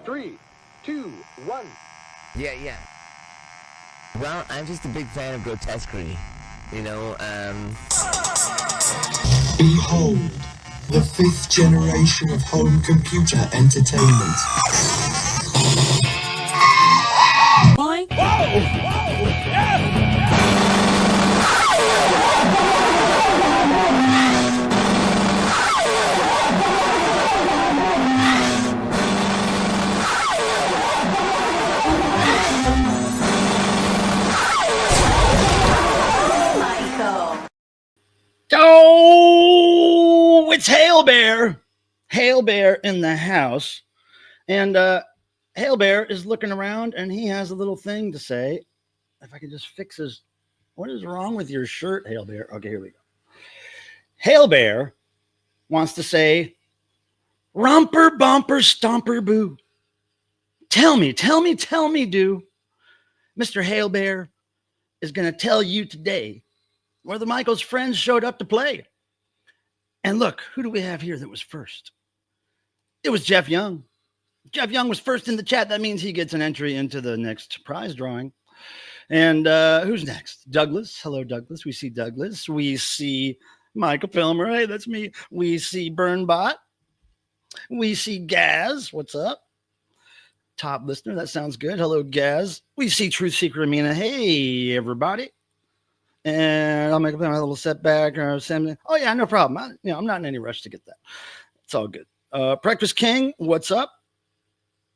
3, 2, 1. Yeah. Well, I'm just a big fan of grotesquerie. Behold, the 5th generation of home computer entertainment. Boing. Whoa! Oh, it's Hail Bear. Hail Bear in the house. And Hail Bear is looking around and he has a little thing to say. If I can just fix his. What is wrong with your shirt, Hail Bear? Okay, here we go. Hail Bear wants to say, romper, bumper, stomper, boo. Tell me, do. Mr. Hail Bear is going to tell you today where the Michaels' friends showed up to play. And look, who do we have here that was first? It was Jeff Young. Jeff Young was first in the chat. That means he gets an entry into the next prize drawing. And who's next? Douglas. Hello, Douglas. We see Douglas. We see Michael Filmer. Hey, that's me. We see Burnbot. We see Gaz. What's up? Top listener. That sounds good. Hello, Gaz. We see Truth Seeker Amina. Hey, everybody. And I'll make a little setback. Oh, yeah, no problem. I'm not in any rush to get that. It's all good. Breakfast King, what's up?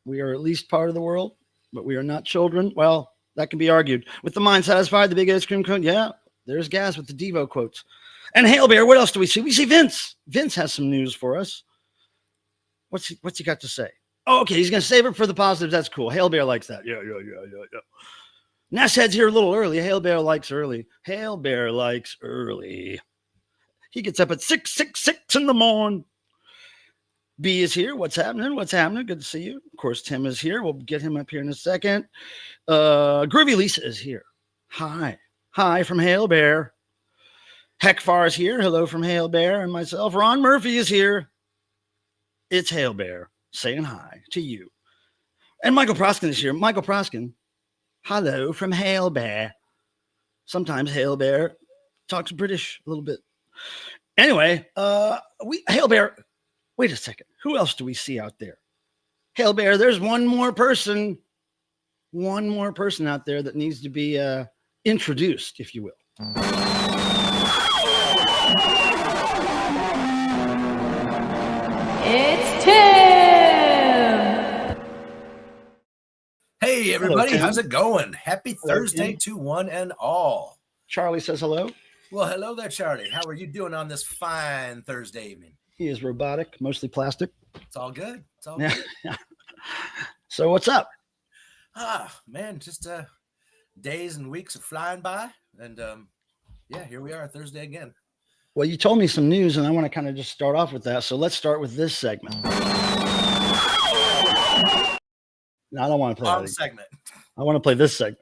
We are at least part of the world, but we are not children. Well, that can be argued. With the mind satisfied, the big ice cream cone. Yeah, there's Gaz with the Devo quotes. And Hail Bear, what else do we see? We see Vince. Vince has some news for us. What's he got to say? Oh, okay, he's going to save it for the positives. That's cool. Hail Bear likes that. Yeah. Nesshead's here a little early. Hail Bear likes early. Hail Bear likes early. He gets up at 6:66 in the morning. B is here. What's happening? Good to see you. Of course, Tim is here. We'll get him up here in a second. Groovy Lisa is here. Hi from Hail Bear. Heckfar is here. Hello from Hail Bear and myself. Ron Murphy is here. It's Hail Bear saying hi to you. And Michael Proskin is here. Michael Proskin. Hello from Hail Bear. Sometimes Hail Bear talks British a little bit. Anyway, Hail Bear. Wait a second. Who else do we see out there? Hail Bear, there's one more person out there that needs to be introduced, if you will. It's Tim. Hey, everybody. Hello, how's it going? Happy Thursday to one and all. Charlie says hello. Well, hello there, Charlie. How are you doing on this fine Thursday evening? He is robotic, mostly plastic. It's all good. Good. So what's up? Man, just days and weeks are flying by. And here we are, Thursday again. Well, you told me some news, and I want to kind of just start off with that. So let's start with this segment. No, I don't want to play that segment. I want to play this segment.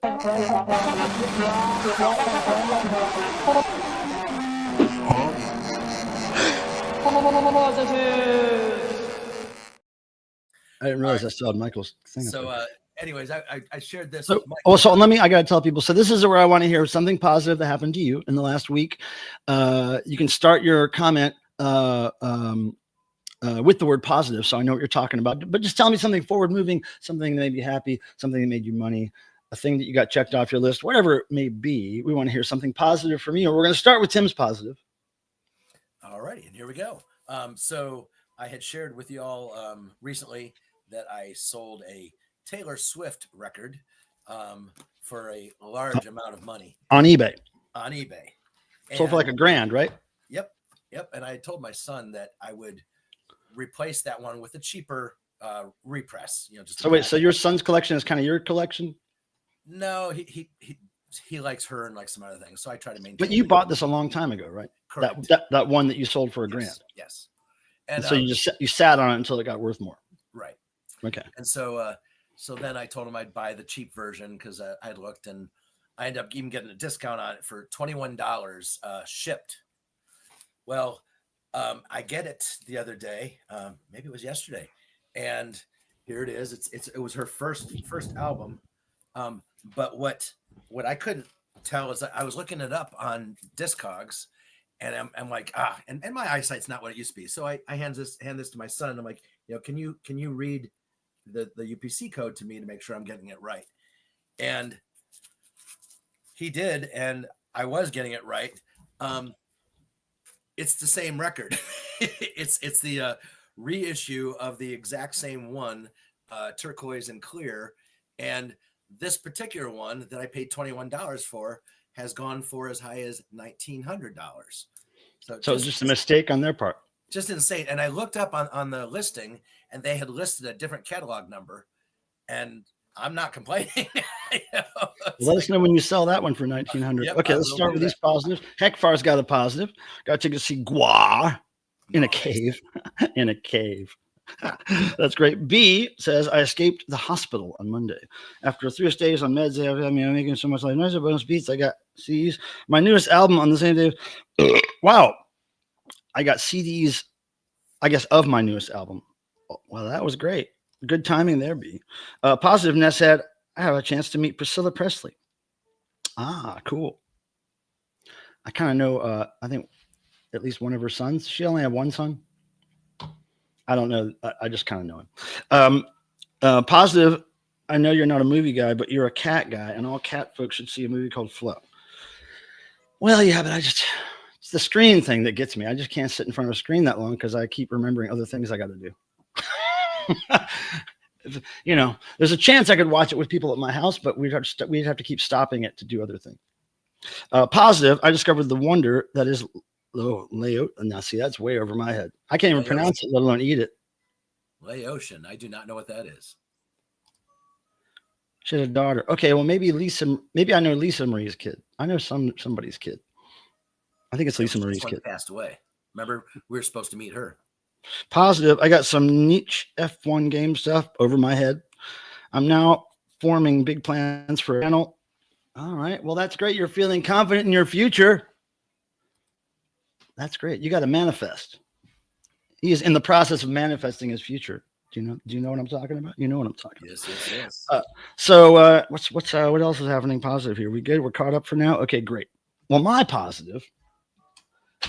I didn't realize I still had Michael's thing. So, anyways, I shared this. So I got to tell people. So this is where I want to hear something positive that happened to you in the last week. You can start your comment with the word positive, so I know what you're talking about. But just tell me something forward moving, something that made you happy, something that made you money, a thing that you got checked off your list, whatever it may be. We want to hear something positive from you. We're going to start with Tim's positive. All righty, and here we go. So I had shared with you all recently that I sold a Taylor Swift record for a large amount of money on eBay. Sold for like $1,000, right? Yep. And I told my son that I would replace that one with a cheaper repress. So your son's collection is kind of your collection? No, he likes her and like some other things. So I try to maintain. But you bought this a long time ago, right? Correct. That one that you sold for $1,000. Yes. And so you sat on it until it got worth more. Right. Okay. And so then I told him I'd buy the cheap version because I looked and I ended up even getting a discount on it for $21 shipped. Well, I get it the other day. Maybe it was yesterday. And Here it is. It was her first album. But what I couldn't tell is that I was looking it up on Discogs, and I'm like, and my eyesight's not what it used to be. So I hand this to my son. And I'm like, can you read the UPC code to me to make sure I'm getting it right? And he did, and I was getting it right. It's the same record. it's the reissue of the exact same one, turquoise and clear. And this particular one that I paid $21 for has gone for as high as $1,900. So it's just a mistake on their part. Just insane. And I looked up on the listing, and they had listed a different catalog number, and I'm not complaining. Let us know when you sell that one for $1,900. Yep, okay, let's start with these positives. Heckfar's got a positive. Got to see Gua in a cave. In a cave. That's great. B says, I escaped the hospital on Monday. After 3 days on meds, they have me making so much like nicer bonus beats. I got CDs. My newest album on the same day. Wow. I got CDs, I guess, of my newest album. Well, that was great. Good timing there, B. Positive Ness said, I have a chance to meet Priscilla Presley. Ah, cool. I kind of know, I think at least one of her sons. She only had one son. I don't know. I just kind of know him. Positive, I know you're not a movie guy, but you're a cat guy, and all cat folks should see a movie called Flo. Well, yeah, but it's the screen thing that gets me. I just can't sit in front of a screen that long because I keep remembering other things I got to do. There's a chance I could watch it with people at my house, but we'd have to keep stopping it to do other things. Positive, I discovered the wonder that is Laotian. Now, see, that's way over my head. I can't even pronounce it, let alone eat it. Laotian. I do not know what that is. She had a daughter. Okay, well, maybe I know Lisa Marie's kid. I know somebody's kid. I think it's Lisa Marie's kid. Passed away. Remember, we were supposed to meet her. Positive, I got some niche F1 game stuff over my head. I'm now forming big plans for a channel. All right, well, that's great. You're feeling confident in your future. That's great. You got to manifest. He is in the process of manifesting his future. Do you know what I'm talking about? You know what I'm talking about. Yes. What else is happening positive here? We good? We're caught up for now? Okay, great. Well, my positive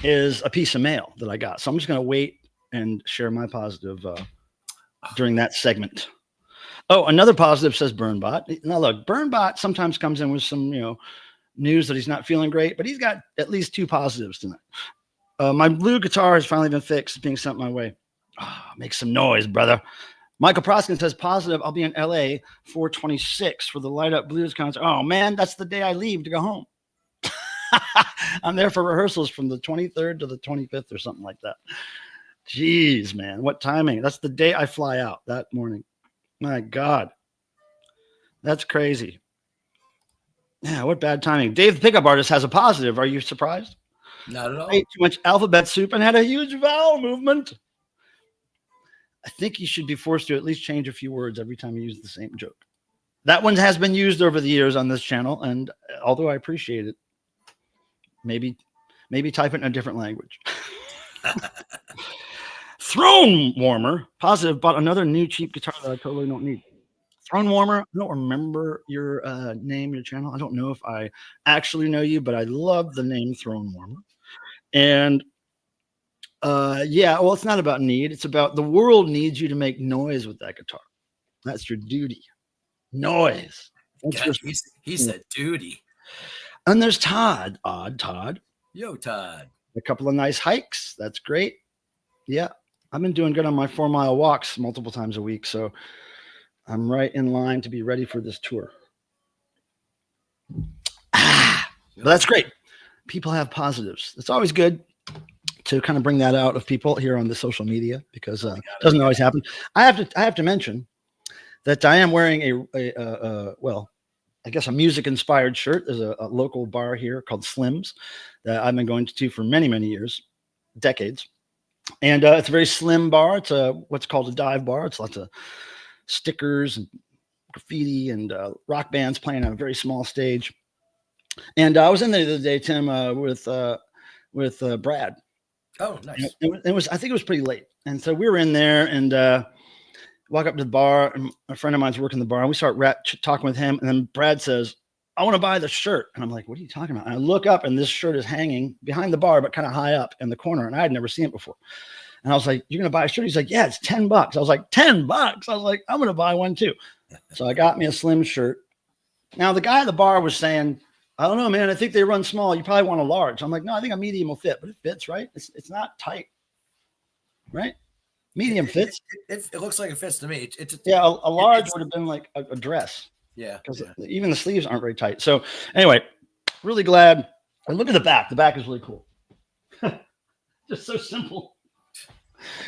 is a piece of mail that I got. So I'm just going to wait and share my positive during that segment. Oh, another positive says BurnBot. Now look, BurnBot sometimes comes in with some, news that he's not feeling great, but he's got at least 2 positives tonight. My blue guitar has finally been fixed. It's being sent my way. Make some noise, brother. Michael Proskin says positive. I'll be in LA 4/26 for the Light Up Blues concert. Oh man, that's the day I leave to go home. I'm there for rehearsals from the 23rd to the 25th or something like that. Jeez, man, what timing. That's the day I fly out, that morning. My God. That's crazy. Yeah, what bad timing. Dave the Pickup Artist has a positive. Are you surprised? Not at all. I ate too much alphabet soup and had a huge vowel movement. I think you should be forced to at least change a few words every time you use the same joke. That one has been used over the years on this channel, and although I appreciate it, maybe type it in a different language. Throne Warmer, positive, bought another new cheap guitar that I totally don't need. Throne Warmer, I don't remember your name, your channel. I don't know if I actually know you, but I love the name Throne Warmer. And well, it's not about need. It's about the world needs you to make noise with that guitar. That's your duty. Noise. God, he said duty. And there's Todd. Odd Todd. Yo, Todd. A couple of nice hikes. That's great. Yeah. I've been doing good on my 4-mile walks multiple times a week. So I'm right in line to be ready for this tour. But that's great. People have positives. It's always good to kind of bring that out of people here on the social media because it doesn't always happen. I have to mention that I am wearing I guess a music inspired shirt. There's a local bar here called Slim's that I've been going to for many, many years, decades. And it's a very slim bar. It's what's called a dive bar. It's lots of stickers and graffiti and rock bands playing on a very small stage. And I was in there the other day, Tim, with Brad. Oh, nice. It was. I think it was pretty late, and so we were in there, and Walk up to the bar, and a friend of mine's working the bar, and we start talking with him. And then Brad says, I want to buy the shirt. And I'm like, what are you talking about? And I look up, and this shirt is hanging behind the bar, but kind of high up in the corner. And I had never seen it before. And I was like, you're going to buy a shirt? He's like, yeah, it's $10. I was like, $10? I was like, I'm going to buy one too. So I got me a slim shirt. Now, the guy at the bar was saying, I don't know, man. I think they run small. You probably want a large. I'm like, no, I think a medium will fit, but it fits, right? It's not tight, right? Medium fits. It looks like it fits to me. Yeah, a large would have been like a dress. Yeah. Because even the sleeves aren't very tight. So anyway, really glad. And look at the back. The back is really cool. Just so simple.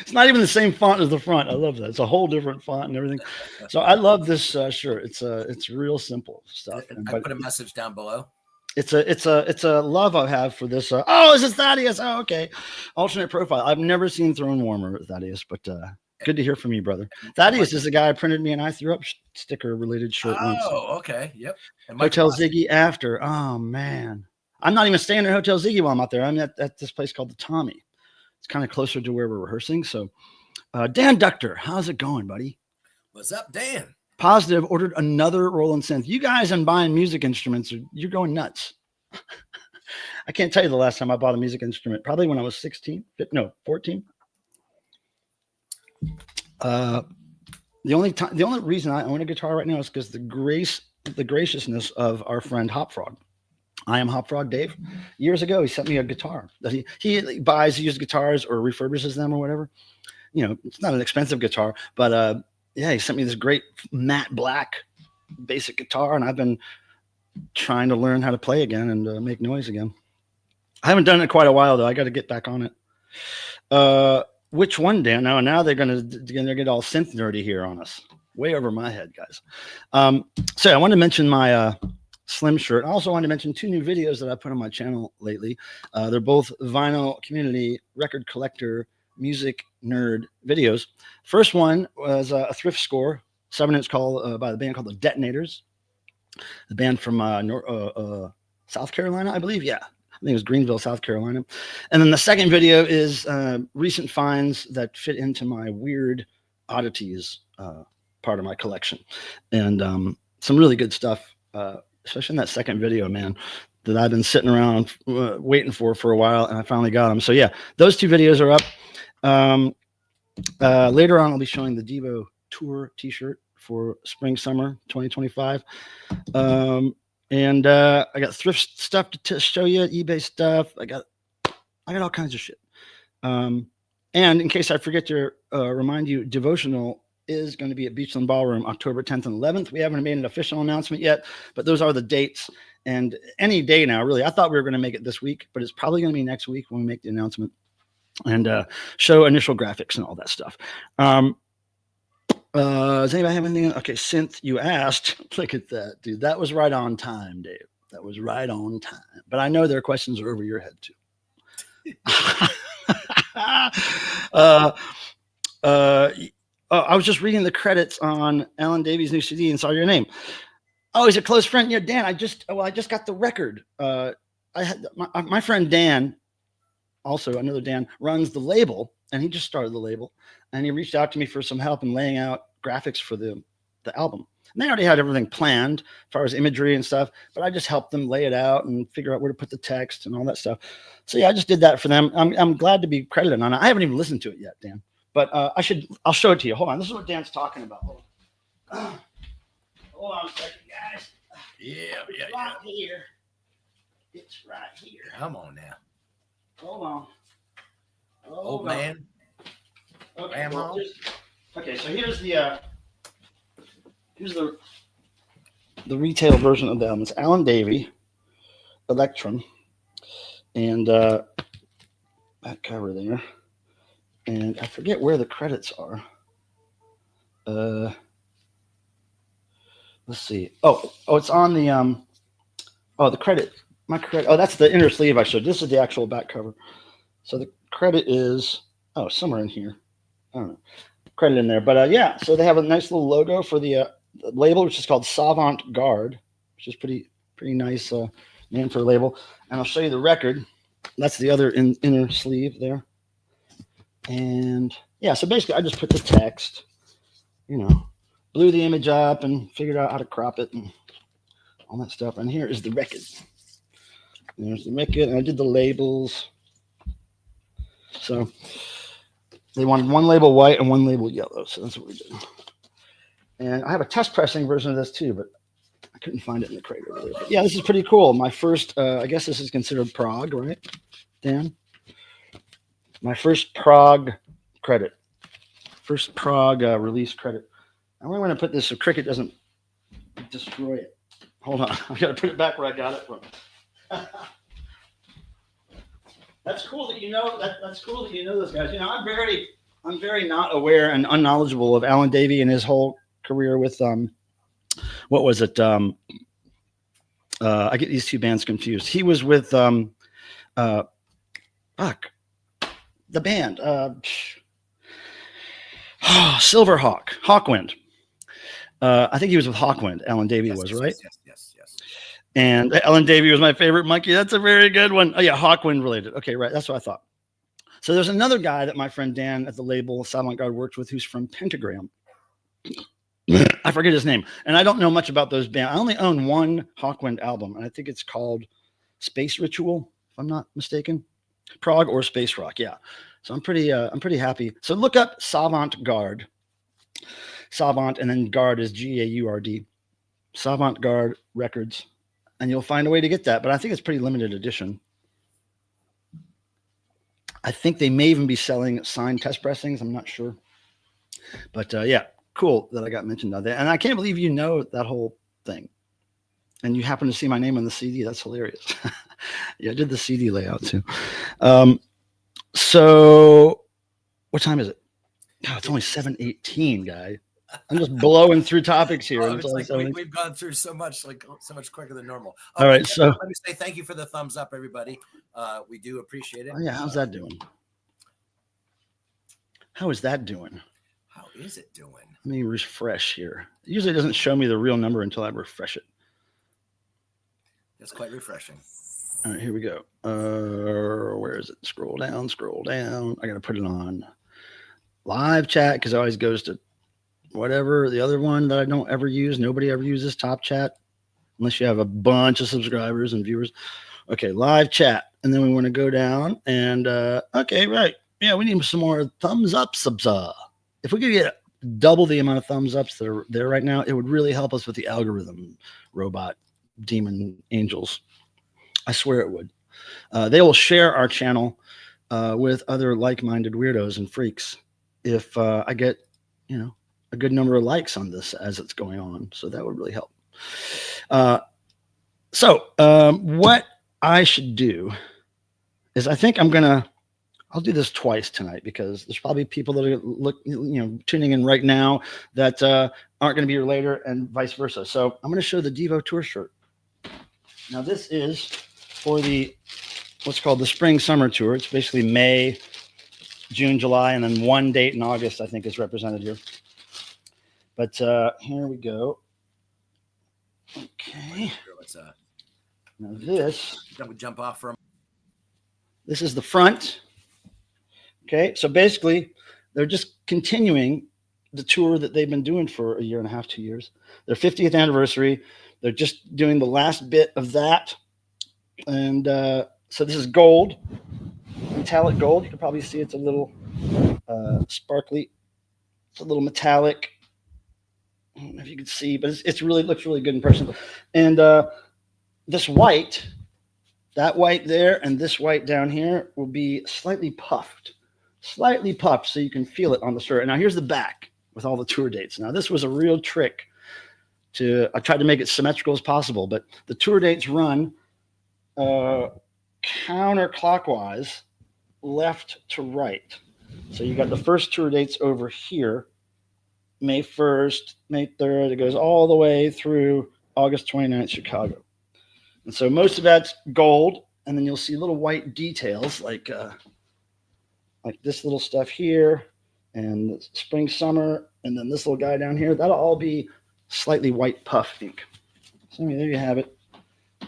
It's not even the same font as the front. I love that. It's a whole different font and everything. So I love this shirt. It's real simple stuff. I put a message down below. It's a love I have for this. Oh, is this Thaddeus? Oh, okay. Alternate profile. I've never seen Throne Warmer, Thaddeus, but good to hear from you, brother. Thaddeus is the guy I printed me and I threw up sticker related shirt once. Oh, okay. Yep. Hotel Ziggy after. Oh man, I'm not even staying at Hotel Ziggy while I'm out there. I'm at this place called the Tommy. It's kind of closer to where we're rehearsing. So, Dan Ductor, how's it going, buddy? What's up, Dan? Positive ordered another Roland synth. You guys and buying music instruments, you're going nuts. I can't tell you the last time I bought a music instrument. Probably when I was 14. The only reason I own a guitar right now is because the graciousness of our friend Hopfrog. I am Hopfrog Dave. Years ago, he sent me a guitar that he buys used guitars or refurbishes them or whatever. You know, it's not an expensive guitar, but yeah, he sent me this great matte black basic guitar, and I've been trying to learn how to play again and make noise again. I haven't done it in quite a while though. I got to get back on it. Which one, Dan? Now they're gonna get all synth nerdy here on us. Way over my head, guys. So I want to mention my slim shirt. I also want to mention 2 new videos that I put on my channel lately. They're both vinyl community record collector music nerd videos. First one was a thrift score 7-inch call by the band called the Detonators, the band from South Carolina, I believe. Yeah, I think it was Greenville, South Carolina. And then the second video is recent finds that fit into my weird oddities part of my collection, and some really good stuff, especially in that second video, man, that I've been sitting around waiting for a while, and I finally got them. So yeah, those 2 videos are up. Later on, I'll be showing the DEVO Tour T-Shirt for spring summer 2025. And I got thrift stuff to show you, eBay stuff. I got all kinds of shit. And in case I forget to remind you, Devotional is going to be at Beachland Ballroom October 10th and 11th. We haven't made an official announcement yet, but those are the dates. And any day now, really. I thought we were going to make it this week, but it's probably going to be next week when we make the announcement and show initial graphics and all that stuff. Does anybody have anything? Okay, synth, you asked. Look at that, dude. That was right on time, Dave. That was right on time. But I know their questions are over your head too. I was just reading the credits on Alan Davies' new CD and saw your name. Oh, he's a close friend. Yeah, Dan. I just got the record. I had my friend Dan, also another Dan, runs the label, and he just started the label, and he reached out to me for some help in laying out graphics for the album. And they already had everything planned as far as imagery and stuff, but I just helped them lay it out and figure out where to put the text and all that stuff. So yeah, I just did that for them. I'm glad to be credited on it. I haven't even listened to it yet, Dan, but I'll show it to you. Hold on. This is what Dan's talking about. Hold on a second, guys. Yeah. Here. It's right here. Come on now. Hold on. Old man. Okay, so here's the retail version of the album. It's Alan Davey, Electrum, and back cover there. And I forget where the credits are. Let's see. Oh, it's on the the credit. My credit. Oh, that's the inner sleeve I showed. This is the actual back cover. So the credit is somewhere in here. I don't know. Credit in there, but yeah. So they have a nice little logo for the label, which is called Savant Guard, which is pretty nice name for a label. And I'll show you the record. That's the other inner sleeve there. And yeah, so basically I just put the text blew the image up and figured out how to crop it and all that stuff. And here is the record. There's the record, and I did the labels. So they wanted one label white and one label yellow, so that's what we did. And I have a test pressing version of this too, but I couldn't find it in the crate over there. But yeah, this is pretty cool. My first, I guess this is considered prog, right, Dan? My first prog credit. First prog release credit. I'm going to put this so Cricket doesn't destroy it. Hold on. I got to put it back where I got it from. That's cool that you know that's cool that you know those guys. I'm very not aware and unknowledgeable of Alan Davey and his whole career with what was it? I get these two bands confused. He was with the band Silverhawk, Hawkwind. I think he was with Hawkwind. Alan Davey was, right? Yes. And Alan Davey was my favorite monkey. That's a very good one. Oh yeah, Hawkwind related. Okay, right. That's what I thought. So there's another guy that my friend Dan at the label Silent Guard worked with who's from Pentagram. I forget his name. And I don't know much about those bands. I only own one Hawkwind album, and I think it's called Space Ritual, if I'm not mistaken. Prog or Space Rock, yeah. So I'm pretty happy. So look up Savant Guard. Savant, and then Guard is Gaurd. Savant Guard Records. And you'll find a way to get that, but I think it's pretty limited edition. I think they may even be selling signed test pressings. I'm not sure. But yeah, cool that I got mentioned out there. And I can't believe you know that whole thing. And you happen to see my name on the CD. That's hilarious. Yeah, I did the CD layout too. So what time is it? God, it's only 7:18, guy. I'm just blowing through topics here. Oh, we've gone through so much quicker than normal. All right, so let me say thank you for the thumbs up, everybody. We do appreciate it. Oh, yeah, how's that doing? How is that doing? How is it doing? Let me refresh here. It usually doesn't show me the real number until I refresh it. That's quite refreshing. All right, here we go. Where is it? Scroll down. I got to put it on live chat because it always goes to whatever the other one that I don't ever use. Nobody ever uses Top Chat unless you have a bunch of subscribers and viewers. Okay, live chat. And then we want to go down and okay, right. Yeah, we need some more thumbs up subs. If we could get double the amount of thumbs ups that are there right now, it would really help us with the algorithm robot demon angels. I swear it would. They will share our channel with other like-minded weirdos and freaks if I get, a good number of likes on this as it's going on. So that would really help. What I should do is I think I'll do this twice tonight because there's probably people that are tuning in right now that aren't going to be here later and vice versa. So I'm going to show the DEVO Tour shirt. Now this is for what's called the spring summer tour. It's basically May, June, July, and then one date in August, I think, is represented here. But here we go. Okay. Now this. Jump off from. This is the front. Okay, so basically, they're just continuing the tour that they've been doing for a year and a half, 2 years. Their 50th anniversary. They're just doing the last bit of that. And so this is gold, metallic gold. You can probably see it's a little sparkly. It's a little metallic. I don't know if you can see, but it looks really good in person. And this white, that white there, and this white down here will be slightly puffed, so you can feel it on the shirt. And now here's the back with all the tour dates. Now this was a real trick. I tried to make it symmetrical as possible, but the tour dates run counterclockwise, left to right. So you got the first tour dates over here. May 1st, May 3rd, it goes all the way through August 29th, Chicago. And so most of that's gold, and then you'll see little white details like this little stuff here, and spring, summer, and then this little guy down here. That'll all be slightly white puff ink. So there you have it.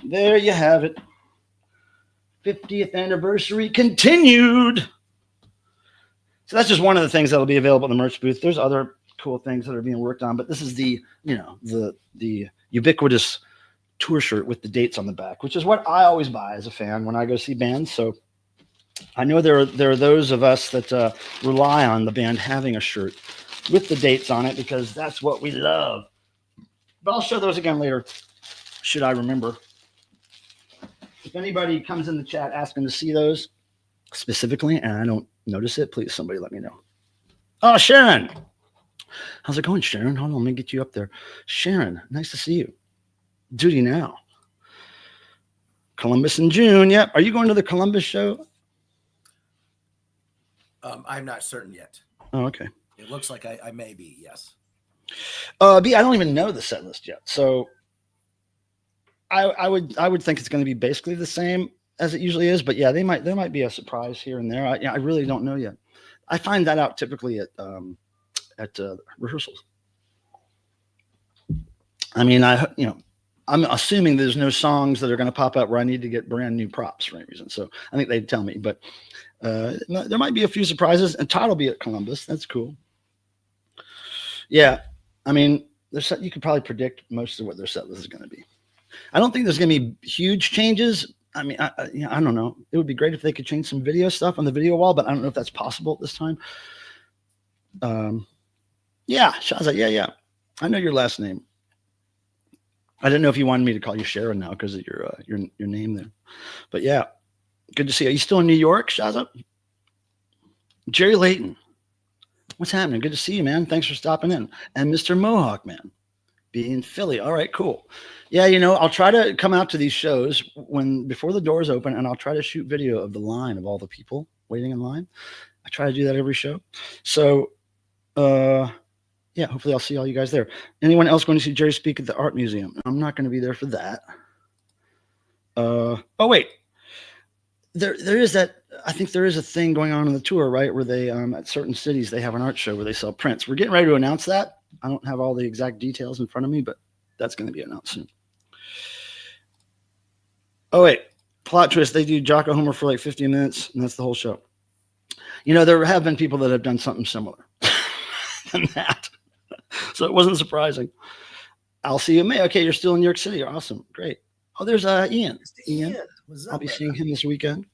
There you have it. 50th anniversary continued. So that's just one of the things that'll be available in the merch booth. There's other cool things that are being worked on. But this is the, the ubiquitous tour shirt with the dates on the back, which is what I always buy as a fan when I go see bands. So I know there are those of us that rely on the band having a shirt with the dates on it because that's what we love. But I'll show those again later, should I remember. If anybody comes in the chat asking to see those specifically and I don't notice it, please somebody let me know. Oh, Sharon. How's it going, Sharon? Hold on, let me get you up there. Sharon, nice to see you. Duty now. Columbus in June. Yep. Are you going to the Columbus show? I'm not certain yet. Oh, okay. It looks like I may be, yes. B, I don't even know the set list yet. So I would think it's going to be basically the same as it usually is, but yeah, there might be a surprise here and there. I really don't know yet. I find that out typically at rehearsals. I mean, I'm assuming there's no songs that are going to pop up where I need to get brand new props for any reason. So I think they'd tell me, but there might be a few surprises, and Todd will be at Columbus. That's cool. Yeah, I mean, you could probably predict most of what their set list is going to be. I don't think there's going to be huge changes. I mean, I don't know. It would be great if they could change some video stuff on the video wall, but I don't know if that's possible at this time. Yeah, Shaza, yeah. I know your last name. I didn't know if you wanted me to call you Sharon now because of your name there. But yeah, good to see you. Are you still in New York, Shaza? Jerry Layton. What's happening? Good to see you, man. Thanks for stopping in. And Mr. Mohawk, man. Be in Philly. All right, cool. Yeah, I'll try to come out to these shows before the doors open, and I'll try to shoot video of the line of all the people waiting in line. I try to do that every show. So, yeah, hopefully I'll see all you guys there. Anyone else going to see Jerry speak at the Art Museum? I'm not going to be there for that. Oh, wait. There is that. I think there is a thing going on the tour, right, where they at certain cities they have an art show where they sell prints. We're getting ready to announce that. I don't have all the exact details in front of me, but that's going to be announced soon. Oh, wait. Plot twist. They do Jocko Homer for like 15 minutes, and that's the whole show. There have been people that have done something similar than that. So it wasn't surprising. I'll see you in May. Okay, you're still in New York City. Awesome. Great. Oh, there's Ian. Ian. I'll be seeing him this weekend.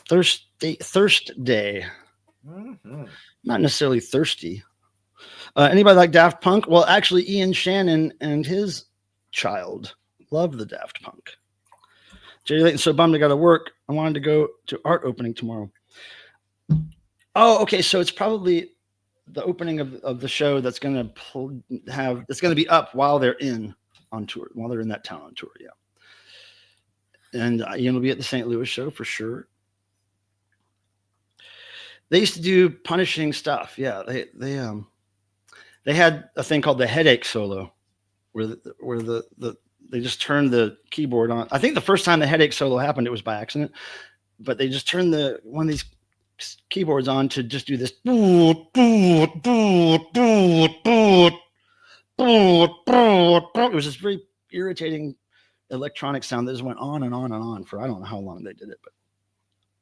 Thirst Day. Mm-hmm. Not necessarily thirsty. Anybody like Daft Punk? Well, actually, Ian Shannon and his child love the Daft Punk. Jerry Layton, so bummed I got to work. I wanted to go to art opening tomorrow. Oh, okay. So it's probably the opening of the show that's going to be up while they're on tour, while they're in that town on tour. Yeah. And Ian will be at the St. Louis show for sure. They used to do punishing stuff. Yeah. They had a thing called the headache solo where they just turned the keyboard on. I think the first time the headache solo happened, it was by accident, but they just turned one of these keyboards on to just do this. It was this very irritating electronic sound that just went on and on and on for I don't know how long they did it, but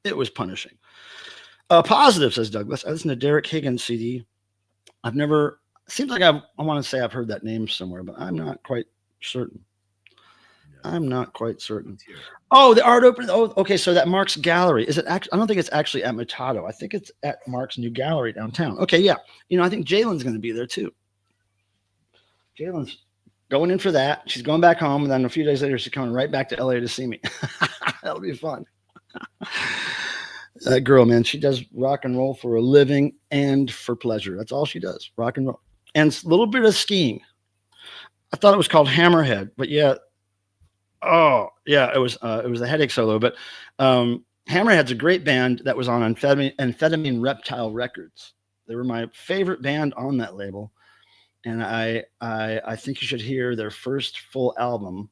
it was punishing. Positive, says Douglas. I listened to Derek Higgins CD. Seems like I want to say I've heard that name somewhere, but I'm not quite certain. I'm not quite certain. Oh, the art opening. Oh, okay. So that Mark's Gallery, is it actually? I don't think it's actually at Machado. I think it's at Mark's new gallery downtown. Okay, yeah. I think Jalen's going to be there too. Jalen's going in for that. She's going back home, and then a few days later, she's coming right back to LA to see me. That'll be fun. That girl, man, she does rock and roll for a living and for pleasure. That's all she does, rock and roll. And a little bit of skiing. I thought it was called Hammerhead, but yeah. Oh, yeah, it was a headache solo. But Hammerhead's a great band that was on Amphetamine Reptile Records. They were my favorite band on that label. And I think you should hear their first full album.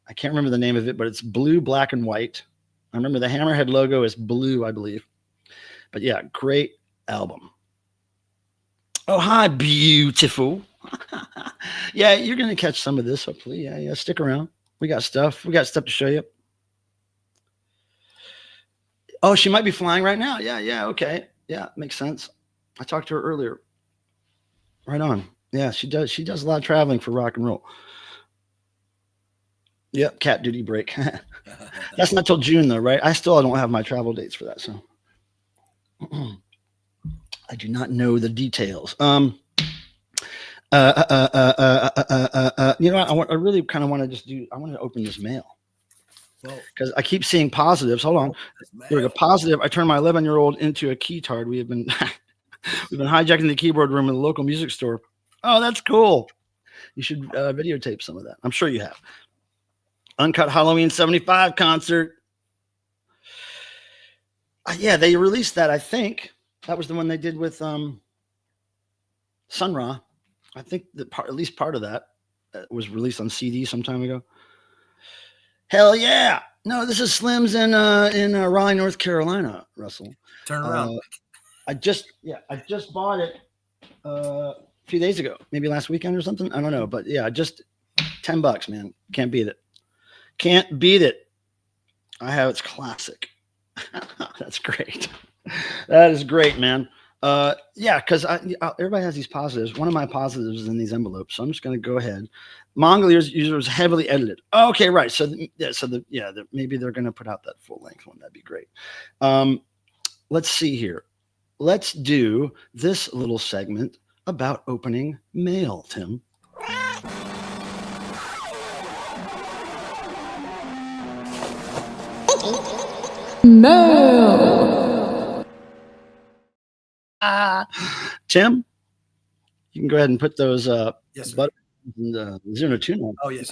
I can't remember the name of it, but it's blue, black, and white. I remember the Hammerhead logo is blue, I believe. But yeah, great album. Oh, hi, beautiful. Yeah, you're going to catch some of this, hopefully. Yeah, stick around. We got stuff to show you. Oh, she might be flying right now. Yeah, okay. Yeah, makes sense. I talked to her earlier. Right on. Yeah, she does. She does a lot of traveling for rock and roll. Yep, cat duty break. That's not till June though, right? I still don't have my travel dates for that, so I do not know the details. You know what? I really kind of want to just do. I want to open this mail because I keep seeing positives. Hold on, here we go. Positive. I turned my 11-year-old into a keytard. We have been we've been hijacking the keyboard room in the local music store. Oh, that's cool. You should videotape some of that. I'm sure you have. Uncut Halloween 75 concert. Yeah, they released that. I think that was the one they did with Sun Ra. I think that at least part of that was released on CD some time ago. Hell yeah! No, this is Slim's in Raleigh, North Carolina. Russell, turn around. I just bought it a few days ago, maybe last weekend or something. I don't know, but yeah, just $10, man. Can't beat it. Can't beat it. I have its classic. That's great. That is great, man. Yeah, because everybody has these positives. One of my positives is in these envelopes, so I'm just going to go ahead. Mongol user was heavily edited. Okay, right. So maybe they're going to put out that full length one. That'd be great. Let's see here. Let's do this little segment about opening mail, Tim. Mail. Tim, you can go ahead and put those Yes, butter and Zuno tuna. Oh, yes.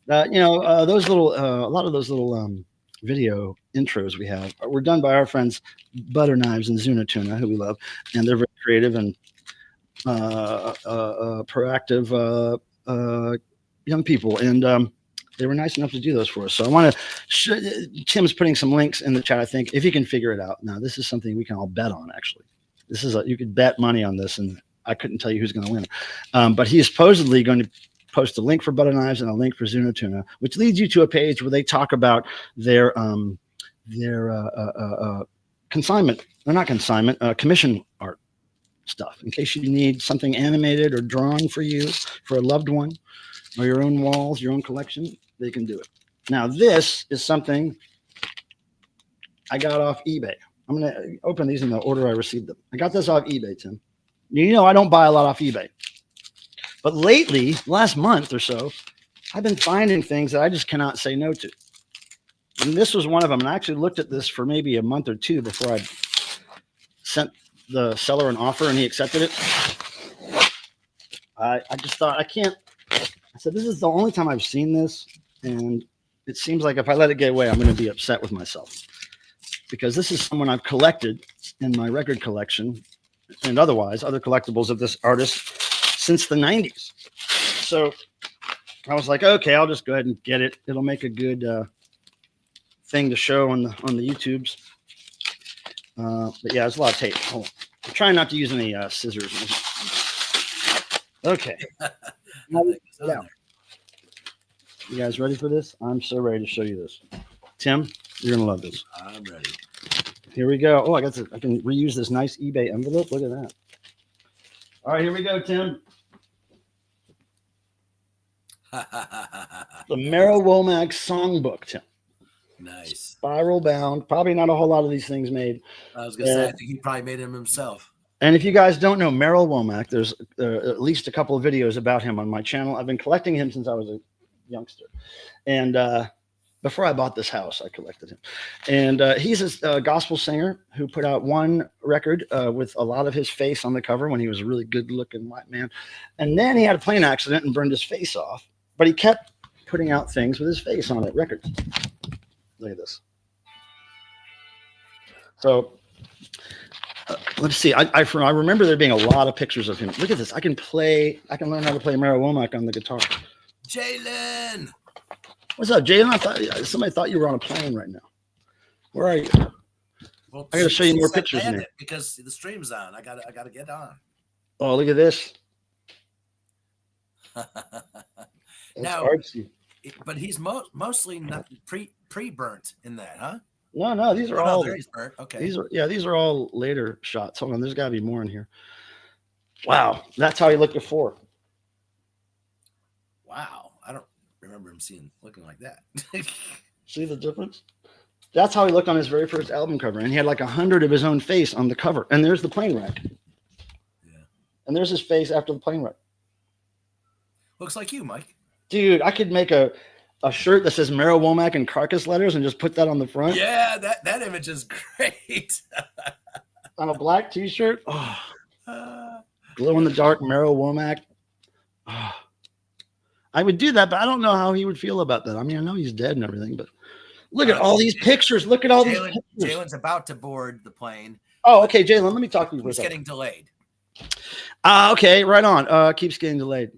Those little a lot of those little video intros we have were done by our friends Butter Knives and Zuno Tuna, who we love, and they're very creative and proactive young people, and they were nice enough to do those for us. So I want to. Tim's putting some links in the chat. I think if he can figure it out. Now this is something we can all bet on. Actually, this is you could bet money on this, and I couldn't tell you who's going to win. But he is supposedly going to post a link for Butter Knives and a link for Zuno Tuna, which leads you to a page where they talk about their consignment, or not consignment, commission art stuff. In case you need something animated or drawn for you, for a loved one, or your own walls, your own collection, they can do it. Now, this is something I got off eBay. I'm going to open these in the order I received them. I got this off eBay, Tim. You know I don't buy a lot off eBay. But lately, last month or so, I've been finding things that I just cannot say no to. And this was one of them. And I actually looked at this for maybe a month or two before I sent the seller an offer and he accepted it. I just thought, I said, this is the only time I've seen this. And it seems like if I let it get away, I'm going to be upset with myself. Because this is someone I've collected in my record collection and otherwise, other collectibles of this artist since the 90s. So I was like, okay, I'll just go ahead and get it. It'll make a good thing to show on the YouTubes. But yeah, there's a lot of tape. Hold on. I'm trying not to use any scissors. Okay. Yeah. You guys ready for this? I'm so ready to show you this. Tim, you're gonna love this. I'm ready. Here we go. Oh, I can reuse this nice eBay envelope. Look at that. All right, here we go, Tim. The Merrill Womack songbook, Tim. Nice. Spiral bound. Probably not a whole lot of these things made. I was gonna say, I think he probably made him himself. And if you guys don't know Merrill Womack, there's at least a couple of videos about him on my channel. I've been collecting him since I was a youngster. And before I bought this house, I collected him. And he's a gospel singer who put out one record with a lot of his face on the cover when he was a really good-looking white man. And then he had a plane accident and burned his face off. But he kept putting out things with his face on it, records. Look at this. So let's see. I remember there being a lot of pictures of him. Look at this. I can learn how to play Merrill Womack on the guitar. Jalen. What's up, Jalen? Somebody thought you were on a plane right now. Where are you? Well, I gotta show you more pictures in here because the stream's on. I gotta get on. Oh, look at this. Now, artsy. But he's mostly not pre-burnt in that, huh? No, these are all. He's burnt. Okay. These are all later shots. Hold on, there's got to be more in here. Wow, that's how he looked before. Wow, I don't remember him looking like that. See the difference? That's how he looked on his very first album cover, and he had like 100 of his own face on the cover. And there's the plane wreck. Yeah. And there's his face after the plane wreck. Looks like you, Mike. Dude, I could make a shirt that says Merrill Womack in carcass letters and just put that on the front. Yeah, that image is great. On a black T-shirt. Oh. Glow in the dark Merrill Womack. Oh. I would do that, but I don't know how he would feel about that. I mean, I know he's dead and everything, but look at all these pictures. Look at all these pictures. Jalen's about to board the plane. Oh, okay, Jalen, let me talk to you for a second. He's getting delayed. Okay, right on. Keeps getting delayed.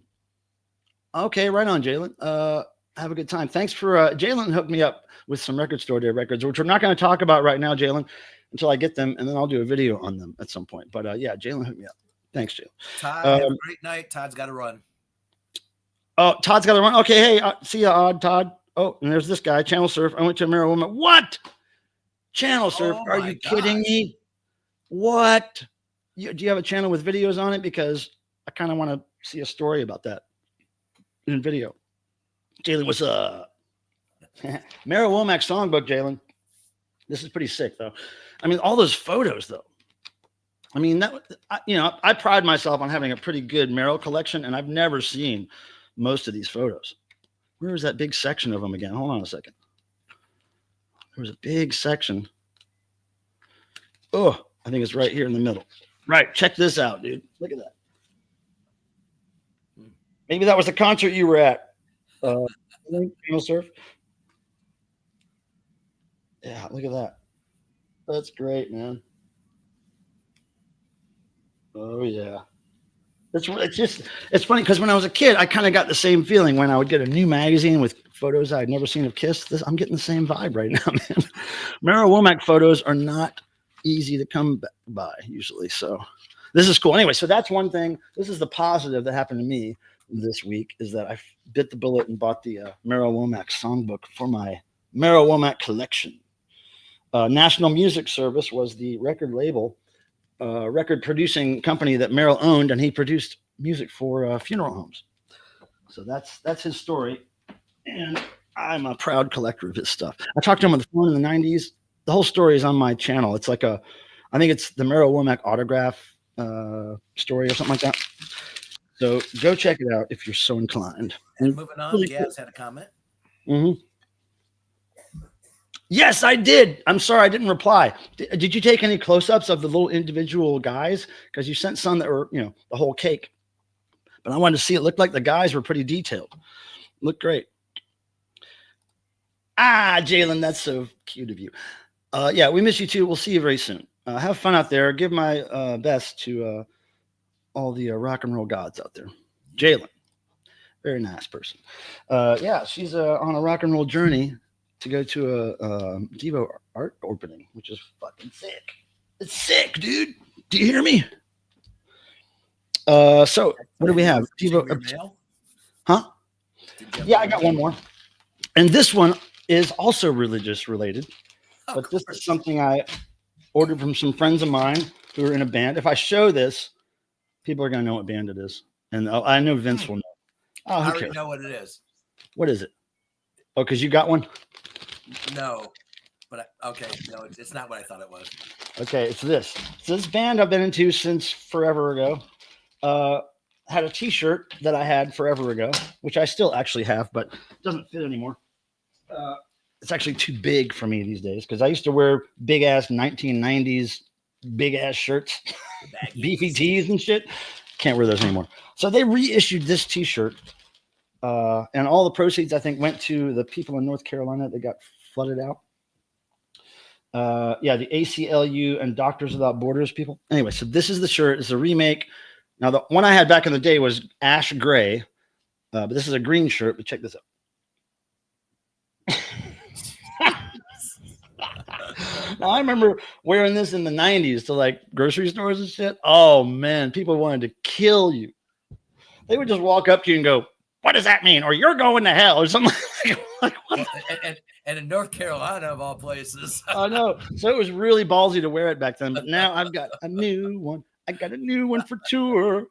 Okay, right on, Jalen. Have a good time. Thanks for Jalen hooked me up with some record store day records, which we're not going to talk about right now, Jalen, until I get them, and then I'll do a video on them at some point. But yeah, Jalen hooked me up. Thanks, Jalen. Todd, have a great night. Todd's got to run. Oh, Todd's got to run. Okay, hey, see ya, Odd Todd. Oh, and there's this guy, Channel Surf. I went to Merrill Woman. What? Channel Surf? Are you kidding me? What? Do you have a channel with videos on it? Because I kind of want to see a story about that in video. Jalen, what's up? Merrill Womack songbook, Jalen. This is pretty sick, though. I mean, all those photos, though. I mean, I pride myself on having a pretty good Merrill collection, and I've never seen most of these photos. Where was that big section of them again? Hold on a second. There was a big section. Oh, I think it's right here in the middle. Right. Check this out, dude. Look at that. Maybe that was the concert you were at. Surf. Yeah, look at that. That's great, man. Oh, yeah. It's funny because when I was a kid, I kind of got the same feeling when I would get a new magazine with photos I'd never seen of Kiss. I'm getting the same vibe right now, man. Merrill Womack photos are not easy to come by usually. So this is cool. Anyway, so that's one thing. This is the positive that happened to me this week is that I bit the bullet and bought the Merrill Womack songbook for my Merrill Womack collection. National Music Service was the record label. Record producing company that Merrill owned, and he produced music for funeral homes. So that's his story, and I'm a proud collector of his stuff. I talked to him on the phone in the 90s. The whole story is on my channel. It's like I think it's the Merrill Womack autograph story or something like that. So go check it out if you're so inclined. And moving on, really Gaz had a comment. Mm-hmm. Yes, I did. I'm sorry I didn't reply. Did you take any close-ups of the little individual guys? Because you sent some that were, the whole cake. But I wanted to see it. Looked like the guys were pretty detailed. Looked great. Jalen, that's so cute of you. Yeah, we miss you too. We'll see you very soon. Have fun out there. Give my best to all the rock and roll gods out there. Jalen, very nice person. Yeah, she's on a rock and roll journey to go to a DEVO art opening, which is fucking sick. It's sick, dude. Do you hear me? So what do we have? DEVO. Huh? Yeah, I got one more. And this one is also religious related, but this is something I ordered from some friends of mine who are in a band. If I show this, people are going to know what band it is. And I know Vince will know. Oh, I already know what it is. What is it? Oh, because you got one? No, but okay, no, it's not what I thought it was. Okay, it's this. It's this band I've been into since forever ago. Had a T-shirt that I had forever ago, which I still actually have, but it doesn't fit anymore. It's actually too big for me these days because I used to wear big ass 1990s big ass shirts, beefy tees and shit. Can't wear those anymore. So they reissued this T-shirt. And all the proceeds, I think, went to the people in North Carolina that got flooded out. Yeah, the ACLU and Doctors Without Borders people. Anyway, so this is the shirt. It's a remake. Now, the one I had back in the day was ash gray, but this is a green shirt. But check this out. Now, I remember wearing this in the 90s to like grocery stores and shit. Oh, man, people wanted to kill you. They would just walk up to you and go, "What does that mean?" Or "You're going to hell," or something like what? And in North Carolina, of all places. I know. So it was really ballsy to wear it back then. But now I've got a new one. I got a new one for tour.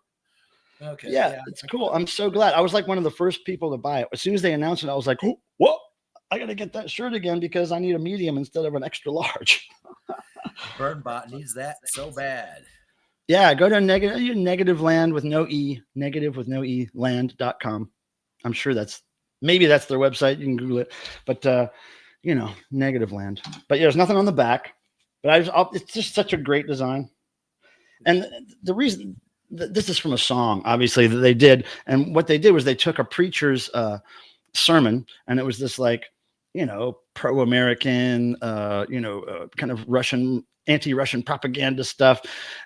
Okay. Yeah, it's cool. I'm so glad. I was like one of the first people to buy it. As soon as they announced it, I was like, oh, whoa, I got to get that shirt again because I need a medium instead of an extra large. Burnbot needs that so bad. Yeah, go to negative land with no E, negative with no E land.com. I'm sure maybe that's their website. You can Google it, but negative land. But yeah, there's nothing on the back, but it's just such a great design. And the reason this is from a song, obviously, that they did. And what they did was they took a preacher's sermon, and it was this like, pro-American, kind of anti-Russian propaganda stuff.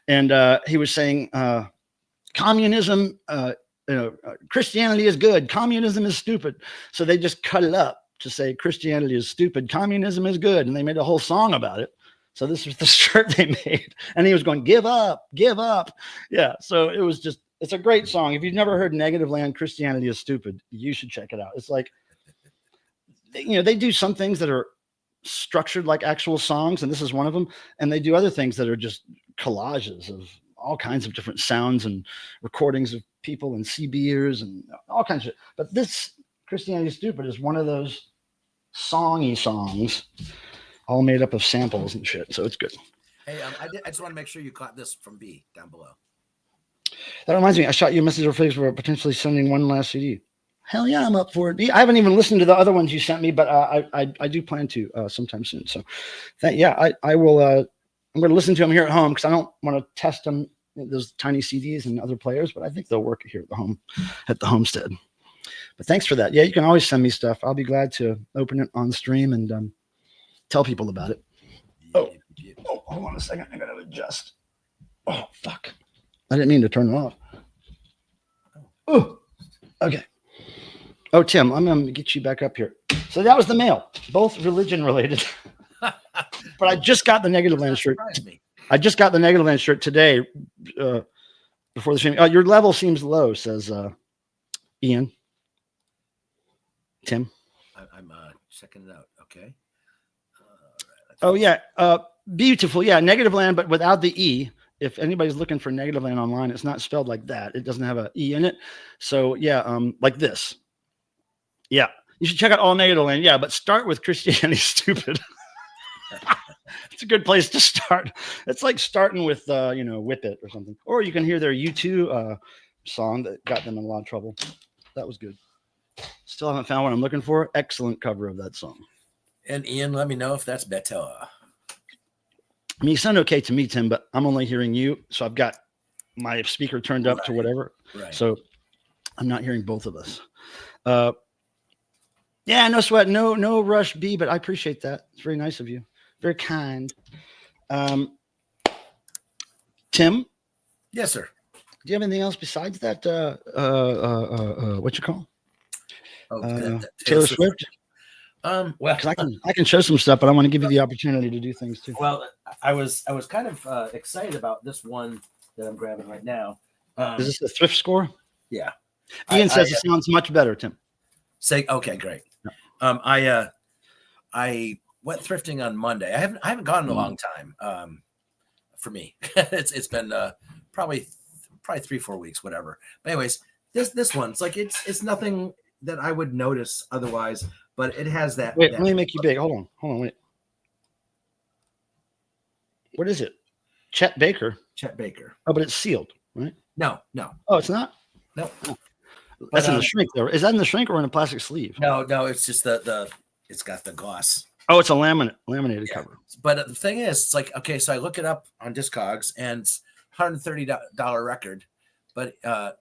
And he was saying communism, Christianity is good. Communism is stupid. So they just cut it up to say Christianity is stupid. Communism is good. And they made a whole song about it. So this was the shirt they made. And he was going, give up, give up. Yeah. So it's a great song. If you've never heard Negative Land, Christianity is Stupid, you should check it out. It's like, they do some things that are structured like actual songs, and this is one of them. And they do other things that are just collages of all kinds of different sounds and recordings of people and CBers and all kinds of shit. But this Christianity is Stupid is one of those songy songs, all made up of samples and shit. So it's good. Hey, I just want to make sure you caught this from B down below. That reminds me, I shot you a message or face for potentially sending one last CD. Hell yeah, I'm up for it. I haven't even listened to the other ones you sent me, but I do plan to sometime soon. So I will. I'm going to listen to them here at home because I don't want to test them, those tiny CDs and other players, but I think they'll work here at the homestead. But thanks for that. Yeah, you can always send me stuff. I'll be glad to open it on stream and tell people about it. Oh, hold on a second. I got to adjust. Oh, fuck. I didn't mean to turn it off. Oh, okay. Oh, Tim, I'm going to get you back up here. So that was the mail, both religion related. But I just got the Negative Land shirt. I just got the Negative Land shirt today before the stream. Your level seems low, says Ian. Tim? I'm checking it out. Okay. Oh, yeah. Beautiful. Yeah. Negative Land, but without the E. If anybody's looking for Negative Land online, it's not spelled like that. It doesn't have an E in it. So, yeah, like this. Yeah. You should check out all Negative Land. Yeah, but start with Christianity Stupid. It's a good place to start. It's like starting with, Whip It or something. Or you can hear their U2 song that got them in a lot of trouble. That was good. Still haven't found what I'm looking for. Excellent cover of that song. And Ian, let me know if that's better. I mean, you sound okay to me, Tim, but I'm only hearing you. So I've got my speaker turned up to whatever. Right. So I'm not hearing both of us. Yeah, no sweat. No rush, B, but I appreciate that. It's very nice of you. Very kind. Tim? Yes, sir. Do you have anything else besides that? What you call? Taylor Swift? Well, because I can show some stuff, but I want to give you the opportunity to do things too. Well, I was kind of excited about this one that I'm grabbing right now. Is this the thrift score? Yeah. Ian says it sounds much better, Tim. Okay, great. Yeah. I went thrifting on Monday. I haven't gone in a long time. For me, it's been probably 3-4 weeks, whatever. But anyways, this one's like it's nothing that I would notice otherwise, but it has that. Wait, let me make you big. Hold on, wait. What is it? Chet Baker. Chet Baker. Oh, but it's sealed, right? No. Oh, it's not? No. That's in the shrink though. Is that in the shrink or in a plastic sleeve? No, it's just the it's got the gloss. Oh, it's a laminated cover. But the thing is, it's like, okay, so I look it up on Discogs and it's $130 record, but I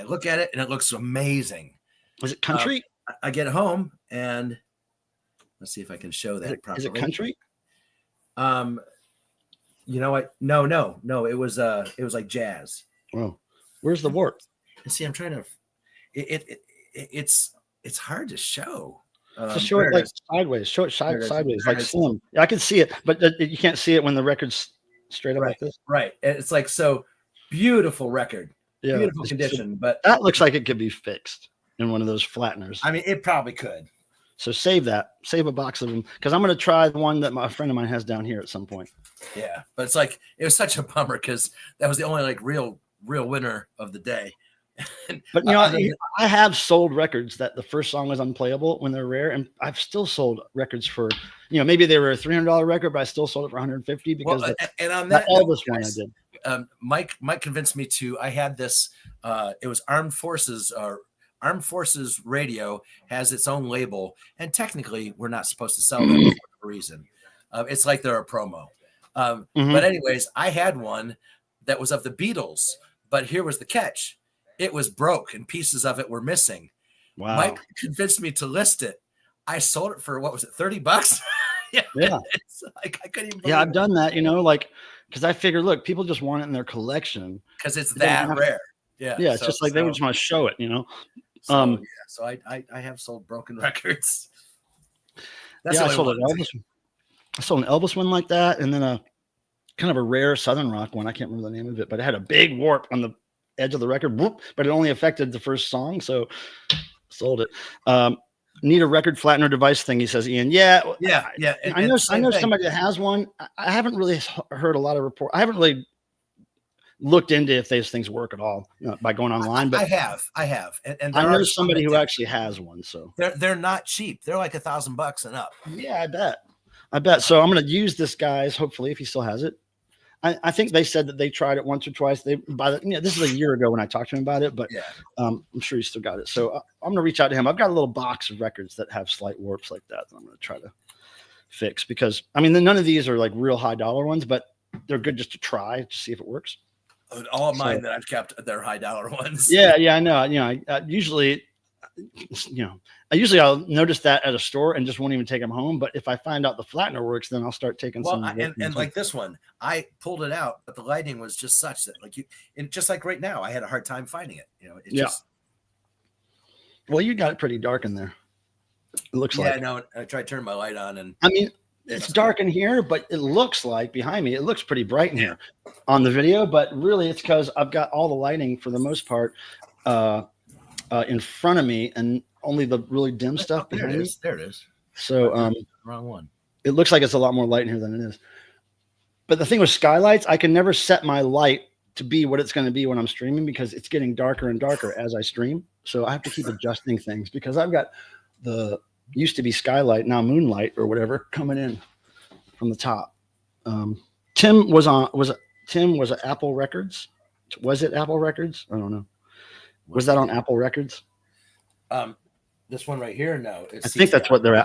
look at it and it looks amazing. Was it country? I get home and let's see if I can show that properly. Is it country? You know what? No. It was like jazz. Oh, where's the warp? See, I'm trying to. It's hard to show. Just show it like sideways. Show it sideways, like slim. Yeah, I can see it, but you can't see it when the record's straight up like this. Right. It's like so beautiful record. Yeah, beautiful condition. But that looks like it could be fixed in one of those flatteners. I mean, it probably could. So save that. Save a box of them because I'm going to try the one that my friend of mine has down here at some point. Yeah, but it's like it was such a bummer because that was the only like real winner of the day. But I have sold records that the first song was unplayable when they're rare, and I've still sold records for, maybe they were a $300 record, but I still sold it for 150 because and on that Elvis one I did. Mike convinced me to. I had this. It was Armed Forces. Armed Forces Radio has its own label, and technically, we're not supposed to sell them for a reason. It's like they're a promo. But anyways, I had one that was of the Beatles, but here was the catch. It was broke and pieces of it were missing. Wow. Mike convinced me to list it. I sold it for, what was it, $30? yeah. It's like, I couldn't even I've done that, because I figured, look, people just want it in their collection. Because it's that rare. Yeah. Yeah. It's just like they just want to show it, So I have sold broken records. I sold an Elvis. I sold an Elvis one like that, and then a kind of a rare Southern rock one. I can't remember the name of it, but it had a big warp on the edge of the record, but it only affected the first song, so sold it. Need a record flattener device thing, he says, Ian. Yeah. I know somebody that has one. I haven't really heard a lot of report. I haven't really looked into if those things work at all by going online, but I have, and I know somebody who actually has one. So they're not cheap. They're like $1,000 and up. Yeah, I bet. So I'm going to use this guy's, hopefully, if he still has it. I think they said that they tried it once or twice. This is a year ago when I talked to him about it, but I'm sure he still got it. So I'm going to reach out to him. I've got a little box of records that have slight warps like that I'm going to try to fix, because none of these are like real high dollar ones, but they're good just to try to see if it works. All of mine that I've kept, they're high dollar ones. Yeah, I know. I usually I'll notice that at a store and just won't even take them home. But if I find out the flattener works, then I'll start taking some. And like this one, I pulled it out, but the lighting was just such that just like right now, I had a hard time finding it. Well, you got it pretty dark in there. It looks like. Yeah, I know. I tried turning my light on, and it's dark in here, but it looks like behind me, it looks pretty bright in here on the video. But really, it's because I've got all the lighting for the most part in front of me, and only the really dim stuff behind me. There it is. So wrong one. It looks like it's a lot more light in here than it is. But the thing with skylights, I can never set my light to be what it's going to be when I'm streaming, because it's getting darker and darker as I stream. So I have to keep adjusting things, because I've got the used to be skylight, now moonlight or whatever, coming in from the top. Tim was at Apple Records. Was it Apple Records? I don't know. Was that on Apple Records? This one right here, no. I think that's what they're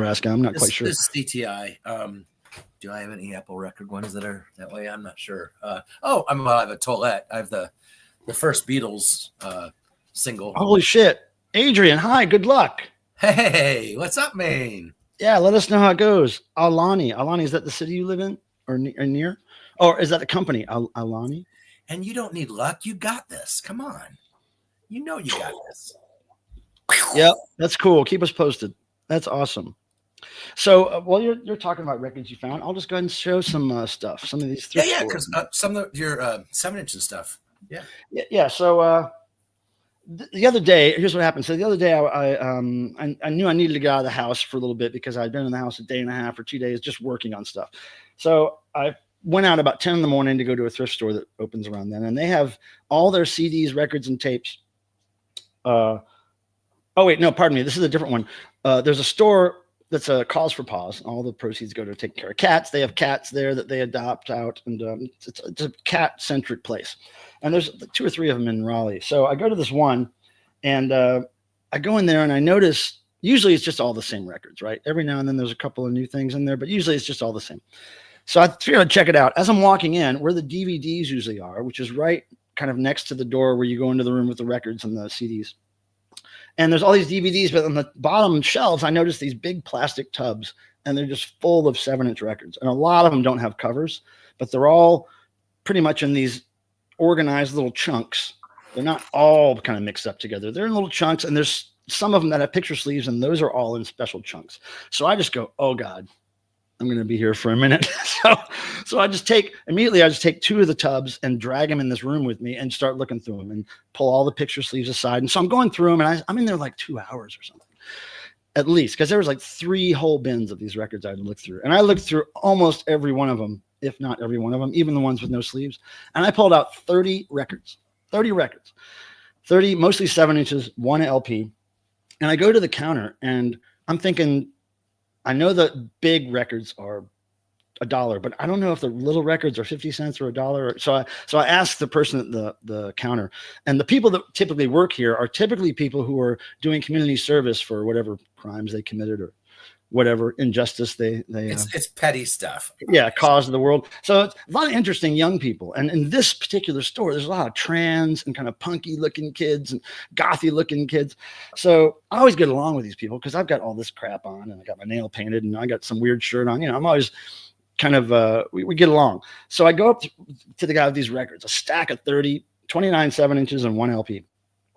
asking. I'm not quite sure. This is CTI. Do I have any Apple record ones that are that way? I'm not sure. I have a Tollette. I have the first Beatles single. Holy shit. Adrian, hi, good luck. Hey, what's up, man? Yeah, let us know how it goes. Alani, is that the city you live in or near? Or is that the company, Alani? And you don't need luck. You got this. Come on. You know you got this. Yep, that's cool. Keep us posted. That's awesome. So while you're talking about records you found, I'll just go ahead and show some stuff. Some of these thrift stores. Because some of your 7-inch and stuff. Yeah. So the other day, here's what happened. So the other day, I knew I needed to get out of the house for a little bit, because I'd been in the house a day and a half or 2 days just working on stuff. So I went out about 10 in the morning to go to a thrift store that opens around then, and they have all their CDs, records, and tapes. Oh wait, no, pardon me. This is a different one. There's a store that's a Cause for Paws. All the proceeds go to take care of cats. They have cats there that they adopt out, and it's a cat-centric place. And there's 2 or 3 of them in Raleigh. So I go to this one, and I go in there, and I notice usually it's just all the same records, right? Every now and then there's a couple of new things in there, but usually it's just all the same. So I figured I'd check it out. As I'm walking in, where the DVDs usually are, which is right kind of next to the door where you go into the room with the records and the CDs. And there's all these DVDs, but on the bottom shelves, I noticed these big plastic tubs, and they're just full of 7-inch records. And a lot of them don't have covers, but they're all pretty much in these organized little chunks. They're not all kind of mixed up together. They're in little chunks, and there's some of them that have picture sleeves, and those are all in special chunks. So I just go, oh God, I'm going to be here for a minute. So I just take 2 of the tubs and drag them in this room with me and start looking through them and pull all the picture sleeves aside. And so I'm going through them, and I'm in there like 2 hours or something, at least, because there was like 3 whole bins of these records I had to look through. And I looked through almost every one of them, if not every one of them, even the ones with no sleeves. And I pulled out 30 records. 30, mostly 7 inches, 1 LP. And I go to the counter and I'm thinking, I know the big records are $1, but I don't know if the little records are 50 cents or $1. So I asked the person at the counter, and the people that typically work here are typically people who are doing community service for whatever crimes they committed or whatever injustice it's petty stuff. Yeah, cause of the world. So it's a lot of interesting young people. And in this particular store, there's a lot of trans and kind of punky looking kids and gothy looking kids. So I always get along with these people because I've got all this crap on and I got my nail painted and I got some weird shirt on. I'm always kind of, we get along. So I go up to the guy with these records, a stack of 30, 29 7 inches and 1 LP.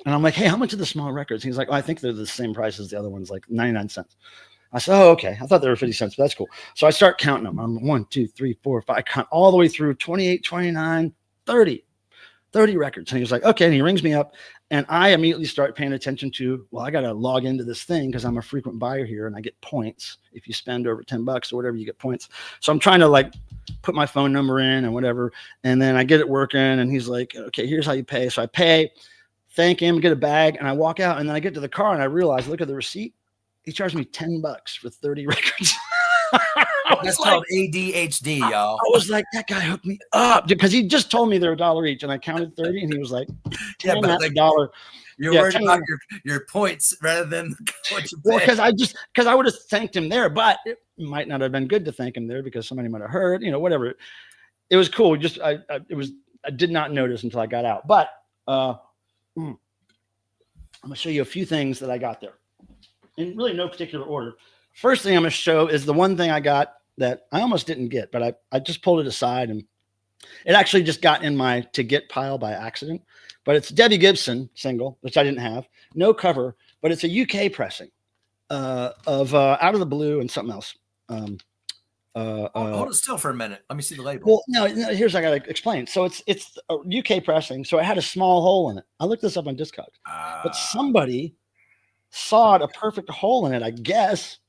And I'm like, hey, how much are the small records? He's like, oh, I think they're the same price as the other ones, like 99 cents. I said, oh, okay. I thought they were 50 cents, but that's cool. So I start counting them. I'm 1, 2, 3, 4, 5. I count all the way through 28, 29, 30 records. And he was like, okay. And he rings me up and I immediately start paying attention to, well, I got to log into this thing because I'm a frequent buyer here and I get points. If you spend over $10 or whatever, you get points. So I'm trying to like put my phone number in and whatever. And then I get it working and he's like, okay, here's how you pay. So I pay, thank him, get a bag. And I walk out and then I get to the car and I realize, look at the receipt. He charged me $10 for 30 records. That's called ADHD, y'all. I was like, that guy hooked me up because he just told me they're $1 each, and I counted 30, and he was like, yeah, but like $1. You're worried about your points rather than what you pay. Well, because I would have thanked him there, but it might not have been good to thank him there because somebody might have heard, whatever. It was cool. I did not notice until I got out. But I'm gonna show you a few things that I got there. In really no particular order. First thing I'm going to show is the one thing I got that I almost didn't get, but I just pulled it aside and it actually just got in my to get pile by accident. But it's Debbie Gibson single, which I didn't have. No cover, but it's a UK pressing of Out of the Blue and something else. Hold it still for a minute. Let me see the label. Well, no, here's what I got to explain. So it's a UK pressing. So it had a small hole in it. I looked this up on Discogs, but somebody sawed a perfect hole in it, I guess,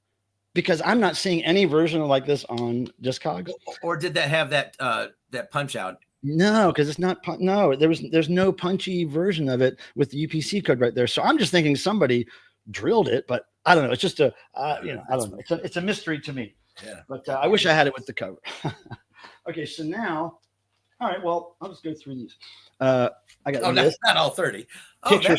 because I'm not seeing any version of like this on Discogs. Or did that have that punch out? No, because it's not. No, there's no punchy version of it with the UPC code right there. So I'm just thinking somebody drilled it, but I don't know. It's just I don't know. It's a mystery to me. Yeah. But I wish I had it with the cover. Okay, so now, all right. Well, I'll just go through these. I got not all 30. Picture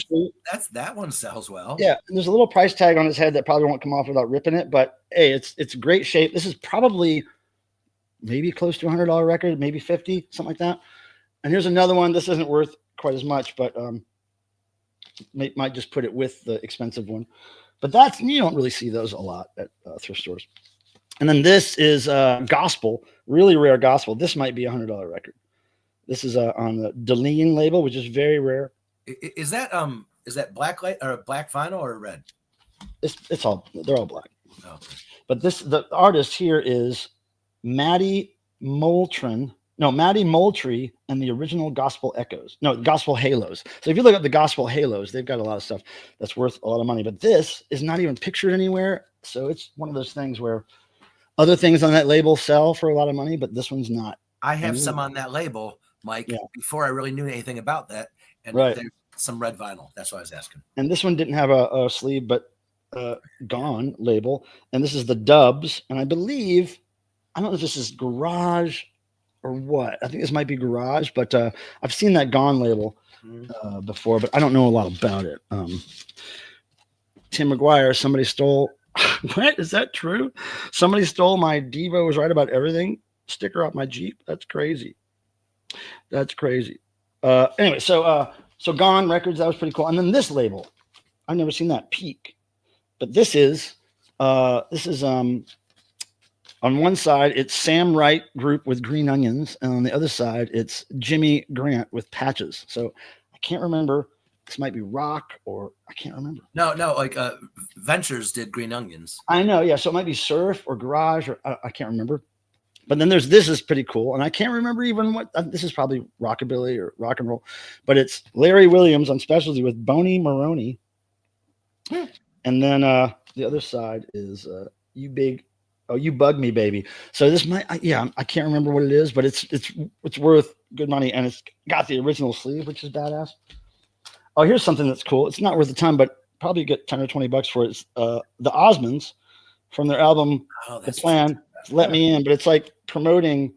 that one sells well. Yeah, and there's a little price tag on his head that probably won't come off without ripping it. But hey, it's great shape. This is probably maybe close to $100 record, maybe 50, something like that. And here's another one. This isn't worth quite as much, but might just put it with the expensive one. But you don't really see those a lot at thrift stores. And then this is gospel, really rare gospel. This might be $100 record. This is on the Deline label, which is very rare. Is that black light or black vinyl or red? They're all black. Oh, okay. But the artist here is Maddie Moultrie and the original Gospel Echoes. No, Gospel Halos. So if you look up the Gospel Halos, they've got a lot of stuff that's worth a lot of money. But this is not even pictured anywhere. So it's one of those things where other things on that label sell for a lot of money, but this one's not. I have some on that label, Mike, before I really knew anything about that. And right. There's some red vinyl. That's what I was asking. And this one didn't have a sleeve, but Gone label. And this is the Dubs. And I believe, I don't know if this is Garage or what. I think this might be Garage, but I've seen that Gone label before, but I don't know a lot about it. Tim McGuire, somebody stole. What? Is that true? Somebody stole my DEVO was right about everything sticker off my Jeep. That's crazy. Anyway, so Gone Records, that was pretty cool. And then this label, I've never seen that, Peak. But this is on one side, it's Sam Wright Group with Green Onions, and on the other side, it's Jimmy Grant with Patches. So I can't remember. This might be rock, or I can't remember. No, like Ventures did Green Onions. I know, yeah. So it might be Surf or Garage, or I can't remember. But then this is pretty cool, and I can't remember even what this is. Probably rockabilly or rock and roll, but it's Larry Williams on specialty with Boney Maroney, and then the other side is You Bug Me Baby. So this might, I can't remember what it is, but it's worth good money, and it's got the original sleeve, which is badass. Oh, here's something that's cool. It's not worth the time, but probably get 10 or 20 bucks for it. It's the Osmonds from their album The Plan, Let Me In, but it's like promoting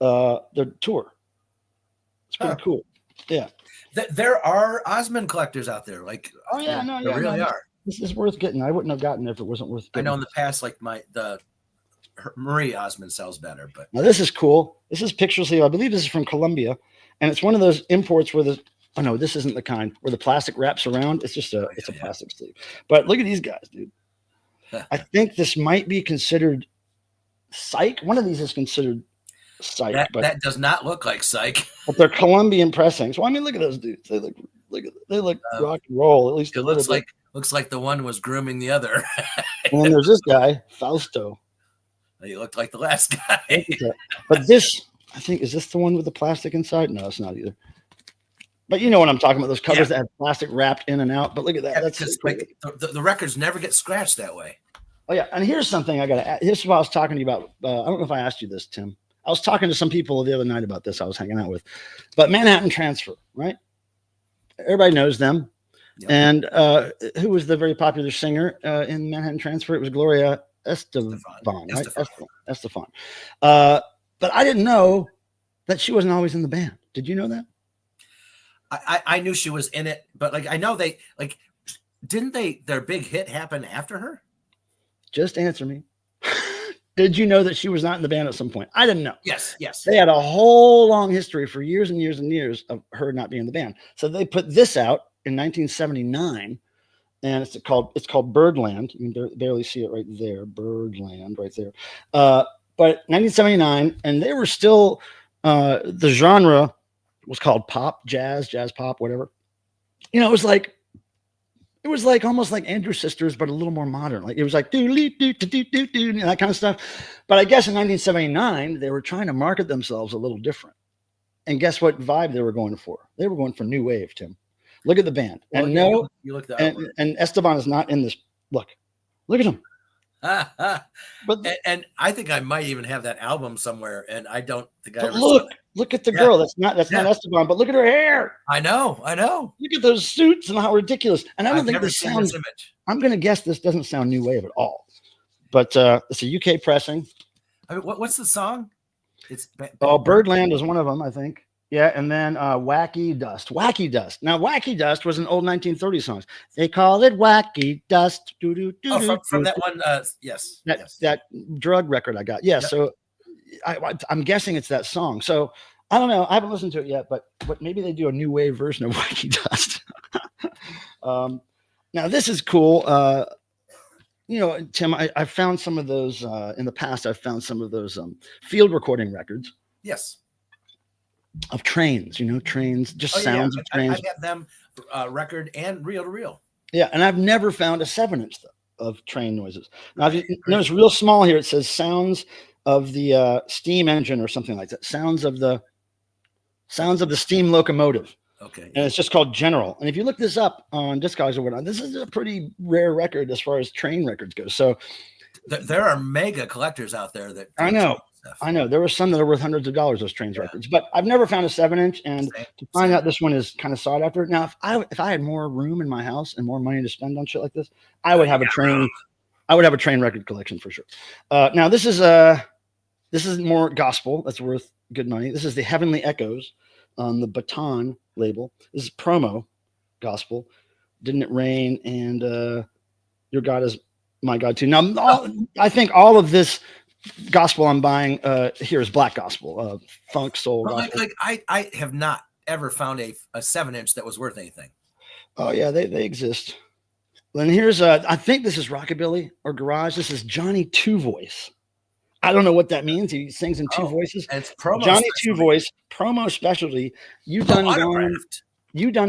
their tour. It's pretty cool. Yeah. There are Osmond collectors out there. Like, oh yeah, no, there really are. This is worth getting. I wouldn't have gotten it if it wasn't worth getting. I know in the past, like Marie Osmond sells better, but now this is cool. This is picture sleeve. I believe this is from Colombia, and it's one of those imports where oh no, this isn't the kind where the plastic wraps around. It's just a plastic sleeve. But look at these guys, dude. I think this might be considered Psych. One of these is considered Psych, that does not look like Psych. But they're Colombian pressings. Well, I mean, look at those dudes. They look rock and roll. At least it looks like the one was grooming the other. And then there's this guy, Fausto. He looked like the last guy. But this, I think, is this the one with the plastic inside? No, it's not either. But you know what I'm talking about, those covers that have plastic wrapped in and out. But look at that. Yeah, that's just like the records never get scratched that way. Oh, yeah. And here's something I got to add. This is what I was talking to you about. I don't know if I asked you this, Tim. I was talking to some people the other night about this I was hanging out with. But Manhattan Transfer, right? Everybody knows them. Yep. And who was the very popular singer in Manhattan Transfer? It was Gloria Estefan, right? Estefan. But I didn't know that she wasn't always in the band. Did you know that? I knew she was in it, but like I know they like didn't their big hit happen after her? Just answer me. Did you know that she was not in the band at some point? I didn't know. Yes. They had a whole long history for years and years and years of her not being in the band. So they put this out in 1979, and it's called Birdland. You can barely see it right there. Birdland right there. But 1979, and they were still the genre was called pop, jazz pop, whatever. You know, it was like almost like Andrew Sisters, but a little more modern. Like it was like do that kind of stuff. But I guess in 1979, they were trying to market themselves a little different. And guess what vibe they were going for? They were going for new wave, Tim. Look at the band. Well, and you look and Esteban is not in this. Look at him. But I think I might even have that album somewhere, and I don't think I ever look at the girl. That's not Esteban, but look at her hair. I know. Look at those suits and how ridiculous. And I don't think this sounds. I'm going to guess this doesn't sound new wave at all. But it's a UK pressing. I mean, what's the song? It's Birdland is one of them, I think. Yeah, and then Wacky Dust. Wacky Dust. Now, Wacky Dust was an old 1930s song. They call it Wacky Dust. From that one, yes. That drug record I got. Yeah, yep. So I'm guessing it's that song. So I don't know. I haven't listened to it yet, but maybe they do a new wave version of Wacky Dust. Now, this is cool. You know, Tim, I found some of those in the past. I've found some of those field recording records. Yes. Of trains, just sounds of trains. I have them record and reel to reel. Yeah, and I've never found a 7-inch of train noises. Now, if you notice real small here, it says sounds of the steam engine or something like that. Sounds of the steam locomotive. Okay. And it's just called General. And if you look this up on Discogs or whatnot, this is a pretty rare record as far as train records go. So there are mega collectors out there that I know there were some that are worth hundreds of dollars, those trains records, but I've never found a 7-inch. And to find out this one is kind of sought after. Now, if I had more room in my house and more money to spend on shit like this, I would have a train. I would have a train record collection for sure. Now this is more gospel. That's worth good money. This is the Heavenly Echoes on the Baton label. This is promo gospel. Didn't It Rain and Your God Is My God Too. Now, I think all of this gospel I'm buying here is black gospel, funk, soul. Gospel. Like I have not ever found a 7-inch that was worth anything. Oh yeah, they exist. And here's I think this is rockabilly or garage. This is Johnny Two Voice. I don't know what that means. He sings in two voices. And it's promo Johnny Two Voice, promo specialty. You done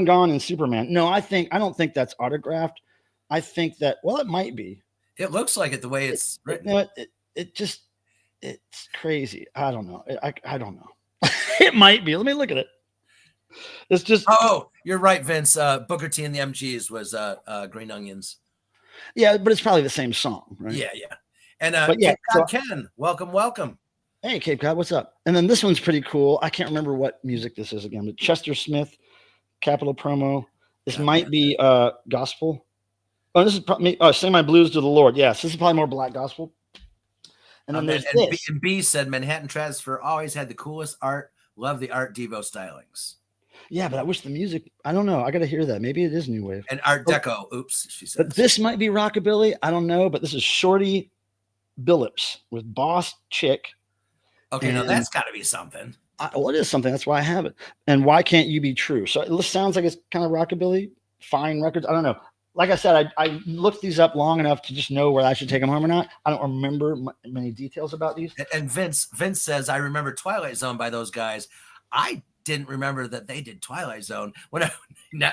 gone in Superman. No, I don't think that's autographed. I think that it might be. It looks like it the way it's written. No, it's crazy. I don't know. I don't know. It might be. Let me look at it. It's just. Oh, you're right, Vince. Booker T and the MGs was Green Onions. Yeah, but it's probably the same song, right? Yeah. And Cape Cod Ken, welcome. Hey, Cape Cod, what's up? And then this one's pretty cool. I can't remember what music this is again, but Chester Smith, Capitol promo. This might be gospel. Oh, this is probably Sing My Blues to the Lord. Yes, this is probably more black gospel. And then there's this. B said Manhattan Transfer always had the coolest art. Love the Art Devo stylings. Yeah, but I wish the music. I don't know. I got to hear that. Maybe it is new wave and Art Deco. Oops, she said. But this might be rockabilly. I don't know. But this is Shorty Billups with Boss Chick. Okay, now that's got to be something. Well, it is something. That's why I have it. And Why Can't You Be True? So it sounds like it's kind of rockabilly. Fine records. I don't know. Like I said, I looked these up long enough to just know whether I should take them home or not. I don't remember many details about these. And Vince says, I remember Twilight Zone by those guys. I didn't remember that they did Twilight Zone.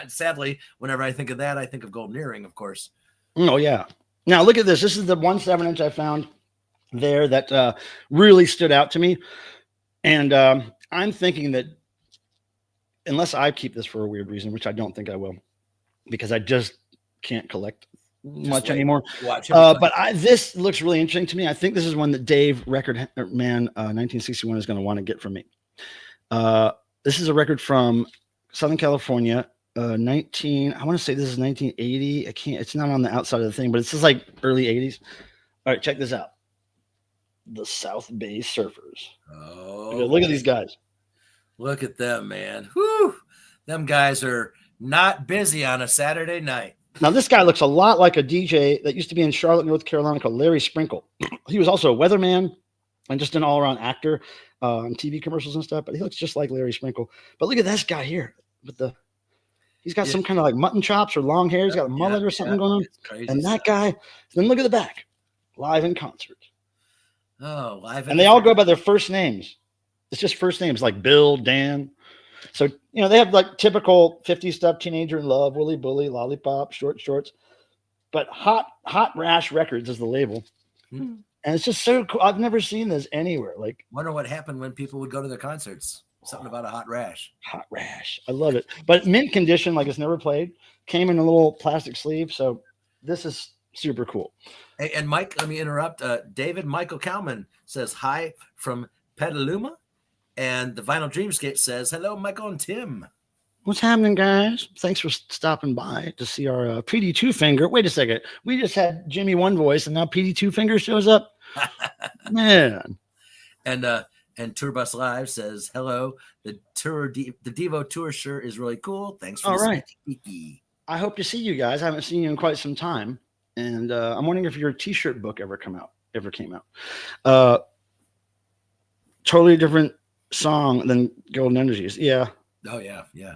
Sadly, whenever I think of that, I think of Golden Earring, of course. Oh, yeah. Now, look at this. This is the 1 7-inch I found there that really stood out to me. And I'm thinking that unless I keep this for a weird reason, which I don't think I will, because I just can't collect much anymore. But this looks really interesting to me. I think this is one that Dave Record Man 1961 is going to want to get from me. This is a record from Southern California. I want to say this is 1980. It's not on the outside of the thing, but it's just like early 80s. All right, check this out. The South Bay Surfers. Oh, look at these guys. Look at them, man. Whew. Them guys are not busy on a Saturday night. Now, this guy looks a lot like a DJ that used to be in Charlotte, North Carolina called Larry Sprinkle. He was also a weatherman and just an all-around actor on TV commercials and stuff, but he looks just like Larry Sprinkle. But look at this guy here. He's got some kind of like mutton chops or long hair. He's got a mullet or something going on. And that guy, then look at the back. Live in concert. Oh, live. And they all go by their first names. It's just first names like Bill, Dan. So, they have like typical 50s stuff, Teenager in Love, Willy Bully, Lollipop, Short Shorts. But Hot Rash Records is the label. And it's just so cool. I've never seen this anywhere. Like, wonder what happened when people would go to their concerts. Something about a hot rash. Hot rash. I love it. But mint condition, like it's never played. Came in a little plastic sleeve. So this is super cool. Hey, and Mike, let me interrupt. David Michael Kalman says hi from Petaluma. And the Vinyl Dreamscape says, hello, Michael and Tim. What's happening, guys? Thanks for stopping by to see our PD Two Finger. Wait a second. We just had Jimmy One Voice, and now PD Two Finger shows up. Man. And Tour Bus Live says, hello. The DEVO Tour shirt is really cool. Thanks for the speaky. I hope to see you guys. I haven't seen you in quite some time. And I'm wondering if your T-shirt book ever came out. Totally different song than Golden Energies. Yeah. Oh, yeah. Yeah.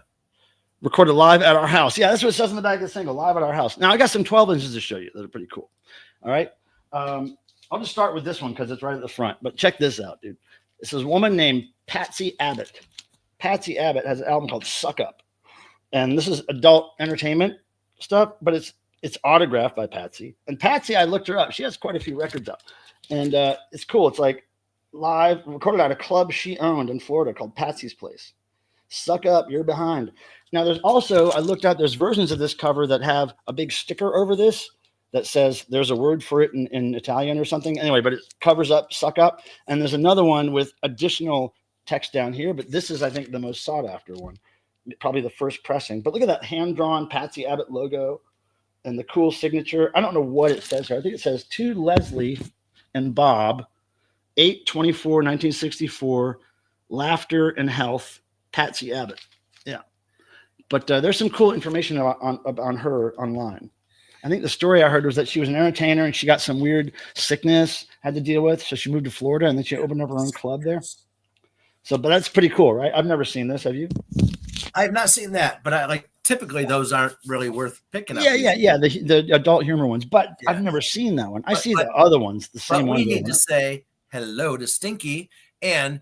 Recorded live at our house. Yeah, that's what it says in the back of the single, live at our house. Now, I got some 12 inches to show you that are pretty cool. All right. I'll just start with this one because it's right at the front. But check this out, dude. This is a woman named Patsy Abbott. Patsy Abbott has an album called Suck Up. And this is adult entertainment stuff, but it's autographed by Patsy. And Patsy, I looked her up. She has quite a few records up. And it's cool. It's like live, recorded at a club she owned in Florida called Patsy's Place. Suck Up, You're Behind. Now, there's also, I looked out, there's versions of this cover that have a big sticker over this that says there's a word for it in Italian or something. Anyway, but it covers up Suck Up. And there's another one with additional text down here, but this is, I think, the most sought after one. Probably the first pressing. But look at that hand-drawn Patsy Abbott logo and the cool signature. I don't know what it says here. I think it says to Leslie and Bob, 8/24/1964, laughter and health, Patsy Abbott. Yeah. But there's some cool information on her online. I think the story I heard was that she was an entertainer and she got some weird sickness, had to deal with. So she moved to Florida and then she opened up her own club there. So, but that's pretty cool, right? I've never seen this. Have you? I have not seen that, but typically those aren't really worth picking up. Yeah. The adult humor ones, but I've never seen that one. I see the other ones, the same ones. We need to say hello to Stinky, and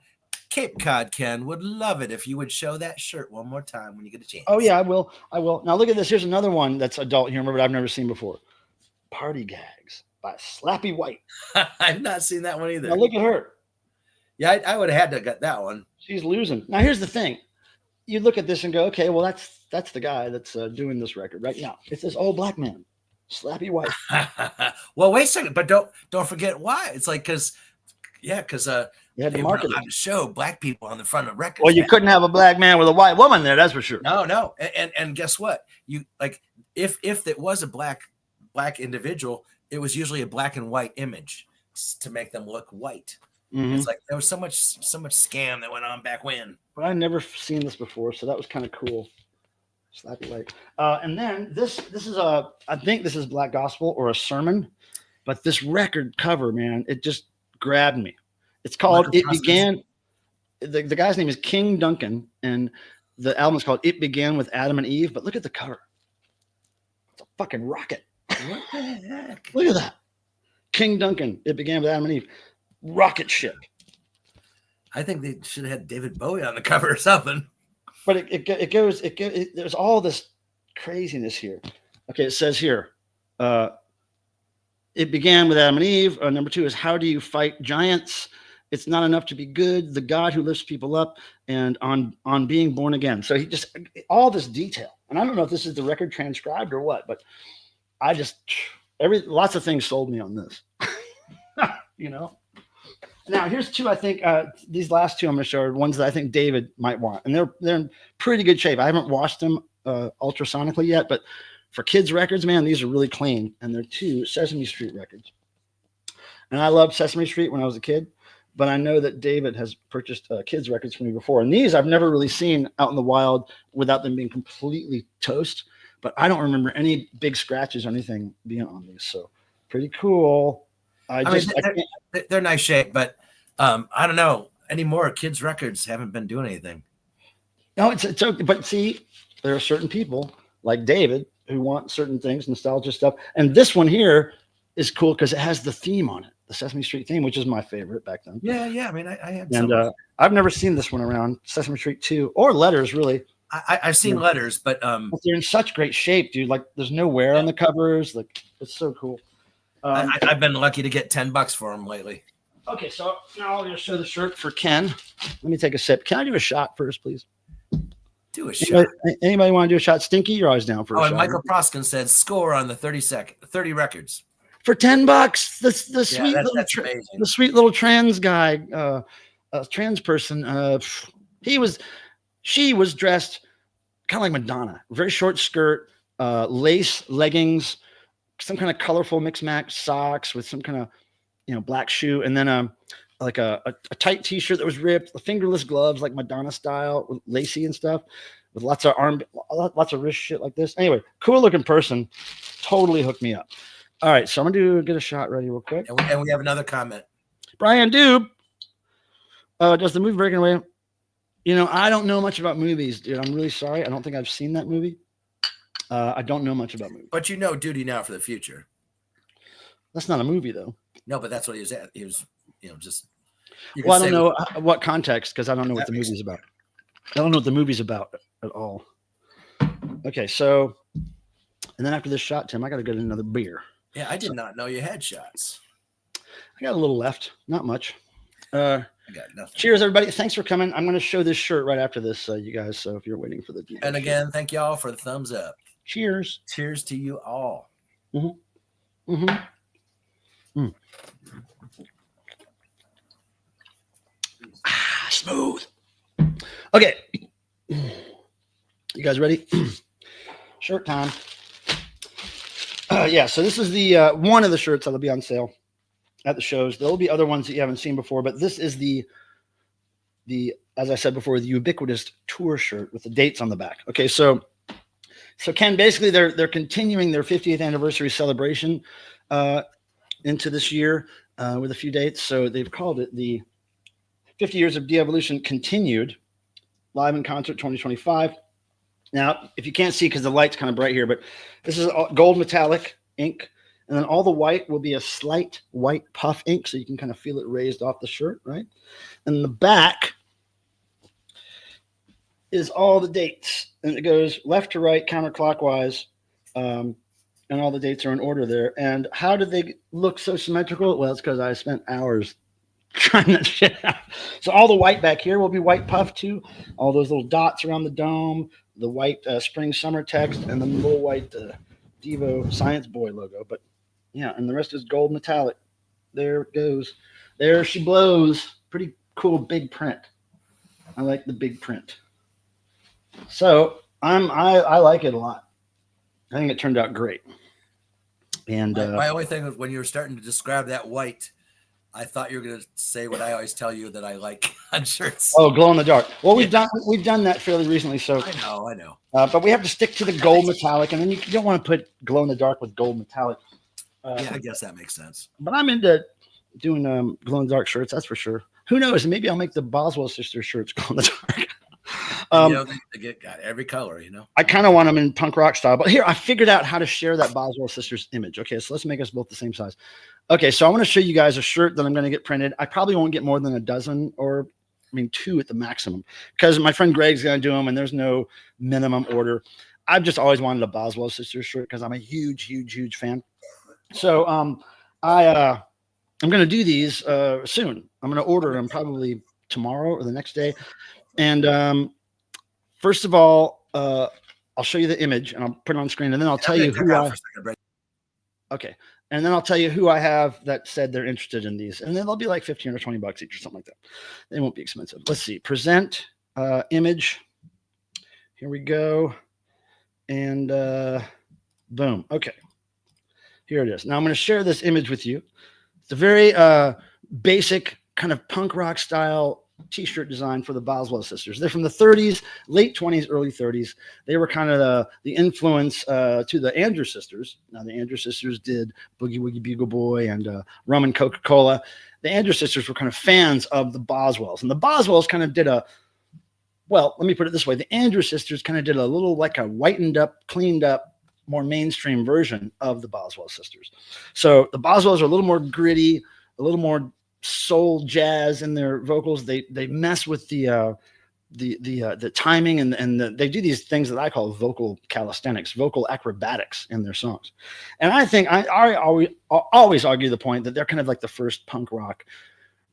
Cape Cod Ken would love it if you would show that shirt one more time when you get a chance. Oh yeah, I will. Now look at this. Here's another one that's adult humor, but I've never seen before. Party Gags by Slappy White. I've not seen that one either. Now look at her. Yeah, I would have had to get that one. She's losing. Now here's the thing. You look at this and go, okay, well that's the guy that's doing this record right now. It's this old black man, Slappy White. Well, wait a second, but don't forget why. It's like because Yeah, because You had to they market weren't allowed it. to show black people on the front of records. Well, you man. couldn't have a black man with a white woman there. That's for sure. No. And guess what? You like if it was a black individual, it was usually a black and white image to make them look white. Mhm. It's like there was so much scam that went on back when. But I'd never seen this before, so that was kind of cool. Slap it like. And then this is I think this is Black Gospel or a sermon, but this record cover, man, it just grabbed me. It's called Michael It Costa's- Began. The guy's name is King Duncan, and the album is called It Began with Adam and Eve. But look at the cover. It's a fucking rocket. What the heck? Look at that. King Duncan, It Began with Adam and Eve. Rocket ship. I think they should have had David Bowie on the cover or something. But there's all this craziness here. Okay, it says here, it began with Adam and Eve. Number 2 is how do you fight giants? It's not enough to be good. The God who lifts people up, and on being born again. So he just all this detail, and I don't know if this is the record transcribed or what, but I just lots of things sold me on this. You know. Now here's 2. I think these last 2 I'm going to show are ones that I think David might want, and they're in pretty good shape. I haven't washed them ultrasonically yet, but for kids records, man, these are really clean, and they're 2 Sesame Street records. And I loved Sesame Street when I was a kid, but I know that David has purchased kids records for me before, and these I've never really seen out in the wild without them being completely toast. But I don't remember any big scratches or anything being on these, so pretty cool. They're nice shape, but I don't know anymore. Kids records haven't been doing anything. No, it's okay. But see, there are certain people like David who want certain things, nostalgia stuff. And this one here is cool because it has the theme on it, the Sesame Street theme, which is my favorite back then. Yeah. I mean, I had And some. I've never seen this one around, Sesame Street 2 or Letters, really. I've seen letters, but But they're in such great shape, dude. Like, there's no wear on the covers. Like, it's so cool. I've been lucky to get $10 for them lately. Okay, so now I'll just show the shirt for Ken. Let me take a sip. Can I do a shot first, please? Do a shot. Anybody want to do a shot? Stinky, you're always down for a Oh, shot. and Michael Proskin said score on the 30 records. For $10. The sweet that's amazing. the sweet little trans guy, trans person. She was dressed kind of like Madonna. Very short skirt, lace leggings, some kind of colorful mix-match socks with some kind of black shoe, and then like a tight t-shirt that was ripped, fingerless gloves like Madonna style, with lacy and stuff, with lots of wrist shit like this. Anyway, cool looking person, totally hooked me up. All right, so I'm gonna get a shot ready real quick. And we have another comment. Brian Dube, does the movie Breaking Away? I don't know much about movies, dude. I'm really sorry. I don't think I've seen that movie. I don't know much about movies. But Duty Now for the Future. That's not a movie, though. No, but that's what he was at. He was, just. Well, I don't know what context, because I don't know what the movie's about. I don't know what the movie's about at all. Okay, so, and then after this shot, Tim, I got to get another beer. Yeah, I did not know you had shots. I got a little left, not much. I got nothing. Cheers, everybody. Thanks for coming. I'm going to show this shirt right after this, you guys. So if you're waiting for the DEVO And again, thank you all for the thumbs up. Cheers. Cheers to you all. Mm-hmm. Mm-hmm. Mm. Smooth. Okay. You guys ready? Shirt time. Yeah, so this is the one of the shirts that'll be on sale at the shows. There'll be other ones that you haven't seen before, but this is the as I said before, the ubiquitous tour shirt with the dates on the back. Okay, so Ken, basically they're continuing their 50th anniversary celebration into this year with a few dates. So they've called it the 50 Years of De-Evolution Continued Live in Concert 2025. Now, if you can't see because the light's kind of bright here, but this is gold metallic ink, and then all the white will be a slight white puff ink, so you can kind of feel it raised off the shirt, right? And the back is all the dates, and it goes left to right counterclockwise, and all the dates are in order there. And how did they look so symmetrical? Well, it's because I spent hours trying that shit out. So all the white back here will be white puff too. All those little dots around the dome, the white spring summer text, and the little white DEVO Science Boy logo. But yeah, and the rest is gold metallic. There it goes. There she blows. Pretty cool big print. I like the big print. So I like it a lot. I think it turned out great. And my only thing was when you were starting to describe that white, I thought you were going to say what I always tell you that I like on shirts. Oh, glow in the dark. Well, we've done that fairly recently. So I know. But we have to stick to the gold metallic, and then you don't want to put glow in the dark with gold metallic. Yeah, I guess that makes sense. But I'm into doing glow in the dark shirts. That's for sure. Who knows? Maybe I'll make the Boswell sisters shirts glow in the dark. They got every color, you know. I kind of want them in punk rock style, but here I figured out how to share that Boswell sisters image. Okay, so let's make us both the same size. Okay, so I want to show you guys a shirt that I'm going to get printed. I probably won't get more than a dozen, or I mean 2 at the maximum, because my friend Greg's going to do them, and there's no minimum order. I've just always wanted a Boswell sisters shirt because I'm a huge fan. So I'm going to do these soon. I'm going to order them probably tomorrow or the next day, and first of all, I'll show you the image and I'll put it on screen, and then I'll tell you who okay. And then I'll tell you who I have that said they're interested in these. And then they'll be like 15 or 20 bucks each or something like that. They won't be expensive. Let's see. Present image. Here we go. And boom. Okay. Here it is. Now I'm going to share this image with you. It's a very basic kind of punk rock style T-shirt design for the Boswell sisters. They're from the 30s, late 20s, early 30s. They were kind of the influence to the Andrews sisters. Now the Andrews sisters did Boogie Woogie Bugle Boy and Rum and Coca-Cola. The Andrews sisters were kind of fans of the Boswells, and the Boswells kind of did well, let me put it this way. The Andrews sisters kind of did a little like a whitened up, cleaned up, more mainstream version of the Boswell sisters. So the Boswells are a little more gritty, a little more soul jazz in their vocals. They mess with the timing and they do these things that I call vocal calisthenics, vocal acrobatics in their songs. And I think I always argue the point that they're kind of like the first punk rock,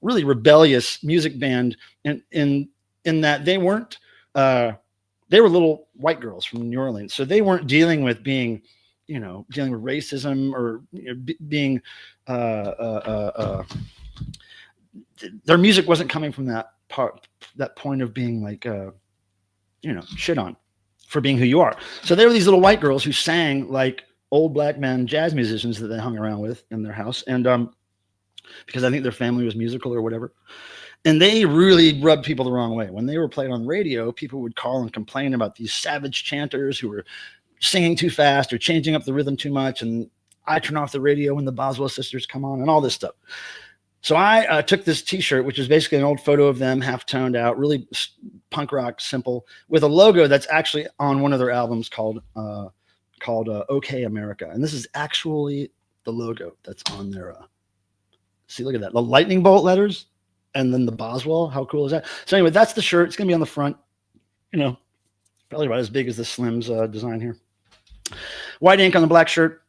really rebellious music band in that they weren't they were little white girls from New Orleans, so they weren't dealing with being, dealing with racism or being their music wasn't coming from that point of being like, shit on for being who you are. So they were these little white girls who sang like old black men jazz musicians that they hung around with in their house. And because I think their family was musical or whatever. And they really rubbed people the wrong way. When they were played on radio, people would call and complain about these savage chanters who were singing too fast or changing up the rhythm too much. And I turn off the radio when the Boswell sisters come on and all this stuff. So I took this T-shirt, which is basically an old photo of them, half toned out, really punk rock, simple, with a logo that's actually on one of their albums called OK America. And this is actually the logo that's on their, see, look at that, the lightning bolt letters, and then the Boswell. How cool is that? So anyway, that's the shirt. It's going to be on the front, probably about as big as the Slim's design here. White ink on the black shirt.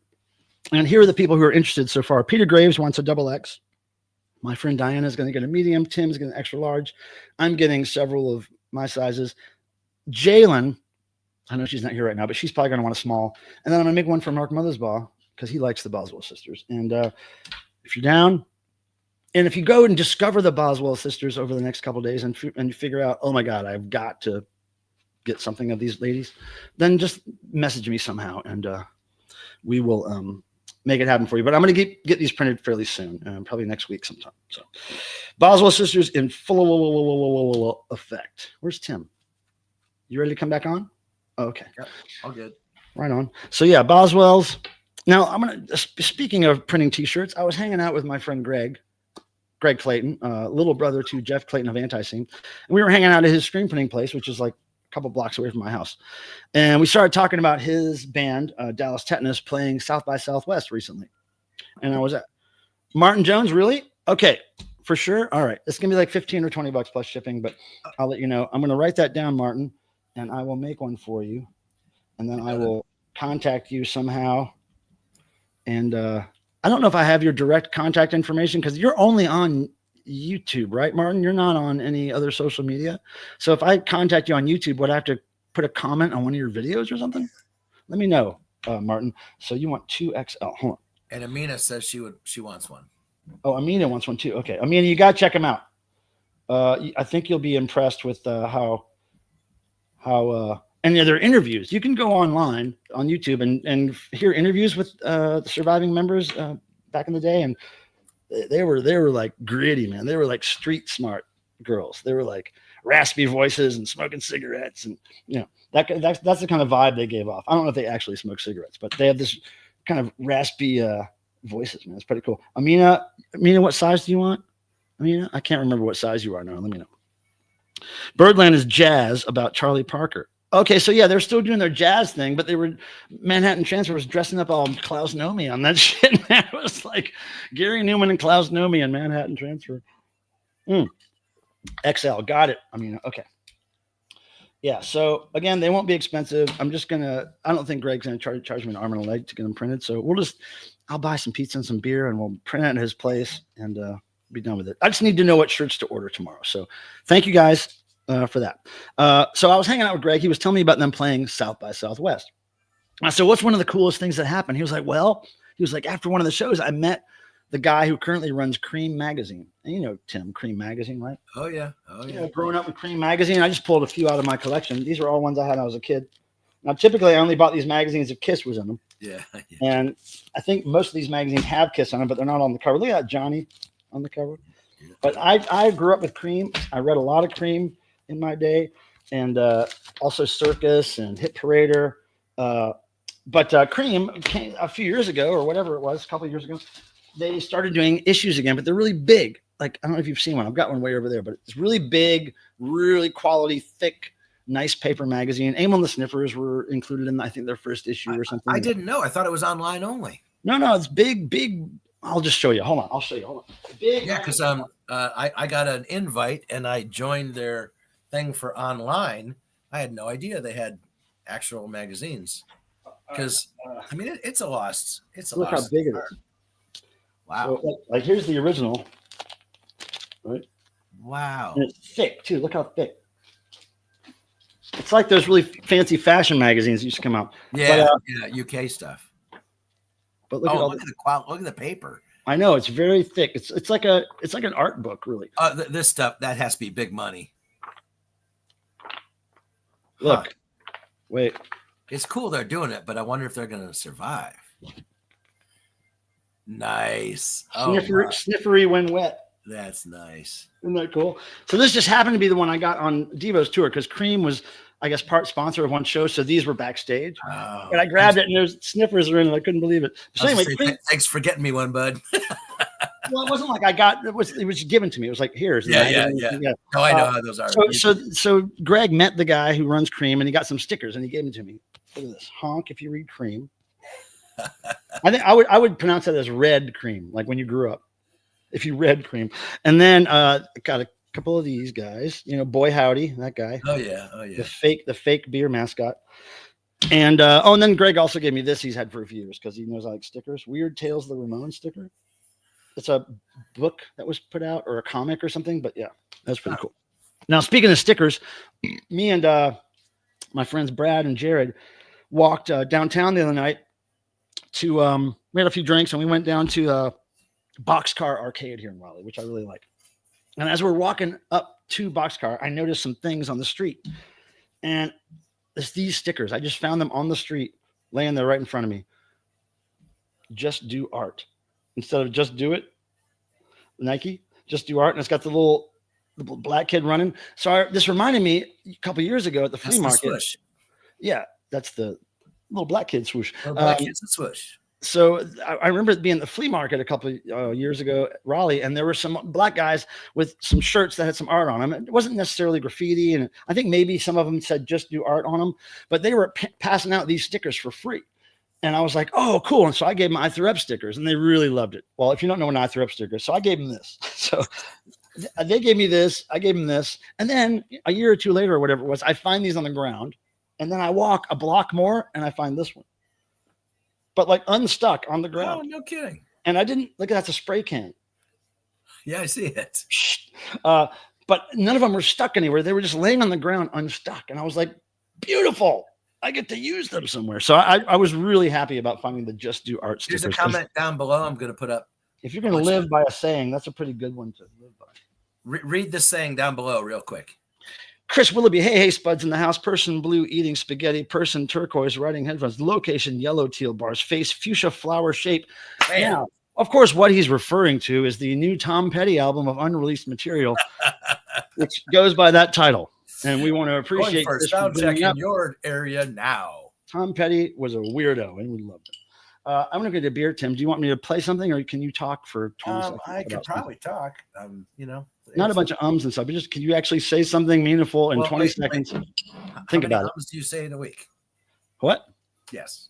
And here are the people who are interested so far. Peter Graves wants a XXX. My friend Diana is going to get a medium. Tim's getting an extra large. I'm getting several of my sizes. Jalen, I know she's not here right now, but she's probably going to want a small. And then I'm going to make one for Mark Mothersbaugh because he likes the Boswell sisters. And if you're down, and if you go and discover the Boswell sisters over the next couple of days and you figure out, oh my God, I've got to get something of these ladies, then just message me somehow and we will make it happen for you. But I'm going to get these printed fairly soon, probably next week sometime. So Boswell sisters in full effect. Where's Tim? You ready to come back on? Oh, okay. Yep, all good. Right on. So yeah, Boswell's. Now I'm going to, speaking of printing T-shirts, I was hanging out with my friend Greg Clayton, little brother to Jeff Clayton of Anti-Scene. And we were hanging out at his screen printing place, which is like a couple blocks away from my house. And we started talking about his band, Dallas Tetanus, playing South by Southwest recently. And I was at Martin Jones, really? Okay, for sure. All right. It's going to be like 15 or 20 bucks plus shipping, but I'll let you know. I'm going to write that down, Martin, and I will make one for you. And then I will contact you somehow. And I don't know if I have your direct contact information because you're only on YouTube, right, Martin? You're not on any other social media. So if I contact you on YouTube, would I have to put a comment on one of your videos or something? Let me know, Martin. So you want 2XL. Hold on. And Amina says she wants one. Oh, Amina wants one too. Okay, Amina, you got to check them out. I think you'll be impressed with how and there are interviews. You can go online on YouTube and hear interviews with the surviving members back in the day, and they were like gritty, man. They were like street smart girls. They were like raspy voices and smoking cigarettes, and that's the kind of vibe they gave off. I don't know if they actually smoke cigarettes, but they have this kind of raspy voices, man. It's pretty cool. Amina, what size do you want? Amina, I can't remember what size you are now. Let me know. Birdland is jazz about Charlie Parker. Okay, so yeah, they're still doing their jazz thing, but they were Manhattan Transfer was dressing up all Klaus Nomi on that shit, man. It was like Gary Newman and Klaus Nomi and Manhattan Transfer. XL, got it. Okay. Yeah, so again, they won't be expensive. I don't think Greg's gonna charge me an arm and a leg to get them printed. So I'll buy some pizza and some beer and we'll print it at his place and be done with it. I just need to know what shirts to order tomorrow. So thank you guys for that. So I was hanging out with Greg. He was telling me about them playing South by Southwest. I said, what's one of the coolest things that happened? He was like, after one of the shows, I met the guy who currently runs Cream Magazine. And you know, Tim, Cream Magazine, right? Oh, yeah. Growing up with Cream Magazine, I just pulled a few out of my collection. These are all ones I had when I was a kid. Now, typically, I only bought these magazines if Kiss was in them. Yeah. And I think most of these magazines have Kiss on them, but they're not on the cover. Look at that Johnny on the cover. But I grew up with Cream. I read a lot of Cream in my day, and also Circus and Hit Parader. But Cream came a few years ago, or whatever it was, a couple of years ago. They started doing issues again, but they're really big. Like, I don't know if you've seen one. I've got one way over there, but it's really big, really quality, thick, nice paper magazine. Aim on the Sniffers were included in, I think, their first issue or something. I didn't know. I thought it was online only. No, it's big. I'll just show you. Hold on. I'll show you. Hold on. Big. Yeah, because I got an invite and I joined their thing for online. I had no idea they had actual magazines. Because it's a lost. Look how big it is. Wow. So, like here's the original. Right. Wow. And it's thick too. Look how thick. It's like those really fancy fashion magazines that used to come out. Yeah, UK stuff. But look at the quality. Look at the paper. I know it's very thick. It's like an art book, really. This stuff that has to be big money. Look, wait. It's cool they're doing it, but I wonder if they're going to survive. Nice. Sniffery when wet. That's nice. Isn't that cool? So this just happened to be the one I got on DEVO's tour because Cream was, I guess, part sponsor of one show. So these were backstage. Oh, and I grabbed it and there's sniffers are in it. I couldn't believe it. So anyway, thanks for getting me one, bud. Well, it wasn't like I got it was given to me. It was like, here's yeah. Oh, I know how those are. So Greg met the guy who runs Cream and he got some stickers and he gave them to me. Look at this. Honk if you read Cream. I think I would pronounce that as red cream, like when you grew up. If you read Cream. And then got a couple of these guys, Boy Howdy, that guy. Oh yeah. The fake beer mascot. And and then Greg also gave me this he's had for a few years because he knows I like stickers. Weird Tales of the Ramones sticker. It's a book that was put out or a comic or something, but yeah, that's pretty cool. Now, speaking of stickers, me and my friends Brad and Jared walked downtown the other night to we had a few drinks and we went down to Boxcar Arcade here in Raleigh, which I really like. And as we're walking up to Boxcar, I noticed some things on the street. And it's these stickers. I just found them on the street, laying there right in front of me. Just do art. Instead of just do it, Nike, just do art. And it's got the little black kid running. So this reminded me a couple years ago at the flea market. Swoosh. Yeah, that's the little black kid swoosh. Black kid's a swoosh. So I remember it being at the flea market a couple of years ago at Raleigh, and there were some black guys with some shirts that had some art on them. It wasn't necessarily graffiti, and I think maybe some of them said just do art on them, but they were passing out these stickers for free. And I was like, oh, cool. And so I gave them I Threw Up stickers, and they really loved it. Well, if you don't know an I Threw Up sticker, so I gave them this. So they gave me this. I gave them this. And then a year or two later or whatever it was, I find these on the ground, and then I walk a block more, and I find this one. But like unstuck on the ground. Oh, no kidding. And I didn't look at that's a spray can. Yeah, I see it. But none of them were stuck anywhere. They were just laying on the ground unstuck. And I was like, beautiful. I get to use them somewhere. So I was really happy about finding the Just Do Art stickers. There's a comment down below I'm going to put up If you're going to live by a saying, that's a pretty good one to live by. Read the saying down below real quick. Chris Willoughby, hey, Spuds in the house. Person blue eating spaghetti. Person turquoise riding headphones. Location yellow teal bars. Face fuchsia flower shape. Man. Now, of course, what he's referring to is the new Tom Petty album of unreleased material, which goes by that title. And we want to appreciate for this sound for check bringing in up. your area now. Tom Petty was a weirdo, and we loved him. I'm going to go to beer. Tim, do you want me to play something, or can you talk for 20 seconds? I could probably talk. Not a bunch of ums and stuff, but just can you actually say something meaningful in 20 seconds? Think about it. How many do you say in a week? What? Yes.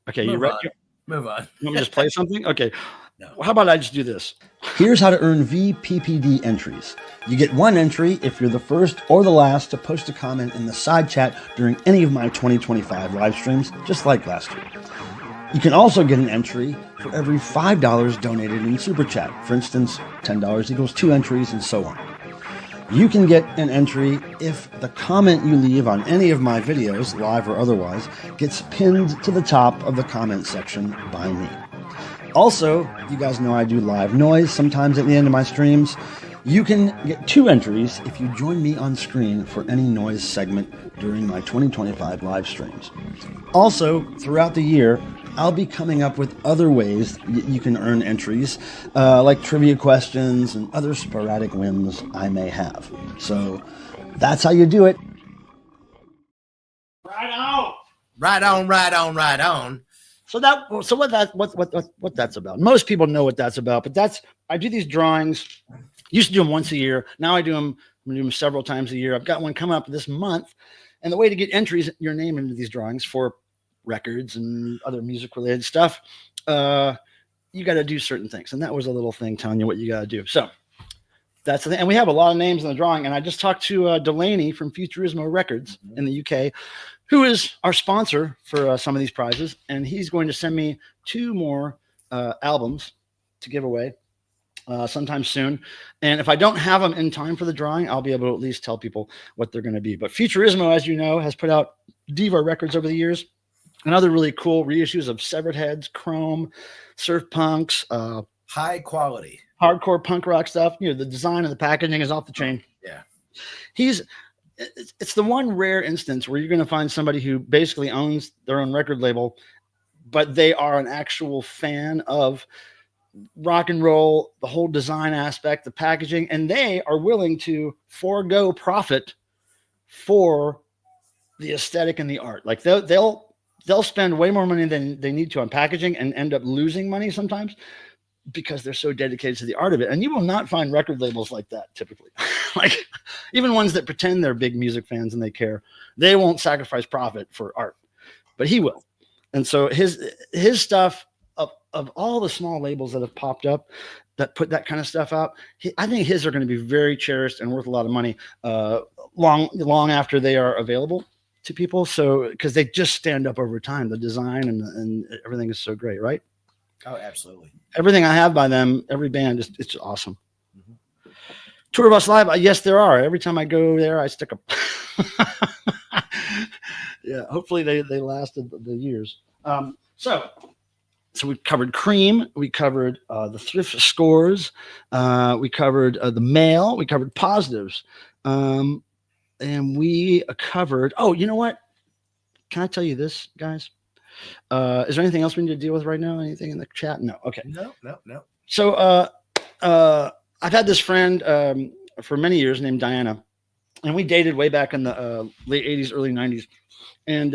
Okay, Move you ready? on. Move on. You want me to just play something? Okay. No. Well, how about I just do this? Here's how to earn VPPD entries. You get one entry if you're the first or the last to post a comment in the side chat during any of my 2025 live streams, just like last year. You can also get an entry for every $5 donated in Super Chat. For instance, $10 equals 2 entries and so on. You can get an entry if the comment you leave on any of my videos, live or otherwise, gets pinned to the top of the comment section by me. Also, you guys know I do live noise sometimes at the end of my streams. You can get 2 entries if you join me on screen for any noise segment during my 2025 live streams. Also, throughout the year, I'll be coming up with other ways you can earn entries, like trivia questions and other sporadic wins I may have. So that's how you do it. Right on. Right on, right on, right on. So what that's about. Most people know what that's about, but I do these drawings. Used to do them once a year. Now I'm gonna do them several times a year. I've got one coming up this month, and the way to get entries, your name into these drawings for records and other music related stuff, you got to do certain things. And that was a little thing telling you what you got to do. So that's the thing. And we have a lot of names in the drawing. And I just talked to Delaney from Futurismo Records in the UK, who is our sponsor for some of these prizes. And he's going to send me 2 more albums to give away sometime soon. And if I don't have them in time for the drawing, I'll be able to at least tell people what they're going to be. But Futurismo, as you know, has put out DEVO records over the years and other really cool reissues of Severed Heads, Chrome, Surf Punks, high quality, hardcore punk rock stuff. You know, the design and the packaging is off the chain. Yeah. It's the one rare instance where you're going to find somebody who basically owns their own record label, but they are an actual fan of rock and roll, the whole design aspect, the packaging, and they are willing to forego profit for the aesthetic and the art. Like they'll spend way more money than they need to on packaging and end up losing money sometimes because they're so dedicated to the art of it. And you will not find record labels like that typically. Like even ones that pretend they're big music fans and they care, they won't sacrifice profit for art, but he will. And so his stuff of all the small labels that have popped up that put that kind of stuff out, I think his are going to be very cherished and worth a lot of money long after they are available to people. So because they just stand up over time, the design and everything is so great, right? Oh, absolutely. Everything I have by them, every band, it's just awesome. Mm-hmm. Tour Bus Live, yes, there are. Every time I go there, I stick a yeah, hopefully they lasted the years. So we covered Cream, we covered the Thrift Scores, we covered the Mail, we covered Positives, and we covered, oh, you know what? Can I tell you this, guys? Is there anything else we need to deal with right now? Anything in the chat? No. Okay. No. So I've had this friend for many years named Diana, and we dated way back in the late 80s, early 90s. And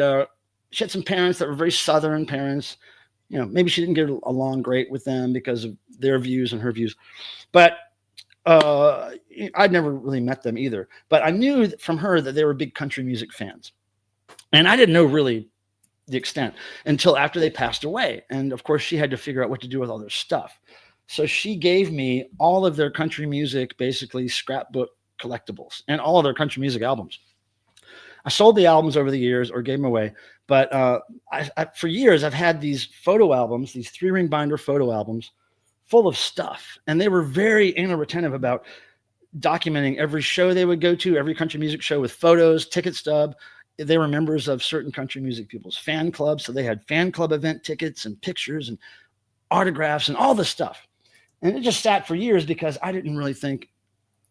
she had some parents that were very Southern parents. You know, maybe she didn't get along great with them because of their views and her views. But I'd never really met them either. But I knew from her that they were big country music fans. And I didn't know really the extent until after they passed away. And of course, she had to figure out what to do with all their stuff. So she gave me all of their country music, basically scrapbook collectibles and all of their country music albums. I sold the albums over the years or gave them away. But for years, I've had these photo albums, these 3-ring binder photo albums full of stuff. And they were very anal retentive about documenting every show they would go to, every country music show with photos, ticket stub. They were members of certain country music people's fan clubs. So they had fan club event tickets and pictures and autographs and all this stuff. And it just sat for years because I didn't really think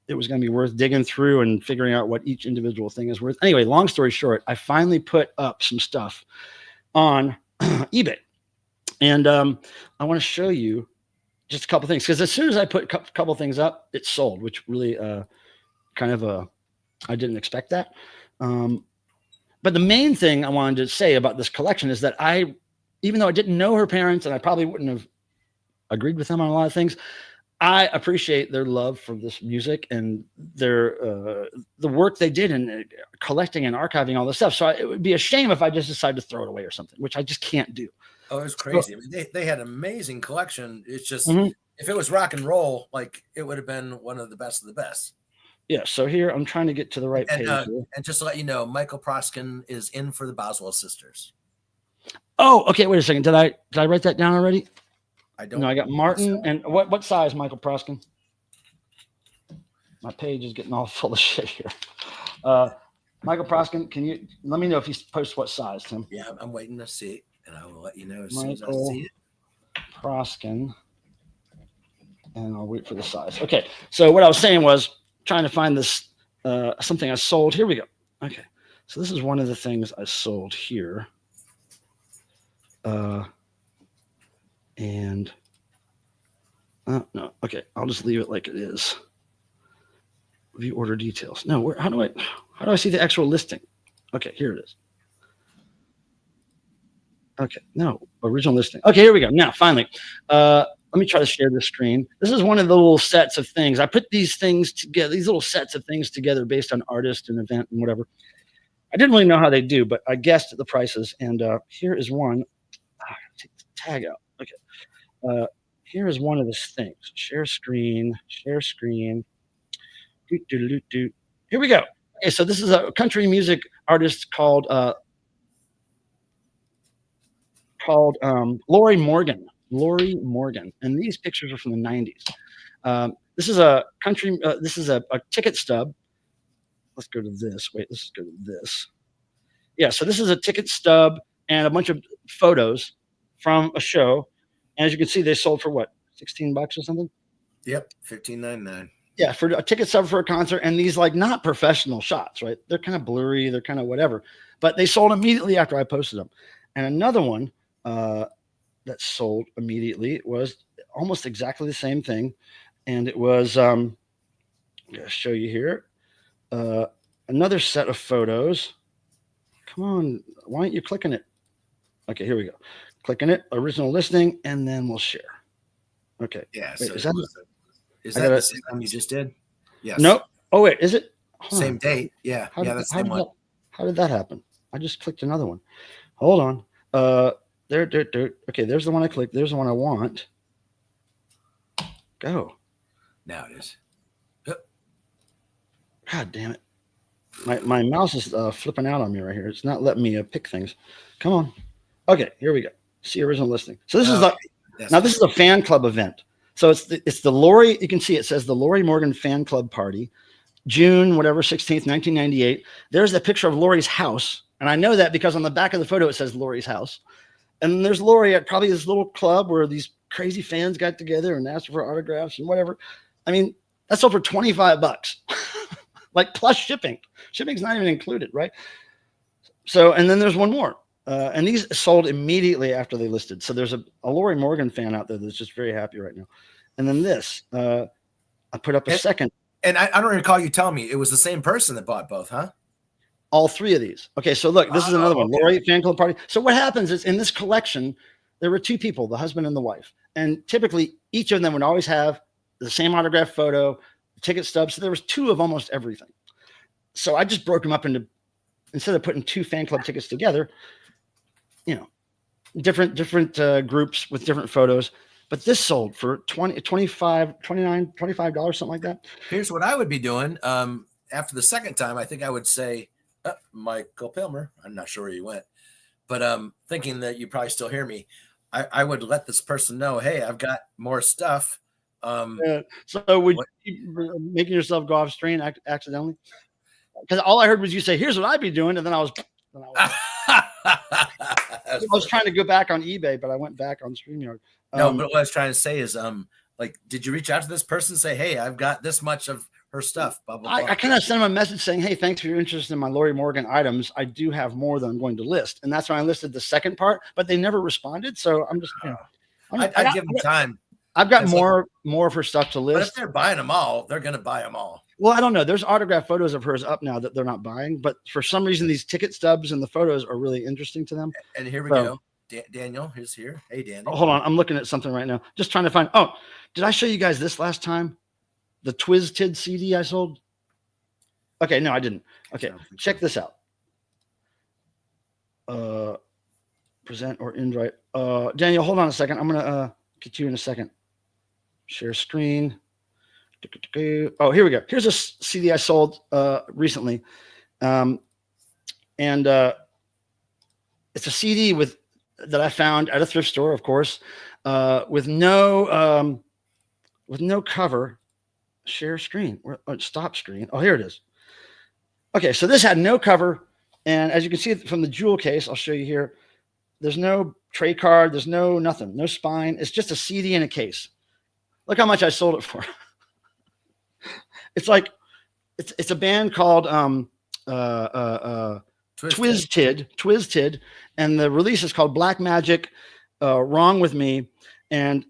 it was going to be worth digging through and figuring out what each individual thing is worth. Anyway, long story short, I finally put up some stuff on eBay. And I want to show you just a couple things, because as soon as I put a couple things up, it sold, which really I didn't expect that. But the main thing I wanted to say about this collection is that even though I didn't know her parents and I probably wouldn't have agreed with them on a lot of things, I appreciate their love for this music and their the work they did in collecting and archiving all this stuff. So it would be a shame if I just decided to throw it away or something, which I just can't do. Oh, it was crazy. I mean, they had an amazing collection. It's just if it was rock and roll, like it would have been one of the best of the best. Yeah. So here I'm trying to get to the right page. And just to let you know, Michael Proskin is in for the Boswell sisters. Oh, okay. Wait a second. Did I write that down already? I don't. No, I got Martin. And what size, Michael Proskin? My page is getting all full of shit here. Michael Proskin, can you let me know if he posts what size, Tim? Yeah, I'm waiting to see, and I will let you know as soon as I see it. Proskin, and I'll wait for the size. Okay, so what I was saying was trying to find this something I sold. Here we go. Okay, so this is one of the things I sold here. And no, okay, I'll just leave it like it is. View order details. No, how do I see the actual listing? Okay, here it is. Okay, no, original listing. Okay, here we go. Now, finally, let me try to share this screen. This is one of the little sets of things. I put these things together, these little sets of things together based on artist and event and whatever. I didn't really know how they do, but I guessed the prices. And here is one. Take the tag out. Okay. Here is one of those things. Share screen. Here we go. Okay, so this is a country music artist called Lori Morgan. Lori Morgan, and these pictures are from the 90s. This is a country. This is a ticket stub. Let's go to this. Wait, let's go to this. Yeah, so this is a ticket stub and a bunch of photos from a show. And as you can see, they sold for what, $16 or something? Yep, $15.99. Yeah, for a ticket stub for a concert, and these like not professional shots, right? They're kind of blurry, they're kind of whatever, but they sold immediately after I posted them. And another one that sold immediately was almost exactly the same thing, and it was I'm gonna show you here another set of photos. Come on, why aren't you clicking it? Okay, here we go. Clicking it, original listing, and then we'll share. Okay. Yeah. Wait, So is that the same one you just did? Yes. Nope. Oh wait, is it? Hold Same on. date. Yeah. Yeah, that's the same one. How did that happen? I just clicked another one. Hold on. There. Okay, there's the one I clicked. There's the one I want. Go. Now it is. God damn it. My mouse is flipping out on me right here. It's not letting me pick things. Come on. Okay, here we go. See original listing. So this is this is a fan club event. So it's the Lori. You can see it says the Lori Morgan Fan Club Party, June 16th, 1998. There's the picture of Lori's house, and I know that because on the back of the photo it says Lori's house. And there's Lori at probably this little club where these crazy fans got together and asked for autographs and whatever. I mean, that's sold for $25, like plus shipping. Shipping's not even included, right? So, and then there's one more. And these sold immediately after they listed. So there's a Lori Morgan fan out there that's just very happy right now. And then this, I put up a second. And I don't recall you telling me it was the same person that bought both, huh? All three of these. Okay, so look, this is another one. Lori Fan Club Party. So what happens is in this collection, there were two people, the husband and the wife. And typically each of them would always have the same autograph photo, ticket stubs. So there was two of almost everything. So I just broke them up into, instead of putting two fan club tickets together, you know, different groups with different photos. But this sold for $25, something like that. Here's what I would be doing. After the second time, I think I would say, Michael Pilmer. I'm not sure where you went, but thinking that you probably still hear me, I would let this person know, hey, I've got more stuff. So would you making yourself go off screen accidentally? Because all I heard was you say, here's what I'd be doing. And then I was I was trying to go back on eBay, but I went back on StreamYard. No, but what I was trying to say is, like, did you reach out to this person and say, hey, I've got this much of her stuff? Blah, blah, blah. I kind of sent him a message saying, hey, thanks for your interest in my Lori Morgan items. I do have more than I'm going to list. And that's when I listed the second part, but they never responded. So I'm just, I'd give them time. I've got more of her stuff to list. But if they're buying them all, they're going to buy them all. Well, I don't know. There's autographed photos of hers up now that they're not buying, but for some reason, these ticket stubs and the photos are really interesting to them. And here we go. Daniel is here. Hey, Daniel. Oh, hold on. I'm looking at something right now. Just trying to find. Oh, did I show you guys this last time? The Twiz-Tid CD I sold? Okay, no, I didn't. Okay, check this out. Present or invite. Daniel, hold on a second. I'm going to get you in a second. Share screen. Oh, here we go. Here's a CD I sold recently. And it's a CD that I found at a thrift store, of course, with no cover. Share screen or stop screen. Oh, here it is. Okay, so this had no cover, and as you can see from the jewel case, I'll show you here. There's no tray card. There's nothing. No spine. It's just a CD in a case. Look how much I sold it for. It's like it's a band called Twiz-Tid, and the release is called Black Magic, Wrong with Me, and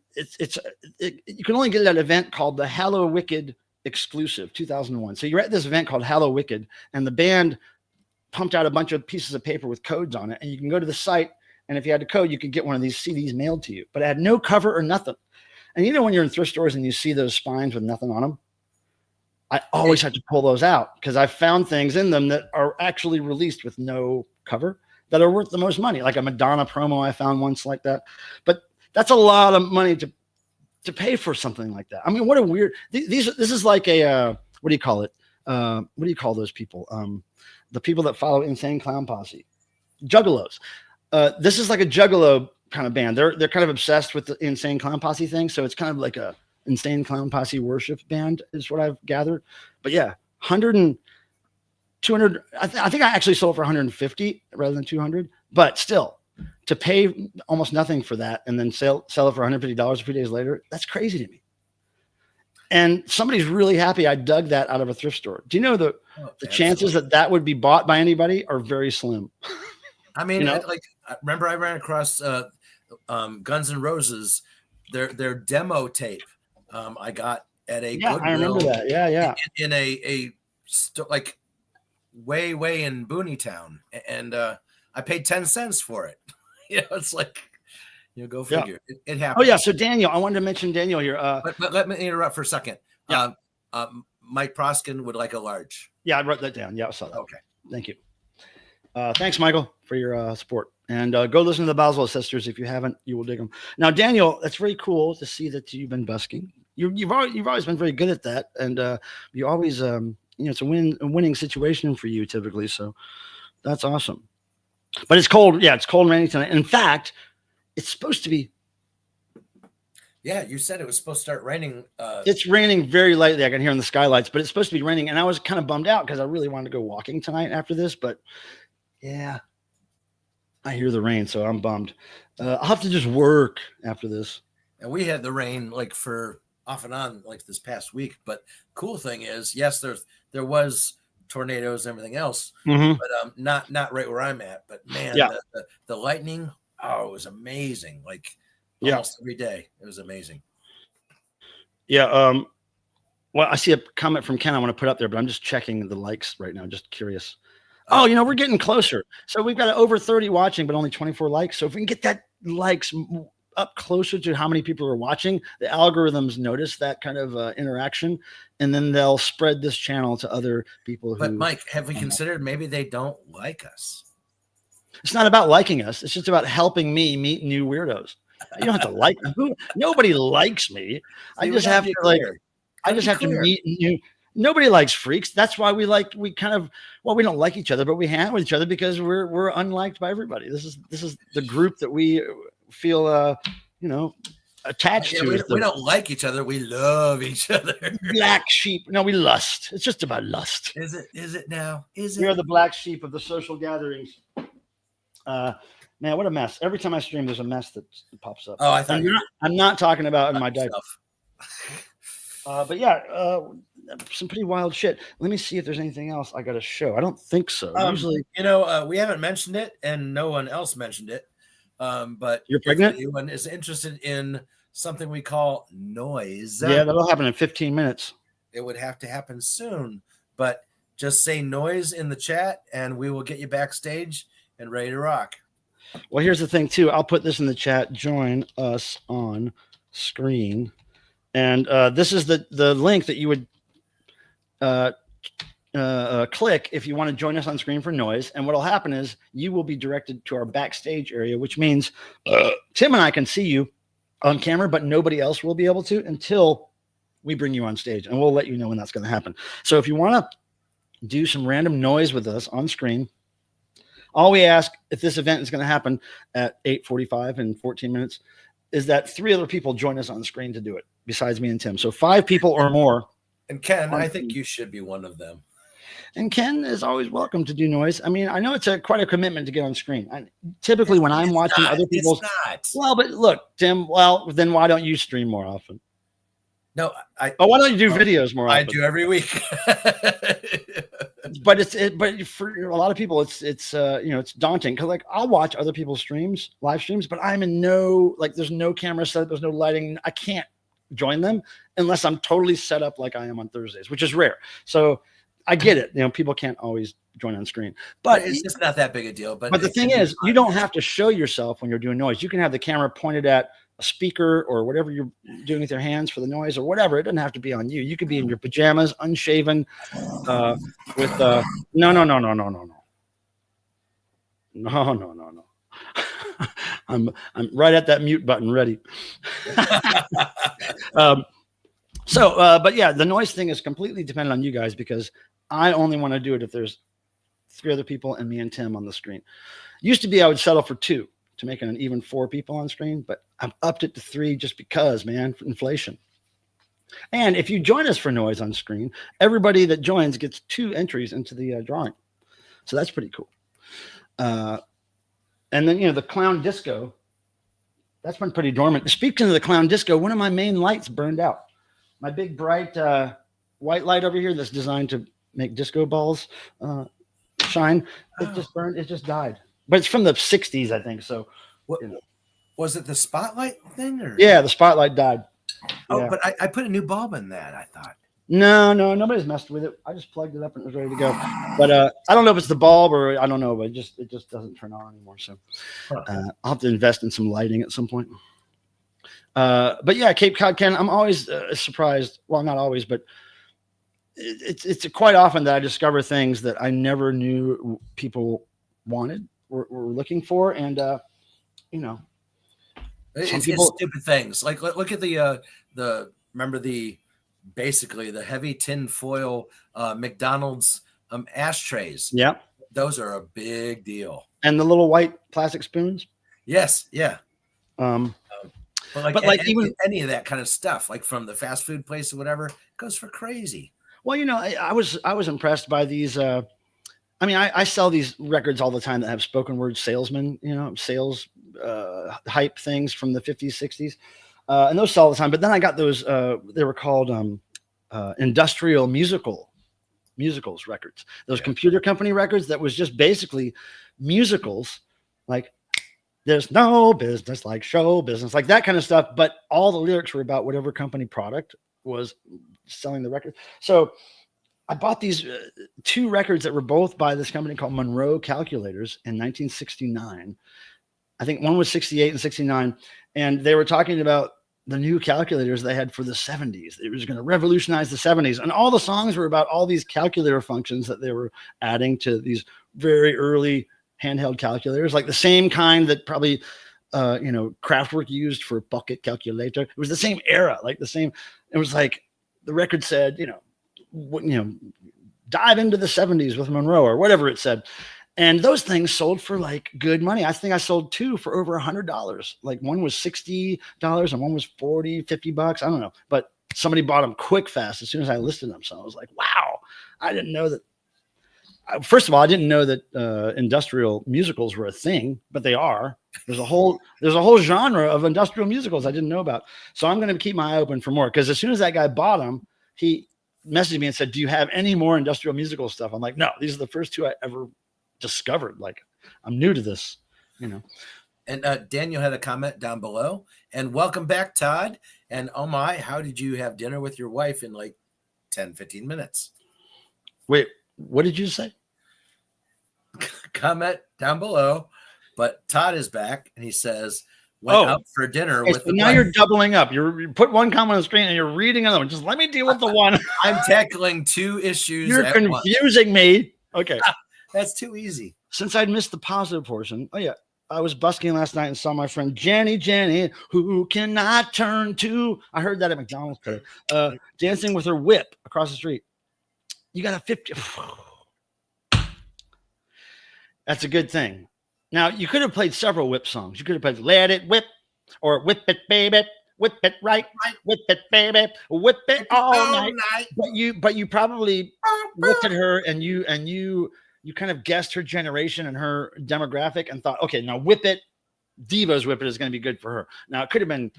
you can only get it at an event called the Hallow Wicked Exclusive 2001. So you're at this event called Hallow Wicked, and the band pumped out a bunch of pieces of paper with codes on it, and you can go to the site, and if you had a code, you could get one of these CDs mailed to you, but it had no cover or nothing. And you know when you're in thrift stores and you see those spines with nothing on them, I always have to pull those out because I found things in them that are actually released with no cover that are worth the most money, like a Madonna promo I found once like that. But that's a lot of money to pay for something like that. I mean, what a weird this is like a what do you call it? What do you call those people? The people that follow Insane Clown Posse, juggalos. This is like a juggalo kind of band. They're kind of obsessed with the Insane Clown Posse thing, so it's kind of like a Insane Clown Posse worship band is what I've gathered. But yeah, 100 and 200. I think I actually sold for 150 rather than 200. But still, to pay almost nothing for that and then sell it for $150 a few days later, that's crazy to me. And somebody's really happy I dug that out of a thrift store. Do you know the chances that would be bought by anybody are very slim? I mean, like, remember I ran across Guns N' Roses, their demo tape. I got at a Goodwill. I remember that. Yeah. In a like way in Booney Town, and I paid 10 cents for it. It's like, go figure. Yeah. It happened. Oh yeah. So Daniel, I wanted to mention Daniel here. But let me interrupt for a second. Yeah. Mike Proskin would like a large. Yeah, I wrote that down. Yeah, I saw that. Okay. Thank you. Thanks, Michael, for your support. And go listen to the Boswell Sisters. If you haven't, you will dig them. Now, Daniel, that's very cool to see that you've been busking. You've always been very good at that, and you always it's a winning situation for you typically. So that's awesome. But it's cold. Yeah, it's cold and rainy tonight. In fact, it's supposed to be. Yeah, you said it was supposed to start raining. It's raining very lightly. I can hear in the skylights, but it's supposed to be raining, and I was kind of bummed out because I really wanted to go walking tonight after this. But yeah, I hear the rain, so I'm bummed. I'll have to just work after this. And we had the rain like for off and on like this past week. But cool thing is, yes, there was tornadoes and everything else, but not right where I'm at. But man, the lightning, it was amazing. Like almost every day, it was amazing. Yeah. Well, I see a comment from Ken I want to put up there, but I'm just checking the likes right now. Just curious. Oh, we're getting closer. So we've got over 30 watching, but only 24 likes. So if we can get that likes up closer to how many people are watching, the algorithms notice that kind of interaction, and then they'll spread this channel to other people. But Mike, have we considered maybe they don't like us? It's not about liking us. It's just about helping me meet new weirdos. You don't have to like me. Nobody likes me. I just have to meet new. Nobody likes freaks. That's why we don't like each other, but we hang with each other because we're unliked by everybody. This is the group that we feel attached to. We don't like each other. We love each other. Black sheep. No, we lust. It's just about lust. Is it now? Is it? We are the black sheep of the social gatherings. Man, what a mess. Every time I stream, there's a mess that pops up. Oh, I thought I'm not talking about in my diaper. stuff. But yeah, some pretty wild shit. Let me see if there's anything else I got to show. I don't think so. Usually, we haven't mentioned it, and no one else mentioned it. But you're pregnant. If anyone is interested in something we call noise, Yeah, that'll happen in 15 minutes. It would have to happen soon, but just say noise in the chat, and we will get you backstage and ready to rock. Well, here's the thing too. I'll put this in the chat. Join us on screen, and this is the link that you would click if you want to join us on screen for noise. And what'll happen is you will be directed to our backstage area, which means Tim and I can see you on camera, but nobody else will be able to until we bring you on stage, and we'll let you know when that's going to happen. So if you want to do some random noise with us on screen, all we ask, if this event is going to happen at 8:45 in 14 minutes, is that 3 other people join us on screen to do it besides me and Tim. So 5 people or more. And Ken, I think you should be one of them. And Ken is always welcome to do noise. I mean, I know it's quite a commitment to get on screen. Typically, when I'm watching other people's, well, but look, Tim. Well, then why don't you stream more often? No, why don't you do videos more often? I do every week. But for a lot of people, it's daunting because like I'll watch other people's live streams, but I'm in there's no camera set up, there's no lighting. I can't join them unless I'm totally set up like I am on Thursdays, which is rare. So I get it. People can't always join on screen, but it's just not that big a deal. But the thing is, you don't have to show yourself when you're doing noise. You can have the camera pointed at a speaker or whatever you're doing with your hands for the noise or whatever. It doesn't have to be on you. You could be in your pajamas, unshaven, with no. I'm right at that mute button, ready. But yeah, the noise thing is completely dependent on you guys because I only want to do it if there's 3 other people and me and Tim on the screen. Used to be I would settle for 2 to make an even 4 people on screen, but I've upped it to 3 just because, man, inflation. And if you join us for noise on screen, everybody that joins gets 2 entries into the drawing. So that's pretty cool. And then, the clown disco, that's been pretty dormant. Speaking of the clown disco, one of my main lights burned out. My big bright white light over here that's designed to make disco balls shine. It just burned. It just died. But it's from the 60s, I think. So, was it the spotlight thing? Or? Yeah, the spotlight died. Oh, yeah. But I put a new bulb in that, I thought. No, nobody's messed with it. I just plugged it up and it was ready to go. But I don't know if it's the bulb or I don't know, but it just doesn't turn on anymore. So I'll have to invest in some lighting at some point. But yeah, Cape Cod Ken, I'm always surprised. Well, not always, but it's quite often that I discover things that I never knew people wanted or were looking for. And, it's stupid things. Like look at basically the heavy tin foil McDonald's ashtrays. Yeah. Those are a big deal. And the little white plastic spoons. Yes. Yeah. But even any of that kind of stuff, like from the fast food place or whatever, goes for crazy. Well, I was impressed by these. I sell these records all the time that have spoken word salesmen, sales hype things from the 50s, 60s. And those sell all the time. But then I got those, they were called industrial musicals records. Those computer company records that was just basically musicals, like there's no business like show business, like that kind of stuff. But all the lyrics were about whatever company product was selling the record. So I bought these 2 records that were both by this company called Monroe Calculators in 1969. I think one was 68 and 69. And they were talking about the new calculators they had for the 70s. It was going to revolutionize the 70s. And all the songs were about all these calculator functions that they were adding to these very early handheld calculators, like the same kind that probably, Kraftwerk used for pocket calculator. It was the same era, like the same. It was like the record said, dive into the 70s with Monroe or whatever it said. And those things sold for like good money. I think I sold 2 for over $100. Like one was $60 and one was $40, $50. I don't know. But somebody bought them quick, fast as soon as I listed them. So I was like, wow, I didn't know that. First of all, I didn't know that industrial musicals were a thing, but they are. There's a whole genre of industrial musicals I didn't know about. So I'm going to keep my eye open for more, because as soon as that guy bought them, he messaged me and said, "Do you have any more industrial musical stuff?" I'm like, "No, these are the first two I ever discovered. Like, I'm new to this, you know." And Daniel had a comment down below. And welcome back, Todd. And oh my, how did you have dinner with your wife in like 10, 15 minutes? Wait, what did you say? Comment down below. But Todd is back and he says, went out for dinner with so now wife. You're doubling up. You put one comment on the screen and you're reading another one. Just let me deal with the one. I'm tackling two issues. You're confusing me. Okay. That's too easy. Since I'd missed the positive portion. Oh, yeah. I was busking last night and saw my friend Jenny, who cannot turn to. I heard that at McDonald's today. Dancing with her whip across the street. You got a 50. That's a good thing. Now, you could have played several whip songs. You could have played Let It Whip or Whip It, Baby. Whip it right, whip it, baby, whip it all night. But you probably looked at her and you kind of guessed her generation and her demographic and thought, okay, now Whip It, Devo's Whip It is going to be good for her. Now, it could have been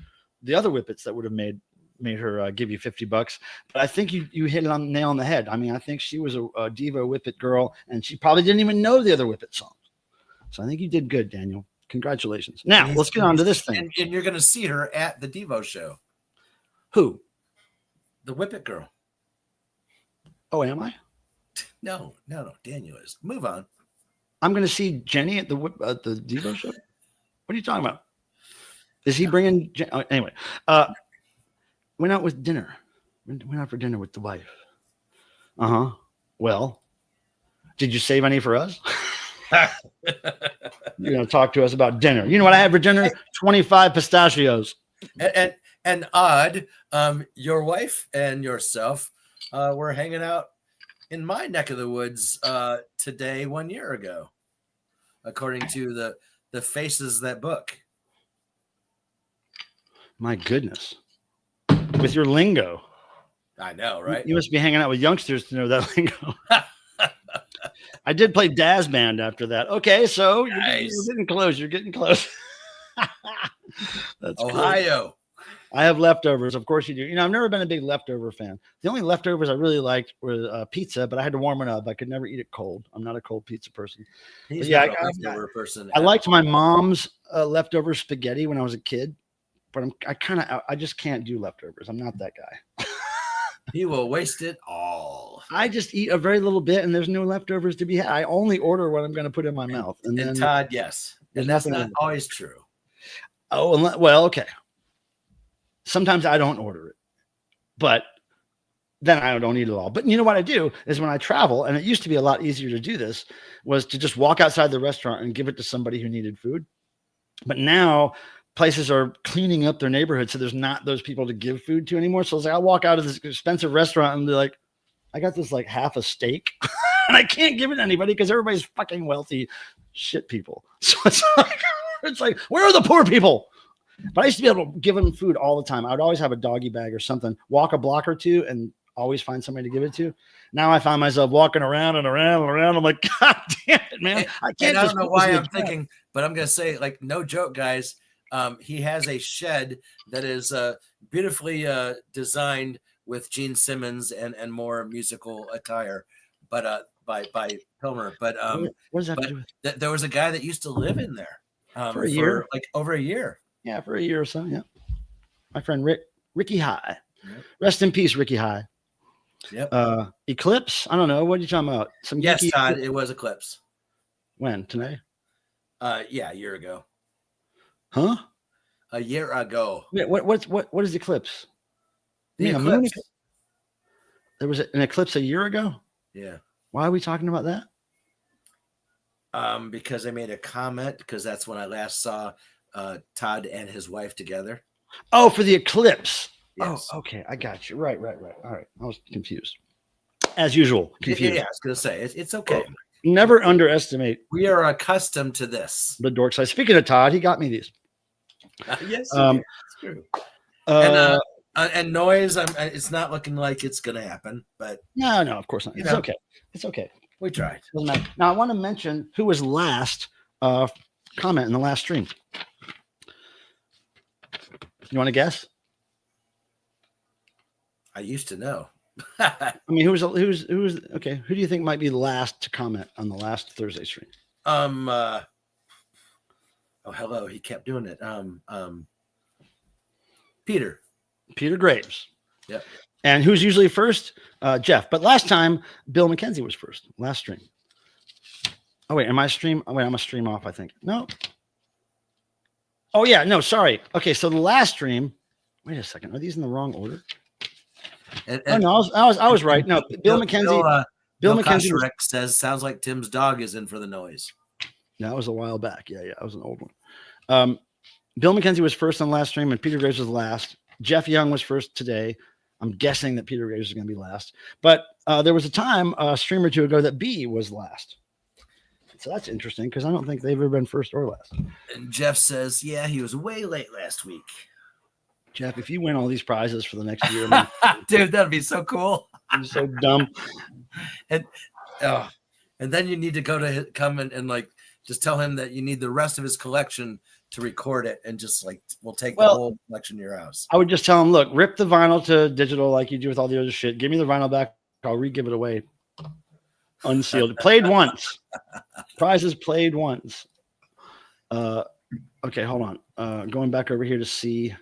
the other Whip Its that would have made her give you $50. But I think you hit it on the nail on the head. I mean, I think she was a Devo Whip It girl, and she probably didn't even know the other Whip It songs. So I think you did good, Daniel. Congratulations. Now, let's get on to this thing. And you're going to see her at the Devo show. Who? The Whip It girl. Oh, am I? No. Daniel is. Move on. I'm going to see Jenny at the Devo show. What are you talking about? Is he bringing? Anyway, went out with dinner. Went out for dinner with the wife. Well, did you save any for us? You're going to talk to us about dinner. You know what I had for dinner? 25 pistachios. And odd, your wife and yourself were hanging out in my neck of the woods today 1 year ago, according to the faces that book. My goodness. With your lingo. I know, right? You must be hanging out with youngsters to know that lingo. I did play Daz Band after that. Okay, so you're getting close. You're getting close. That's Ohio. Cool. I have leftovers. Of course you do. You know, I've never been a big leftover fan. The only leftovers I really liked were pizza, but I had to warm it up. I could never eat it cold. I'm not a cold pizza person. He's not a leftover person. I liked my mom's leftover spaghetti when I was a kid, but I just can't do leftovers. I'm not that guy. He will waste it all. I just eat a very little bit, and there's no leftovers to be had. I only order what I'm going to put in my mouth. And then, Todd, yes, and that's not always true. Oh, well, okay. Sometimes I don't order it, but then I don't eat it all. But you know what I do is when I travel, and it used to be a lot easier to do this, was to just walk outside the restaurant and give it to somebody who needed food. But now places are cleaning up their neighborhood, so there's not those people to give food to anymore. So it's like I walk out of this expensive restaurant and be like, I got this like half a steak and I can't give it to anybody because everybody's fucking wealthy shit people. So it's like, where are the poor people? But I used to be able to give them food all the time. I would always have a doggy bag or something, walk a block or two and always find somebody to give it to. Now I find myself walking around and around and around. I'm like, God damn it, man. I can't. I don't know why I'm thinking, but I'm going to say, like, no joke, guys. He has a shed that is beautifully designed with Gene Simmons and more musical attire, but by Pilmer. But what does that have to do with? There was a guy that used to live in there for a year, like over a year. Yeah, for a year or so. Yeah, my friend Ricky High. Yep. Rest in peace, Ricky High. Yep. Eclipse. I don't know. What are you talking about? Yes, Todd. It was Eclipse. When? Today? Yeah, a year ago. Huh? A year ago. Wait, what is eclipse? The eclipse. There was an eclipse a year ago? Yeah. Why are we talking about that? Because I made a comment because that's when I last saw Todd and his wife together. Oh, for the eclipse. Yes. Oh, okay. I got you. Right. All right. I was confused. As usual. Confused. Yeah, I was going to say, it's okay. Oh, never underestimate. We are accustomed to this. The dork side. Speaking of Todd, he got me these. Yes, it's true. And noise, it's not looking like it's going to happen, but no, of course not. It's okay. We tried. Doesn't matter. Now I want to mention who was last comment in the last stream. You want to guess? I used to know. I mean, who's okay? Who do you think might be last to comment on the last Thursday stream? Oh, hello. He kept doing it. Peter Graves. Yep. And who's usually first? Jeff. But last time, Bill McKenzie was first. Last stream. Oh wait, am I stream? Oh, wait, I'm a stream off. I think no. Oh yeah, no, sorry. Okay, so the last stream. Wait a second. Are these in the wrong order? No, I was right. No, Bill McKenzie. Bill McKenzie says, "Sounds like Tim's dog is in for the noise." That was a while back. Yeah, that was an old one. Bill McKenzie was first on the last stream, and Peter Graves was last. Jeff Young was first today. I'm guessing that Peter Graves is going to be last. But there was a time, a stream or two ago, that B was last. So that's interesting because I don't think they've ever been first or last. And Jeff says, "Yeah, he was way late last week." Jeff, if you win all these prizes for the next year, dude, that'd be so cool. I'm so dumb. And then you need to come and like just tell him that you need the rest of his collection to record it, and just like we'll take the whole collection to your house. I would just tell him, look, rip the vinyl to digital like you do with all the other shit. Give me the vinyl back. I'll re-give it away. Unsealed. Played once. Prizes played once. Okay, hold on. Going back over here to see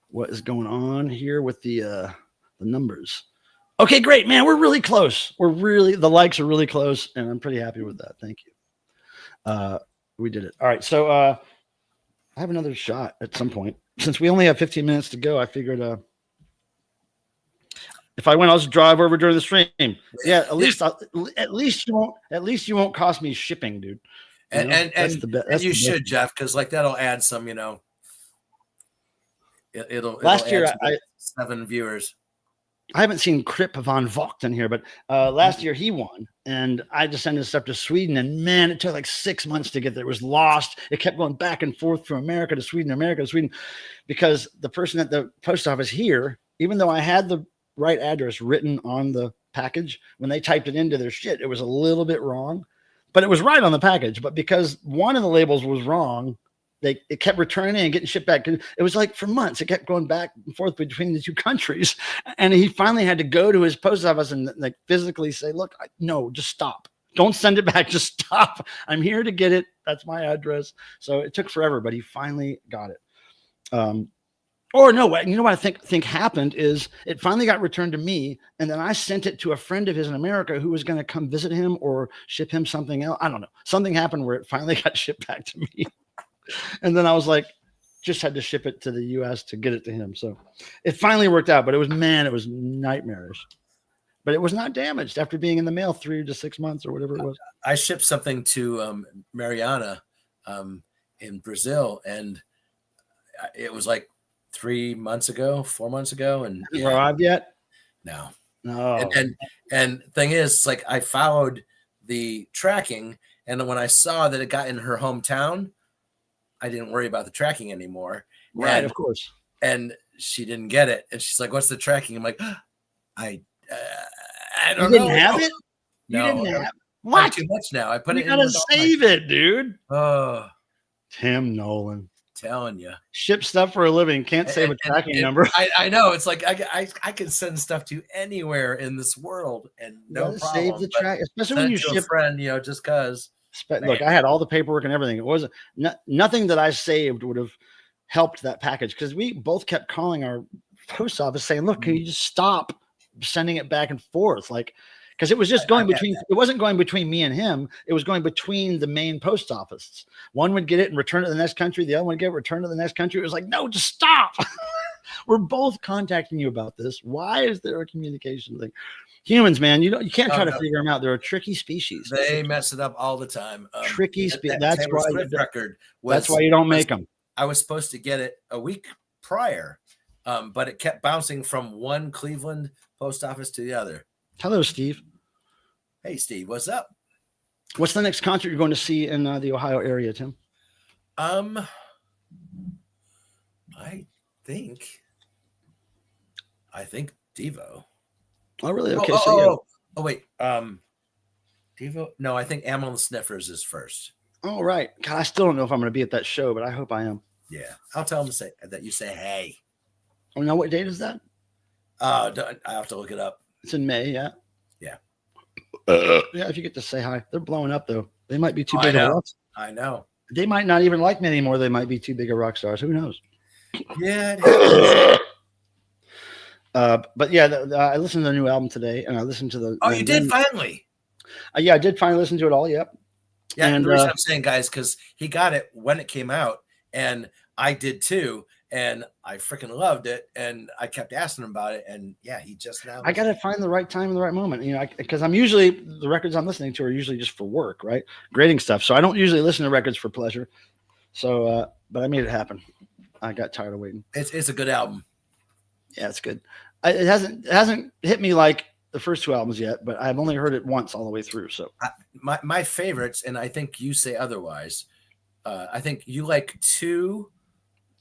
what is going on here with the numbers. Okay, great, man. We're really close. The likes are really close, and I'm pretty happy with that. Thank you. We did it. All right, so I have another shot at some point. Since we only have 15 minutes to go, I figured if I win, I'll just drive over during the stream. Yeah, at least you won't cost me shipping, dude. And you should, Jeff, because like that'll add some, it'll last year I 7 viewers. I haven't seen Krip Van Vogt in here, but last year he won, and I just sent his stuff to Sweden, and man, it took like 6 months to get there. It was lost. It kept going back and forth from America to Sweden, because the person at the post office here, even though I had the right address written on the package, when they typed it into their shit, it was a little bit wrong, but it was right on the package. But because one of the labels was wrong, it kept returning and getting shipped back. It was like for months, it kept going back and forth between the two countries. And he finally had to go to his post office and like physically say, look, no, just stop. Don't send it back. Just stop. I'm here to get it. That's my address. So it took forever, but he finally got it. Or no, you know what I think happened is it finally got returned to me. And then I sent it to a friend of his in America who was going to come visit him or ship him something else. I don't know. Something happened where it finally got shipped back to me. And then I was like, just had to ship it to the US to get it to him. So it finally worked out, but it was nightmarish. But it was not damaged after being in the mail 3 to 6 months or whatever it was. I shipped something to Mariana in Brazil, and it was like 4 months ago. And you arrived yet? No. No. And thing is, like I followed the tracking, and when I saw that it got in her hometown, I didn't worry about the tracking anymore. Right, of course. And she didn't get it. And she's like, what's the tracking? I'm like, I don't know. You didn't have it? No, you didn't have it? What? Too much now. I put it in. You gotta save it, dude. Oh, Tim Nolan. Telling you. Ship stuff for a living. Can't save a tracking number. I know. It's like I can send stuff to anywhere in this world and no problem. Save the track, especially when you ship a friend, just because. Look, I had all the paperwork and everything. It wasn't nothing that I saved would have helped that package, because we both kept calling our post office saying, look, can you just stop sending it back and forth? Like, because it was just going between, it wasn't going between me and him. It was going between the main post offices. One would get it and return it to the next country. The other one would get it, return to the next country. It was like, no, just stop. We're both contacting you about this. Why is there a communication thing? Humans, man, you can't try to figure them out. They're a tricky species. They mess it up all the time. Tricky species. That's why you don't make them. I was supposed to get it a week prior, but it kept bouncing from one Cleveland post office to the other. Hello, Steve. Hey, Steve, what's up? What's the next concert you're going to see in the Ohio area, Tim? I think DEVO. Oh, really? Okay. Oh, wait. DEVO? No, I think Ammo and the Sniffers is first. Oh, right. God, I still don't know if I'm going to be at that show, but I hope I am. Yeah, I'll tell them to say that. You say hey. Oh, now what date is that? I have to look it up. It's in May. Yeah. Yeah. Yeah. If you get to say hi, they're blowing up though. They might be too big of rock. I know. They might not even like me anymore. They might be too big of rock stars. Who knows? Yeah. It but yeah, I listened to the new album today, and I listened to the. Oh, you did finally? Yeah, I did finally listen to it all. Yep. Yeah, and the reason I'm saying, guys, because he got it when it came out, and I did too, and I freaking loved it, and I kept asking him about it, and yeah, he just now. I got to find the right time and the right moment, you know, because I'm usually the records I'm listening to are usually just for work, right? Grading stuff, so I don't usually listen to records for pleasure. So, but I made it happen. I got tired of waiting. It's a good album. Yeah, it's good. It hasn't hit me like the first two albums yet, but I've only heard it once all the way through. So my favorites, and I think you say otherwise. I think you like 2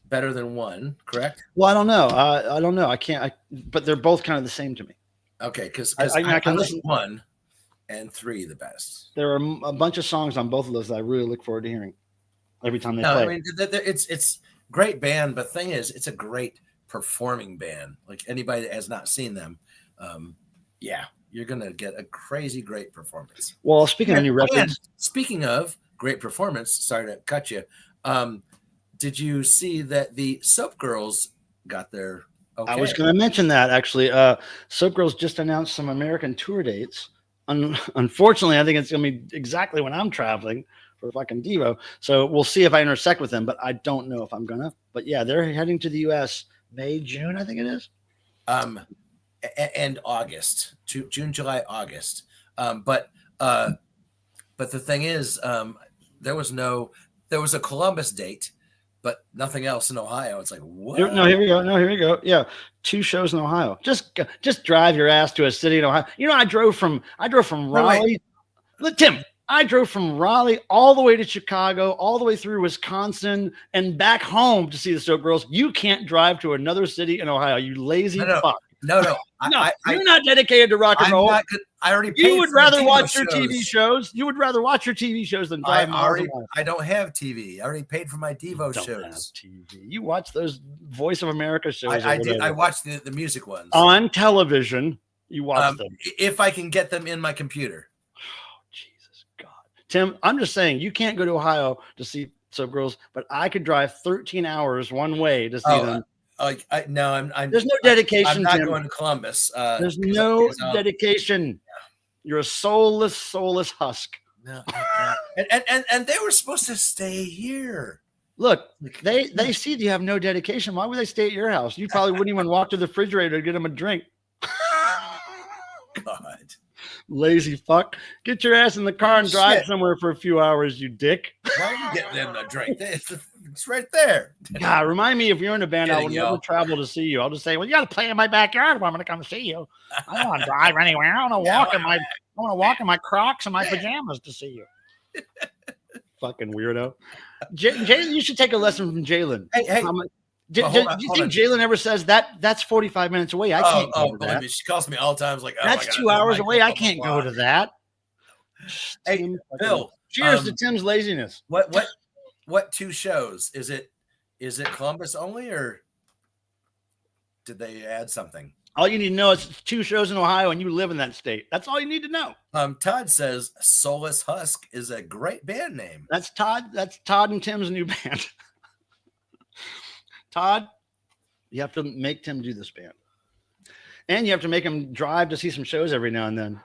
better than 1, correct? Well, I don't know. I don't know. I can't. But they're both kind of the same to me. Okay, because I can like listen 1 and 3 the best. There are a bunch of songs on both of those that I really look forward to hearing every time they play. I mean, it's great band, but thing is, it's a great performing band. Like anybody that has not seen them, yeah, you're gonna get a crazy great performance. Well, speaking of new records, speaking of great performance, sorry to cut you. Did you see that the Soap Girls got their? Okay. I was going to mention that actually. Soap Girls just announced some American tour dates. Unfortunately, I think it's going to be exactly when I'm traveling for fucking DEVO. So we'll see if I intersect with them, but I don't know if I'm gonna. But yeah, they're heading to the U.S. May, June, I think it is. And August, June, July, August. But the thing is, there was a Columbus date, but nothing else in Ohio. It's like, what? No, here we go. Yeah, 2 shows in Ohio. Just drive your ass to a city in Ohio. You know, I drove from Raleigh. Look, Tim, I drove from Raleigh all the way to Chicago, all the way through Wisconsin, and back home to see the Soap Girls. You can't drive to another city in Ohio, you lazy fuck. No. You're not dedicated to rock and roll. I already. You would rather watch your TV shows. You would rather watch your TV shows than drive miles. I don't have TV. I already paid for my DEVO shows. Have TV. You watch those Voice of America shows. I watch the music ones on television. You watch them if I can get them in my computer. Oh, Jesus God, Tim! I'm just saying you can't go to Ohio to see Soap Girls, but I could drive 13 hours one way to see them. There's no dedication. I'm not Tim. going to Columbus. There's no dedication. You're a soulless husk. No. And they were supposed to stay here. Look, they see you have no dedication. Why would they stay at your house? You probably wouldn't even walk to the refrigerator to get them a drink. God. Lazy fuck. Get your ass in the car and drive somewhere for a few hours, you dick. Why are you getting them a drink? It's right there. God, remind me if you're in a band, I will never travel to see you. I'll just say, well, you got to play in my backyard if I'm going to come see you. I don't want to drive anywhere. I want to walk in my Crocs and my pajamas to see you. Fucking weirdo. Jalen, you should take a lesson from Jalen. Hey. Do you think Jalen ever says that's 45 minutes away? I can't go to that. Me, she calls me all the time. Like, that's 2 hours away. I can't go to that. Hey, Bill. Cheers to Tim's laziness. What 2 shows? Is it Columbus only, or did they add something? All you need to know is 2 shows in Ohio, and you live in that state. That's all you need to know. Todd says Soulless Husk is a great band name. That's Todd and Tim's new band. Todd, you have to make Tim do this band. And you have to make him drive to see some shows every now and then.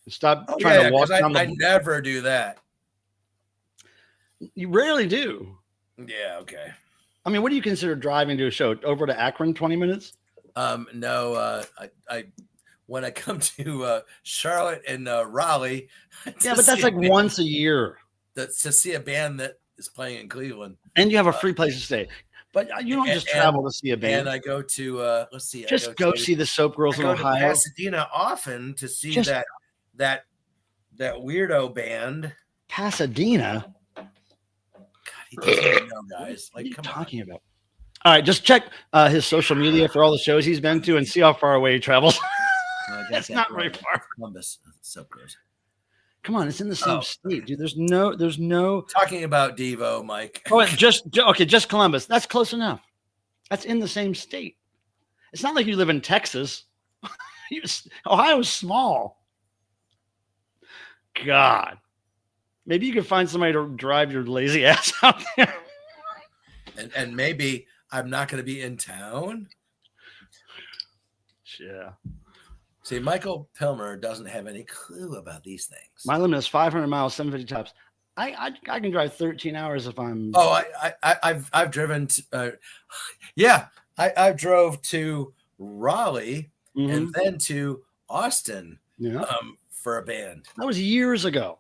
Stop trying to walk down I never do that. You rarely do. Yeah, okay. I mean, what do you consider driving to a show? Over to Akron, 20 minutes? No, I when I come to Charlotte and Raleigh. Yeah, but that's like once a year. To see a band that is playing in Cleveland. And you have a free place to stay. But you don't just travel to see a band. And I go to let's see. Just go see the Soap Girls in Ohio. I go to Pasadena often to see that weirdo band. Pasadena. God, he doesn't even know, guys. What are you talking about? All right, just check his social media for all the shows he's been to and see how far away he travels. That's not very far. Columbus, Soap Girls. Come on, it's in the same state, dude. There's no Talking about Devo, Mike. Oh, just Columbus. That's close enough. That's in the same state. It's not like you live in Texas. Ohio's small. God. Maybe you could find somebody to drive your lazy ass out there. And maybe I'm not going to be in town. Yeah. See, Michael Pilmer doesn't have any clue about these things. My limit is 500 miles, 750 tops. I can drive 13 hours if I'm. Oh, I've driven. I drove to Raleigh and then to Austin. Yeah. For a band. That was years ago.